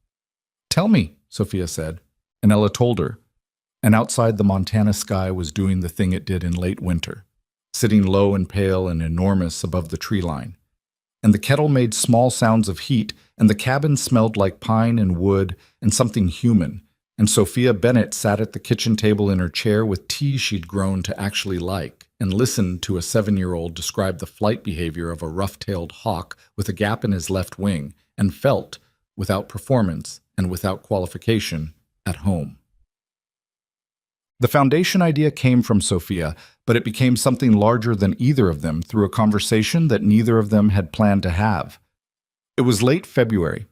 "Tell me," Sophia said, and Ella told her. And outside, the Montana sky was doing the thing it did in late winter, sitting low and pale and enormous above the tree line. And the kettle made small sounds of heat, and the cabin smelled like pine and wood and something human. And Sophia Bennett sat at the kitchen table in her chair with tea she'd grown to actually like, and listened to a 7-year-old describe the flight behavior of a rough-tailed hawk with a gap in his left wing, and felt, without performance and without qualification, at home. The foundation idea came from Sophia, but it became something larger than either of them through a conversation that neither of them had planned to have. It was late February.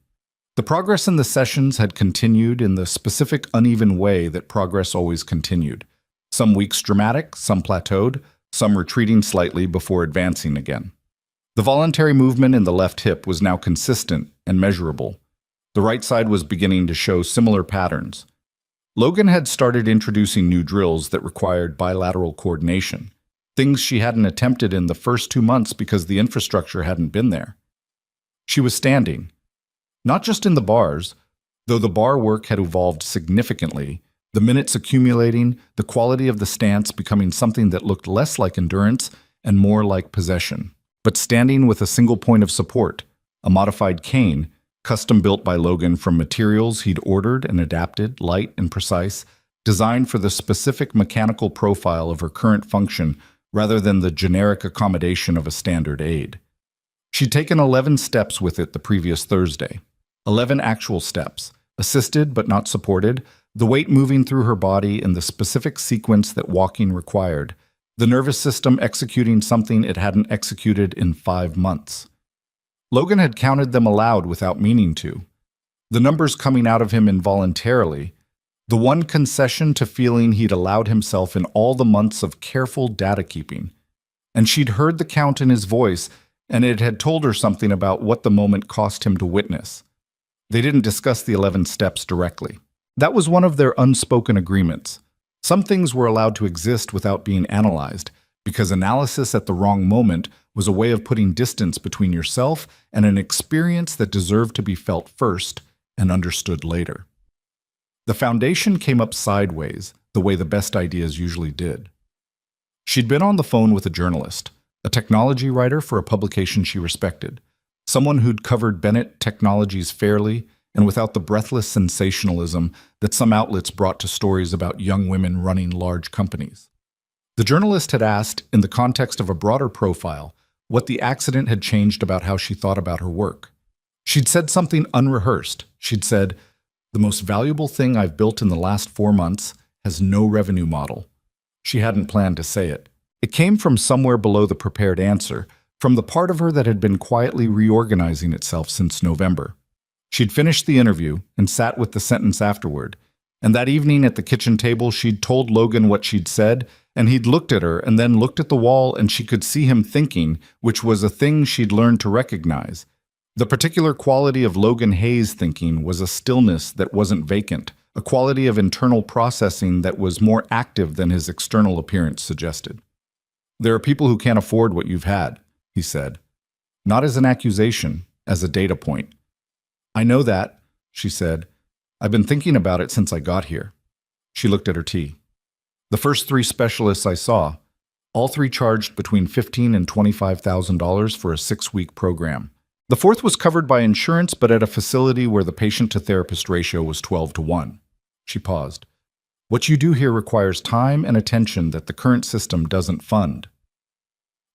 The progress in the sessions had continued in the specific uneven way that progress always continued. Some weeks dramatic, some plateaued, some retreating slightly before advancing again. The voluntary movement in the left hip was now consistent and measurable. The right side was beginning to show similar patterns. Logan had started introducing new drills that required bilateral coordination, things she hadn't attempted in the first 2 months because the infrastructure hadn't been there. She was standing, not just in the bars, though the bar work had evolved significantly, the minutes accumulating, the quality of the stance becoming something that looked less like endurance and more like possession. But standing with a single point of support, a modified cane, custom-built by Logan from materials he'd ordered and adapted, light and precise, designed for the specific mechanical profile of her current function rather than the generic accommodation of a standard aid. She'd taken 11 steps with it the previous Thursday. 11 actual steps, assisted but not supported, the weight moving through her body in the specific sequence that walking required, the nervous system executing something it hadn't executed in 5 months. Logan had counted them aloud without meaning to. The numbers coming out of him involuntarily, the one concession to feeling he'd allowed himself in all the months of careful data keeping. And she'd heard the count in his voice, and it had told her something about what the moment cost him to witness. They didn't discuss the 11 steps directly. That was one of their unspoken agreements. Some things were allowed to exist without being analyzed, because analysis at the wrong moment was a way of putting distance between yourself and an experience that deserved to be felt first and understood later. The foundation came up sideways, the way the best ideas usually did. She'd been on the phone with a journalist, a technology writer for a publication she respected, someone who'd covered Bennett technologies fairly and without the breathless sensationalism that some outlets brought to stories about young women running large companies. The journalist had asked, in the context of a broader profile, what the accident had changed about how she thought about her work. She'd said something unrehearsed. She'd said, "The most valuable thing I've built in the last 4 months has no revenue model." She hadn't planned to say it. It came from somewhere below the prepared answer, from the part of her that had been quietly reorganizing itself since November. She'd finished the interview and sat with the sentence afterward, and that evening at the kitchen table she'd told Logan what she'd said, and he'd looked at her and then looked at the wall, and she could see him thinking, which was a thing she'd learned to recognize. The particular quality of Logan Hayes' thinking was a stillness that wasn't vacant, a quality of internal processing that was more active than his external appearance suggested. "There are people who can't afford what you've had," he said. Not as an accusation, as a data point. "I know that," she said. "I've been thinking about it since I got here." She looked at her tea. "The first 3 specialists I saw, all 3 charged between $15,000 and $25,000 for a 6-week program. The 4th was covered by insurance, but at a facility where the patient-to-therapist ratio was 12-1. She paused. "What you do here requires time and attention that the current system doesn't fund."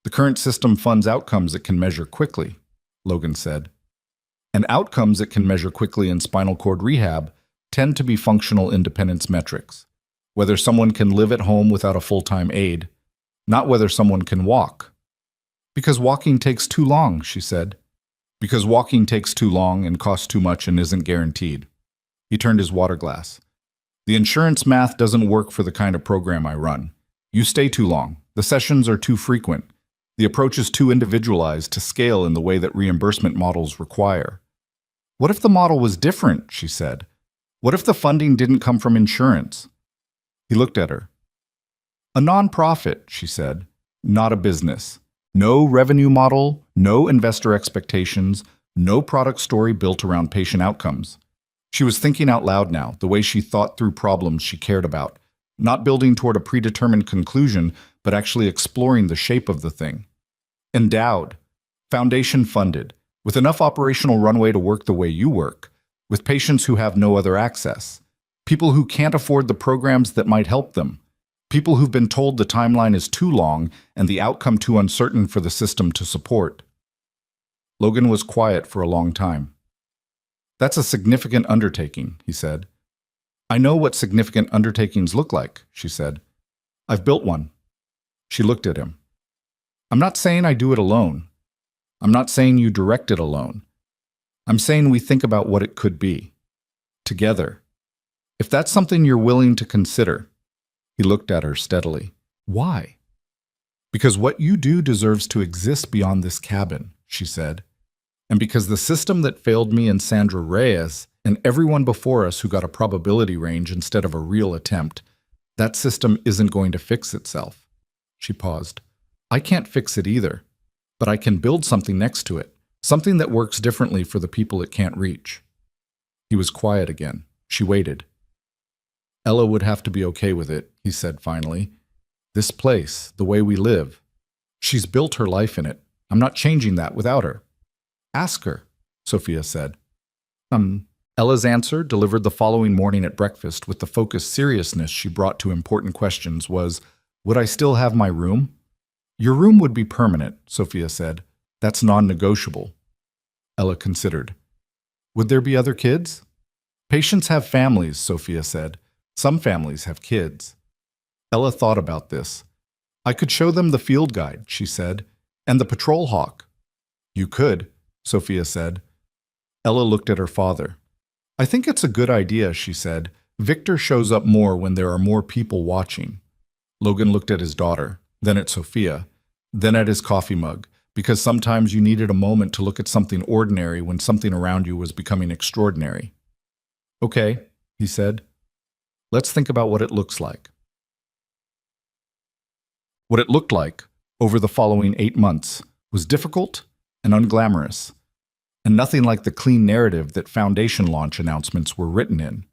"The current system funds outcomes it can measure quickly," Logan said. "And outcomes it can measure quickly in spinal cord rehab tend to be functional independence metrics. Whether someone can live at home without a full-time aide, not whether someone can walk." "Because walking takes too long," she said. "Because walking takes too long and costs too much and isn't guaranteed." He turned his water glass. "The insurance math doesn't work for the kind of program I run. You stay too long. The sessions are too frequent. The approach is too individualized to scale in the way that reimbursement models require." "What if the model was different?" she said. "What if the funding didn't come from insurance?" He looked at her. "A nonprofit," she said, "not a business. No revenue model, no investor expectations, no product story built around patient outcomes." She was thinking out loud now, the way she thought through problems she cared about, not building toward a predetermined conclusion, but actually exploring the shape of the thing. Endowed, foundation funded, with enough operational runway to work the way you work, with patients who have no other access, people who can't afford the programs that might help them, people who've been told the timeline is too long and the outcome too uncertain for the system to support. Logan was quiet for a long time. "That's a significant undertaking," he said. "I know what significant undertakings look like," she said. "I've built one." She looked at him. "I'm not saying I do it alone. I'm not saying you direct it alone. I'm saying we think about what it could be. Together. If that's something you're willing to consider." He looked at her steadily. "Why?" "Because what you do deserves to exist beyond this cabin," she said. "And because the system that failed me and Sandra Reyes and everyone before us who got a probability range instead of a real attempt, that system isn't going to fix itself." She paused. "I can't fix it either, but I can build something next to it, something that works differently for the people it can't reach." He was quiet again. She waited. "Ella would have to be okay with it," he said finally. "This place, the way we live. She's built her life in it. I'm not changing that without her." "Ask her," Sophia said. Ella's answer, delivered the following morning at breakfast with the focused seriousness she brought to important questions, was, "Would I still have my room?" "Your room would be permanent," Sophia said. "That's non-negotiable." Ella considered. "Would there be other kids?" "Patients have families," Sophia said. "Some families have kids." Ella thought about this. "I could show them the field guide," she said, "and the patrol hawk." "You could," Sophia said. Ella looked at her father. I think it's a good idea, she said. Victor shows up more when there are more people watching. Logan looked at his daughter, then at Sophia, then at his coffee mug, because sometimes you needed a moment to look at something ordinary when something around you was becoming extraordinary. Okay, he said. Let's think about what it looks like. What it looked like, over the following 8 months, was difficult and unglamorous, and nothing like the clean narrative that foundation launch announcements were written in.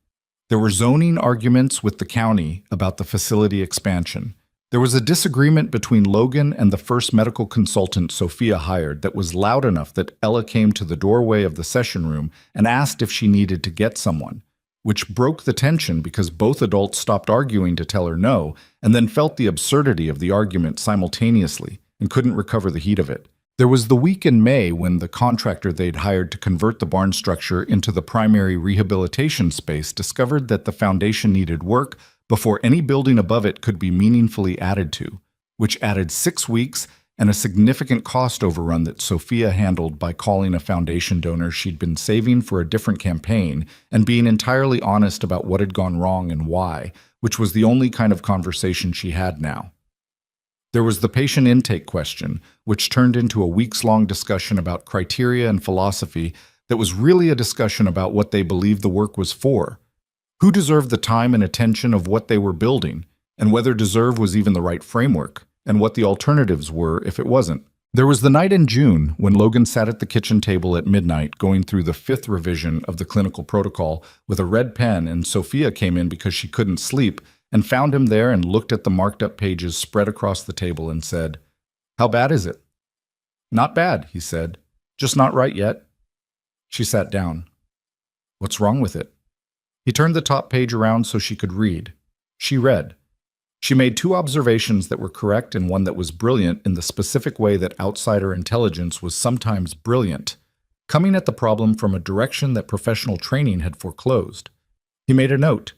There were zoning arguments with the county about the facility expansion. There was a disagreement between Logan and the first medical consultant Sophia hired that was loud enough that Ella came to the doorway of the session room and asked if she needed to get someone, which broke the tension because both adults stopped arguing to tell her no and then felt the absurdity of the argument simultaneously and couldn't recover the heat of it. There was the week in May when the contractor they'd hired to convert the barn structure into the primary rehabilitation space discovered that the foundation needed work before any building above it could be meaningfully added to, which added 6 weeks and a significant cost overrun that Sophia handled by calling a foundation donor she'd been saving for a different campaign and being entirely honest about what had gone wrong and why, which was the only kind of conversation she had now. There was the patient intake question, which turned into a weeks-long discussion about criteria and philosophy that was really a discussion about what they believed the work was for, who deserved the time and attention of what they were building, and whether deserve was even the right framework, and what the alternatives were if it wasn't. There was the night in June when Logan sat at the kitchen table at midnight going through the 5th revision of the clinical protocol with a red pen, and Sophia came in because she couldn't sleep and found him there and looked at the marked-up pages spread across the table and said, "How bad is it?" "Not bad," he said. "Just not right yet." She sat down. "What's wrong with it?" He turned the top page around so she could read. She read. She made 2 observations that were correct and one that was brilliant in the specific way that outsider intelligence was sometimes brilliant, coming at the problem from a direction that professional training had foreclosed. He made a note.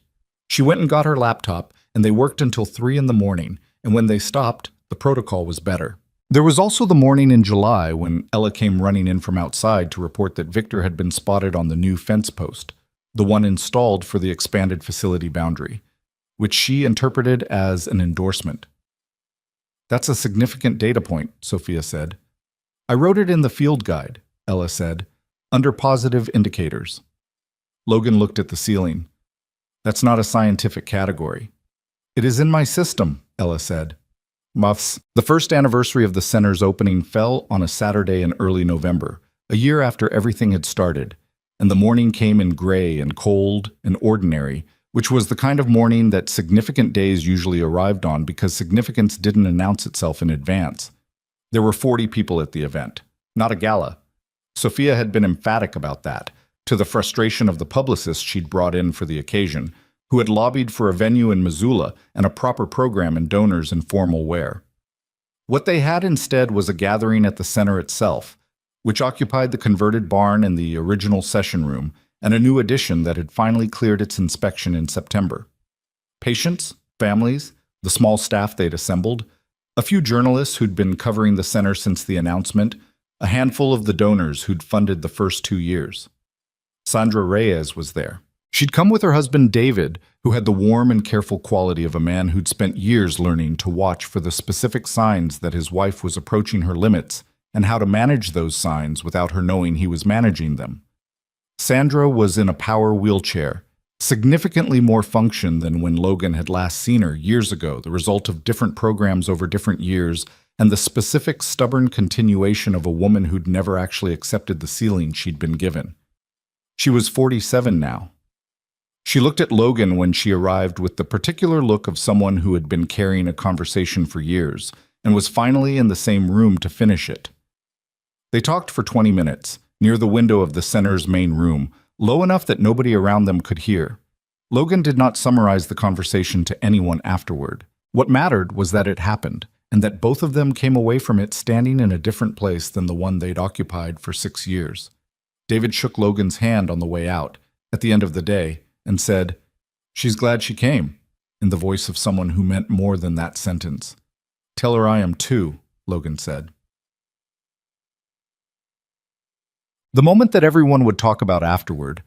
She went and got her laptop, and they worked until 3 in the morning, and when they stopped, the protocol was better. There was also the morning in July when Ella came running in from outside to report that Victor had been spotted on the new fence post, the one installed for the expanded facility boundary, which she interpreted as an endorsement. "That's a significant data point," Sophia said. "I wrote it in the field guide," Ella said, "under positive indicators." Logan looked at the ceiling. "That's not a scientific category." "It is in my system," Ella said. Muffs. The first anniversary of the center's opening fell on a Saturday in early November, a year after everything had started, and the morning came in gray and cold and ordinary, which was the kind of morning that significant days usually arrived on because significance didn't announce itself in advance. There were 40 people at the event, not a gala. Sophia had been emphatic about that, to the frustration of the publicist she'd brought in for the occasion, who had lobbied for a venue in Missoula and a proper program and donors in formal wear. What they had instead was a gathering at the center itself, which occupied the converted barn and the original session room, and a new addition that had finally cleared its inspection in September. Patients, families, the small staff they'd assembled, a few journalists who'd been covering the center since the announcement, a handful of the donors who'd funded the first 2 years. Sandra Reyes was there. She'd come with her husband David, who had the warm and careful quality of a man who'd spent years learning to watch for the specific signs that his wife was approaching her limits and how to manage those signs without her knowing he was managing them. Sandra was in a power wheelchair, significantly more function than when Logan had last seen her years ago, the result of different programs over different years and the specific stubborn continuation of a woman who'd never actually accepted the ceiling she'd been given. She was 47 now. She looked at Logan when she arrived with the particular look of someone who had been carrying a conversation for years and was finally in the same room to finish it. They talked for 20 minutes, near the window of the center's main room, low enough that nobody around them could hear. Logan did not summarize the conversation to anyone afterward. What mattered was that it happened, and that both of them came away from it standing in a different place than the one they'd occupied for 6 years. David shook Logan's hand on the way out, at the end of the day, and said, "She's glad she came," in the voice of someone who meant more than that sentence. "Tell her I am too," Logan said. The moment that everyone would talk about afterward,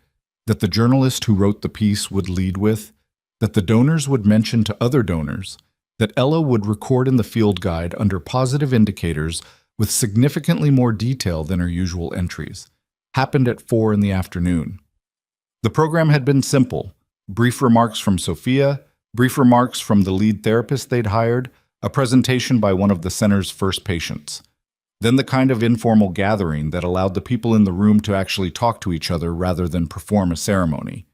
that the journalist who wrote the piece would lead with, that the donors would mention to other donors, that Ella would record in the field guide under positive indicators with significantly more detail than her usual entries, happened at 4 in the afternoon. The program had been simple: brief remarks from Sophia, brief remarks from the lead therapist they'd hired, a presentation by one of the center's first patients. Then the kind of informal gathering that allowed the people in the room to actually talk to each other rather than perform a ceremony.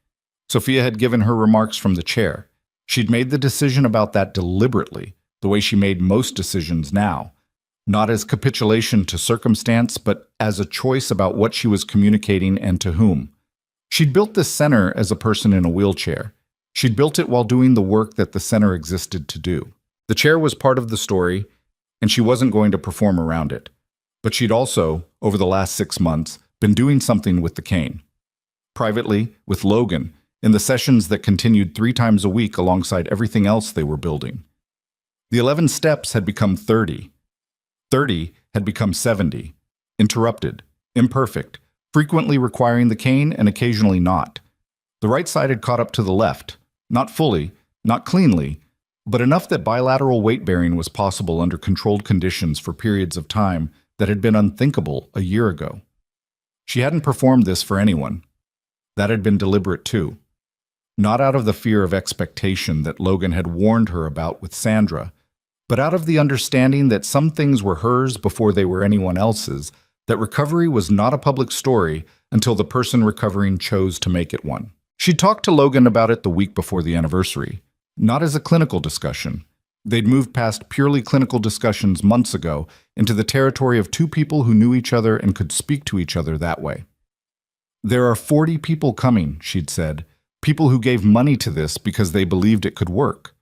Sophia had given her remarks from the chair. She'd made the decision about that deliberately, the way she made most decisions now, not as capitulation to circumstance, but as a choice about what she was communicating and to whom. She'd built this center as a person in a wheelchair. She'd built it while doing the work that the center existed to do. The chair was part of the story, and she wasn't going to perform around it. But she'd also, over the last 6 months, been doing something with the cane. Privately, with Logan, in the sessions that continued 3 times a week alongside everything else they were building. The 11 steps had become 30. 30 had become 70. Interrupted, imperfect, frequently requiring the cane and occasionally not. The right side had caught up to the left, not fully, not cleanly, but enough that bilateral weight-bearing was possible under controlled conditions for periods of time that had been unthinkable a year ago. She hadn't performed this for anyone. That had been deliberate too. Not out of the fear of expectation that Logan had warned her about with Sandra, but out of the understanding that some things were hers before they were anyone else's, that recovery was not a public story until the person recovering chose to make it one. She talked to Logan about it the week before the anniversary, not as a clinical discussion. They'd moved past purely clinical discussions months ago into the territory of 2 people who knew each other and could speak to each other that way. "There are 40 people coming," she'd said, "people who gave money to this because they believed it could work.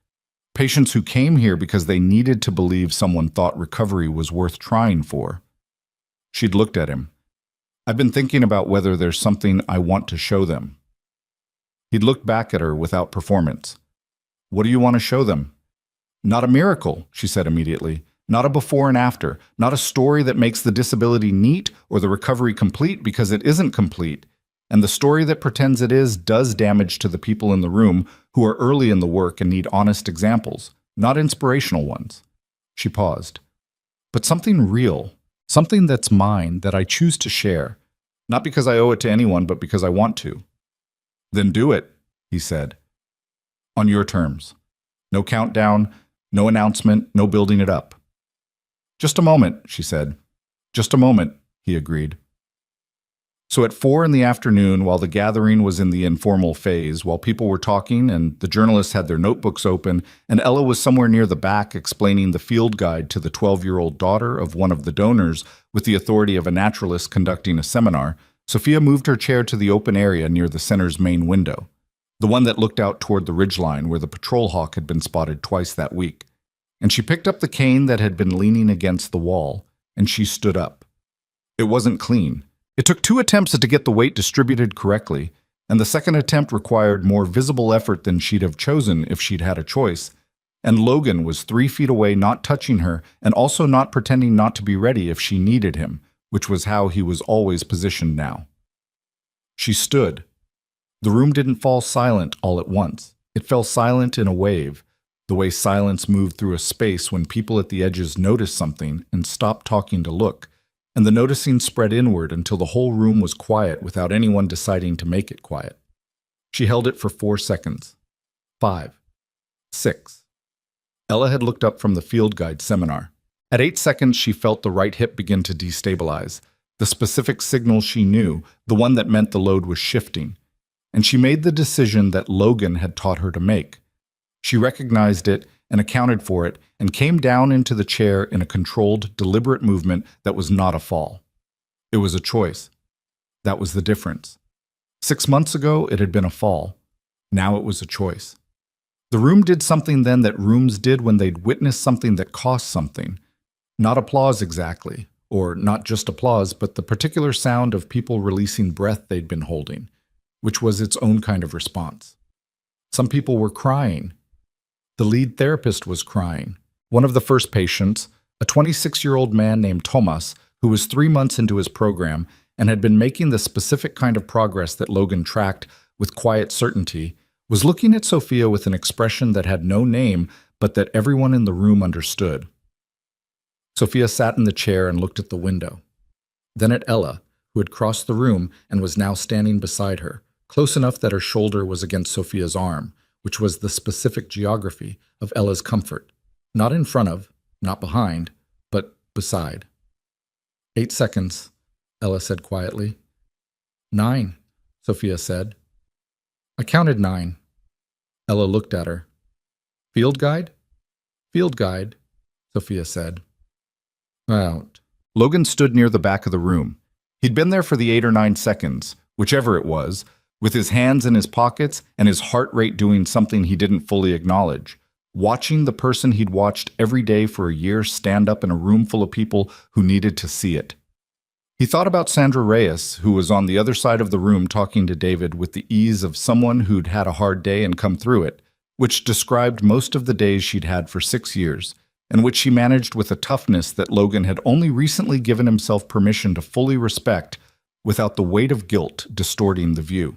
Patients who came here because they needed to believe someone thought recovery was worth trying for." She'd looked at him. "I've been thinking about whether there's something I want to show them." He'd looked back at her without performance. "What do you want to show them?" "Not a miracle," she said immediately. "Not a before and after. Not a story that makes the disability neat or the recovery complete, because it isn't complete. And the story that pretends it is does damage to the people in the room who are early in the work and need honest examples, not inspirational ones." She paused. "But something real, something that's mine, that I choose to share, not because I owe it to anyone, but because I want to." "Then do it," he said. "On your terms. No countdown, no announcement, no building it up." "Just a moment," she said. "Just a moment," he agreed. So at 4 in the afternoon, while the gathering was in the informal phase, while people were talking and the journalists had their notebooks open, and Ella was somewhere near the back explaining the field guide to the 12-year-old daughter of one of the donors with the authority of a naturalist conducting a seminar, Sophia moved her chair to the open area near the center's main window, the one that looked out toward the ridgeline where the patrol hawk had been spotted twice that week. And she picked up the cane that had been leaning against the wall, and she stood up. It wasn't clean. It took 2 attempts to get the weight distributed correctly, and the second attempt required more visible effort than she'd have chosen if she'd had a choice. And Logan was 3 feet away, not touching her, and also not pretending not to be ready if she needed him, which was how he was always positioned now. She stood. The room didn't fall silent all at once. It fell silent in a wave, the way silence moved through a space when people at the edges noticed something and stopped talking to look, and the noticing spread inward until the whole room was quiet without anyone deciding to make it quiet. She held it for 4 seconds. 5. 6. Ella had looked up from the field guide seminar. At 8 seconds, she felt the right hip begin to destabilize, the specific signal she knew, the one that meant the load was shifting. And she made the decision that Logan had taught her to make. She recognized it and accounted for it and came down into the chair in a controlled, deliberate movement that was not a fall. It was a choice. That was the difference. 6 months ago, it had been a fall. Now it was a choice. The room did something then that rooms did when they'd witnessed something that cost something. Not applause exactly, or not just applause, but the particular sound of people releasing breath they'd been holding, which was its own kind of response. Some people were crying. The lead therapist was crying. One of the first patients, a 26-year-old man named Thomas, who was 3 months into his program and had been making the specific kind of progress that Logan tracked with quiet certainty, was looking at Sophia with an expression that had no name but that everyone in the room understood. Sophia sat in the chair and looked at the window, then at Ella, who had crossed the room and was now standing beside her, close enough that her shoulder was against Sophia's arm, which was the specific geography of Ella's comfort. Not in front of, not behind, but beside. 8 seconds, Ella said quietly. 9, Sophia said. I counted 9. Ella looked at her. Field guide? Field guide, Sophia said. Out. Logan stood near the back of the room. He'd been there for the 8 or 9 seconds, whichever it was, with his hands in his pockets and his heart rate doing something he didn't fully acknowledge, watching the person he'd watched every day for a year stand up in a room full of people who needed to see it. He thought about Sandra Reyes, who was on the other side of the room talking to David with the ease of someone who'd had a hard day and come through it, which described most of the days she'd had for 6 years, and which she managed with a toughness that Logan had only recently given himself permission to fully respect without the weight of guilt distorting the view.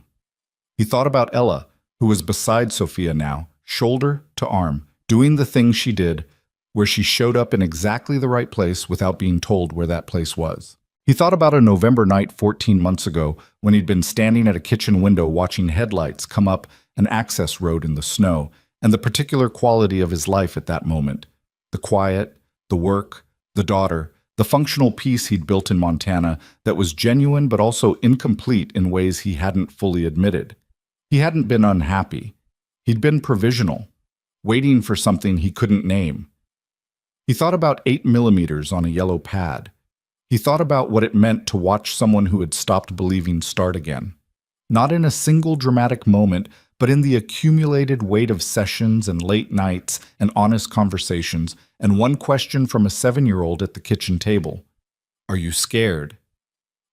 He thought about Ella, who was beside Sophia now, shoulder to arm, doing the things she did, where she showed up in exactly the right place without being told where that place was. He thought about a November night 14 months ago when he'd been standing at a kitchen window watching headlights come up an access road in the snow, and the particular quality of his life at that moment. The quiet, the work, the daughter, the functional peace he'd built in Montana that was genuine but also incomplete in ways he hadn't fully admitted. He hadn't been unhappy. He'd been provisional, waiting for something he couldn't name. He thought about 8 millimeters on a yellow pad. He thought about what it meant to watch someone who had stopped believing start again. Not in a single dramatic moment, but in the accumulated weight of sessions and late nights and honest conversations, and one question from a 7-year-old at the kitchen table. Are you scared?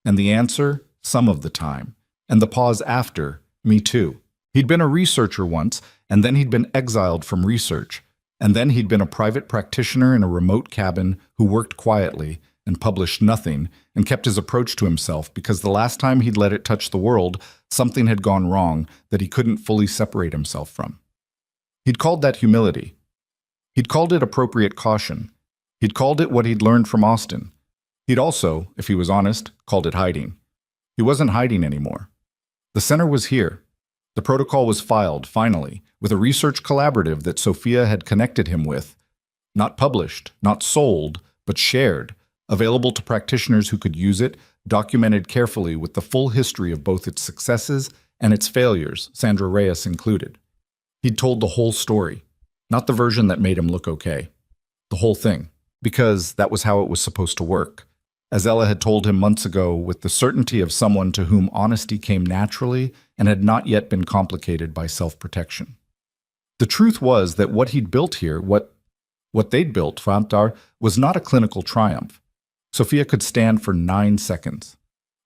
And the answer, some of the time. And the pause after, me too. He'd been a researcher once, and then he'd been exiled from research. And then he'd been a private practitioner in a remote cabin who worked quietly and published nothing and kept his approach to himself because the last time he'd let it touch the world, something had gone wrong that he couldn't fully separate himself from. He'd called that humility. He'd called it appropriate caution. He'd called it what he'd learned from Austin. He'd also, if he was honest, called it hiding. He wasn't hiding anymore. The center was here. The protocol was filed, finally, with a research collaborative that Sophia had connected him with. Not published, not sold, but shared, available to practitioners who could use it, documented carefully with the full history of both its successes and its failures, Sandra Reyes included. He'd told the whole story, not the version that made him look okay. The whole thing, because that was how it was supposed to work. As Ella had told him months ago, with the certainty of someone to whom honesty came naturally and had not yet been complicated by self-protection. The truth was that what he'd built here, what they'd built, Fantar, was not a clinical triumph. Sophia could stand for 9 seconds.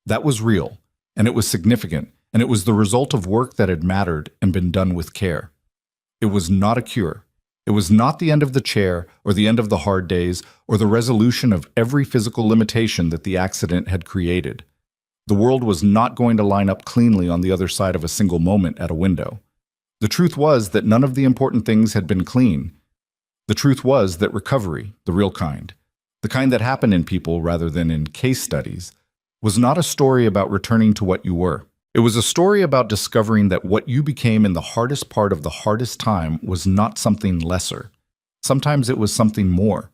That was real, and it was significant, and it was the result of work that had mattered and been done with care. It was not a cure. It was not the end of the chair or the end of the hard days or the resolution of every physical limitation that the accident had created. The world was not going to line up cleanly on the other side of a single moment at a window. The truth was that none of the important things had been clean. The truth was that recovery, the real kind, the kind that happened in people rather than in case studies, was not a story about returning to what you were. It was a story about discovering that what you became in the hardest part of the hardest time was not something lesser. Sometimes it was something more.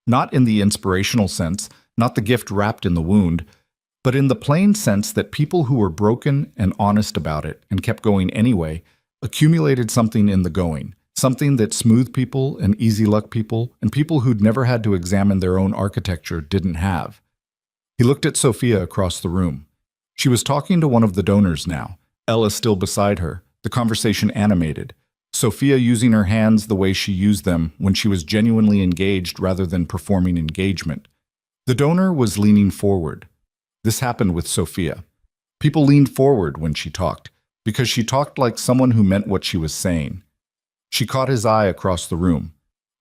Not in the inspirational sense, not the gift wrapped in the wound, but in the plain sense that people who were broken and honest about it and kept going anyway accumulated something in the going, something that smooth people and easy luck people and people who'd never had to examine their own architecture didn't have. He looked at Sophia across the room. She was talking to one of the donors now, Ella still beside her, the conversation animated, Sophia using her hands the way she used them when she was genuinely engaged rather than performing engagement. The donor was leaning forward. This happened with Sophia. People leaned forward when she talked, because she talked like someone who meant what she was saying. She caught his eye across the room,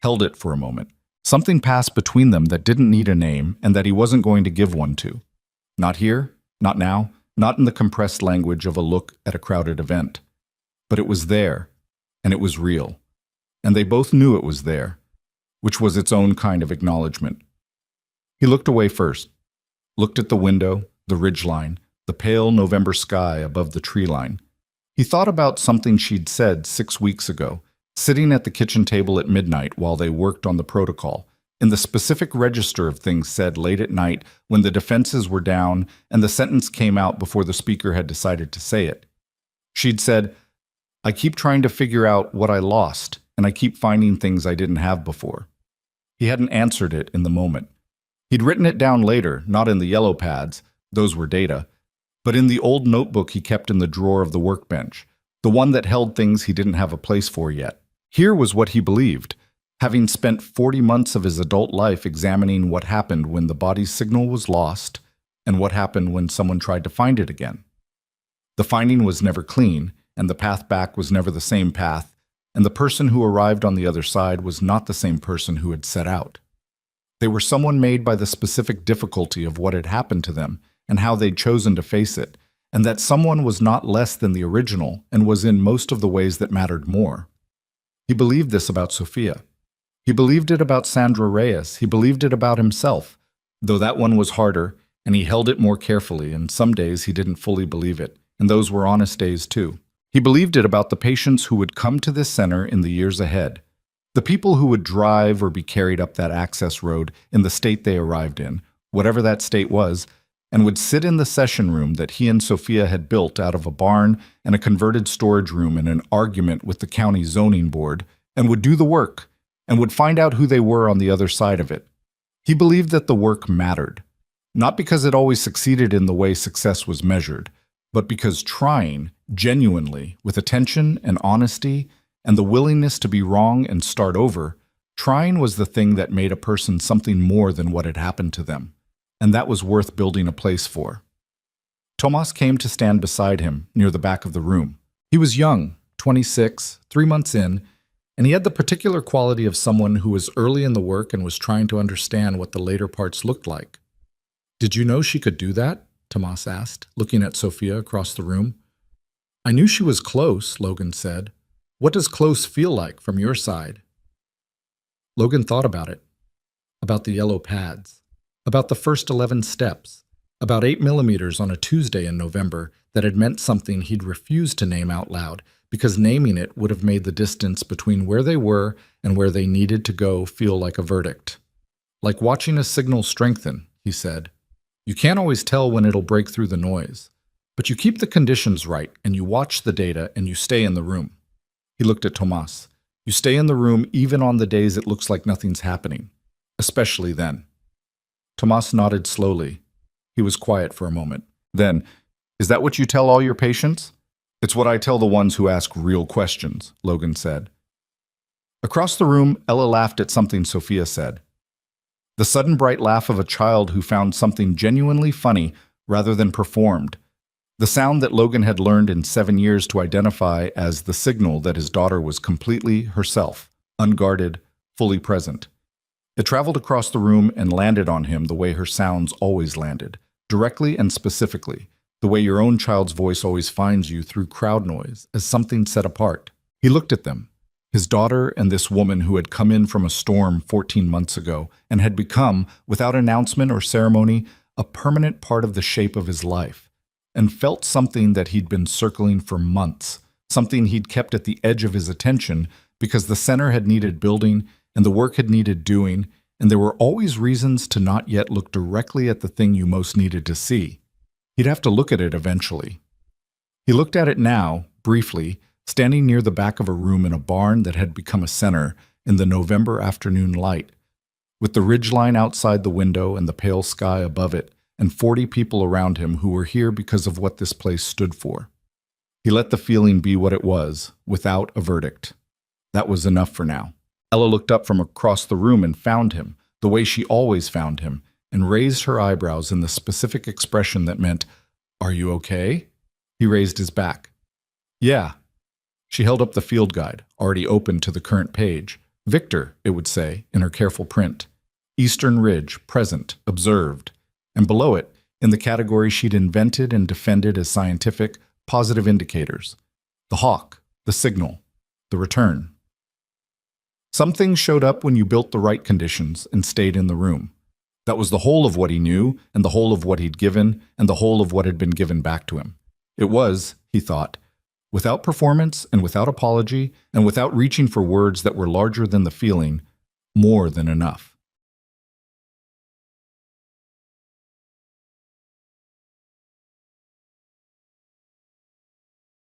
held it for a moment. Something passed between them that didn't need a name and that he wasn't going to give one to. Not here, Not now, not in the compressed language of a look at a crowded event. But it was there, and it was real. And they both knew it was there, which was its own kind of acknowledgement. He looked away first, looked at the window, the ridgeline, the pale November sky above the tree line. He thought about something she'd said 6 weeks ago, sitting at the kitchen table at midnight while they worked on the protocol, in the specific register of things said late at night when the defenses were down and the sentence came out before the speaker had decided to say it. She'd said, "I keep trying to figure out what I lost, and I keep finding things I didn't have before." He hadn't answered it in the moment. He'd written it down later, not in the yellow pads, those were data, but in the old notebook he kept in the drawer of the workbench, the one that held things he didn't have a place for yet. Here was what he believed, having spent 40 months of his adult life examining what happened when the body's signal was lost and what happened when someone tried to find it again. The finding was never clean, and the path back was never the same path, and the person who arrived on the other side was not the same person who had set out. They were someone made by the specific difficulty of what had happened to them and how they'd chosen to face it, and that someone was not less than the original and was in most of the ways that mattered more. He believed this about Sophia. He believed it about Sandra Reyes. He believed it about himself, though that one was harder, and he held it more carefully, and some days he didn't fully believe it, and those were honest days too. He believed it about the patients who would come to this center in the years ahead, the people who would drive or be carried up that access road in the state they arrived in, whatever that state was, and would sit in the session room that he and Sophia had built out of a barn and a converted storage room in an argument with the county zoning board, and would do the work, and would find out who they were on the other side of it. He believed that the work mattered, not because it always succeeded in the way success was measured, but because trying, genuinely, with attention and honesty, and the willingness to be wrong and start over, trying was the thing that made a person something more than what had happened to them, and that was worth building a place for. Tomas came to stand beside him, near the back of the room. He was young, 26, 3 months in, and he had the particular quality of someone who was early in the work and was trying to understand what the later parts looked like. "Did you know she could do that?" Tomas asked, looking at Sophia across the room. "I knew she was close," Logan said. "What does close feel like from your side?" Logan thought about it, about the yellow pads, about the first 11 steps, about 8 millimeters on a Tuesday in November that had meant something he'd refused to name out loud, because naming it would have made the distance between where they were and where they needed to go feel like a verdict. "Like watching a signal strengthen," he said. "You can't always tell when it'll break through the noise, but you keep the conditions right and you watch the data and you stay in the room." He looked at Tomas. "You stay in the room even on the days it looks like nothing's happening, especially then." Tomas nodded slowly. He was quiet for a moment. Then, "Is that what you tell all your patients?" "It's what I tell the ones who ask real questions," Logan said. Across the room, Ella laughed at something Sophia said. The sudden bright laugh of a child who found something genuinely funny rather than performed. The sound that Logan had learned in 7 years to identify as the signal that his daughter was completely herself, unguarded, fully present. It traveled across the room and landed on him the way her sounds always landed, directly and specifically, the way your own child's voice always finds you through crowd noise, as something set apart. He looked at them, his daughter and this woman who had come in from a storm 14 months ago and had become, without announcement or ceremony, a permanent part of the shape of his life, and felt something that he'd been circling for months, something he'd kept at the edge of his attention because the center had needed building and the work had needed doing, and there were always reasons to not yet look directly at the thing you most needed to see. He'd have to look at it eventually. He looked at it now, briefly, standing near the back of a room in a barn that had become a center in the November afternoon light, with the ridgeline outside the window and the pale sky above it, and 40 people around him who were here because of what this place stood for. He let the feeling be what it was, without a verdict. That was enough for now. Ella looked up from across the room and found him, the way she always found him, and raised her eyebrows in the specific expression that meant, "Are you okay?" He raised his back. "Yeah." She held up the field guide, already open to the current page. Victor, it would say, in her careful print. Eastern Ridge, present, observed. And below it, in the category she'd invented and defended as scientific, positive indicators. The hawk, the signal, the return. Some things showed up when you built the right conditions and stayed in the room. That was the whole of what he knew, and the whole of what he'd given, and the whole of what had been given back to him. It was, he thought, without performance and without apology and without reaching for words that were larger than the feeling, more than enough.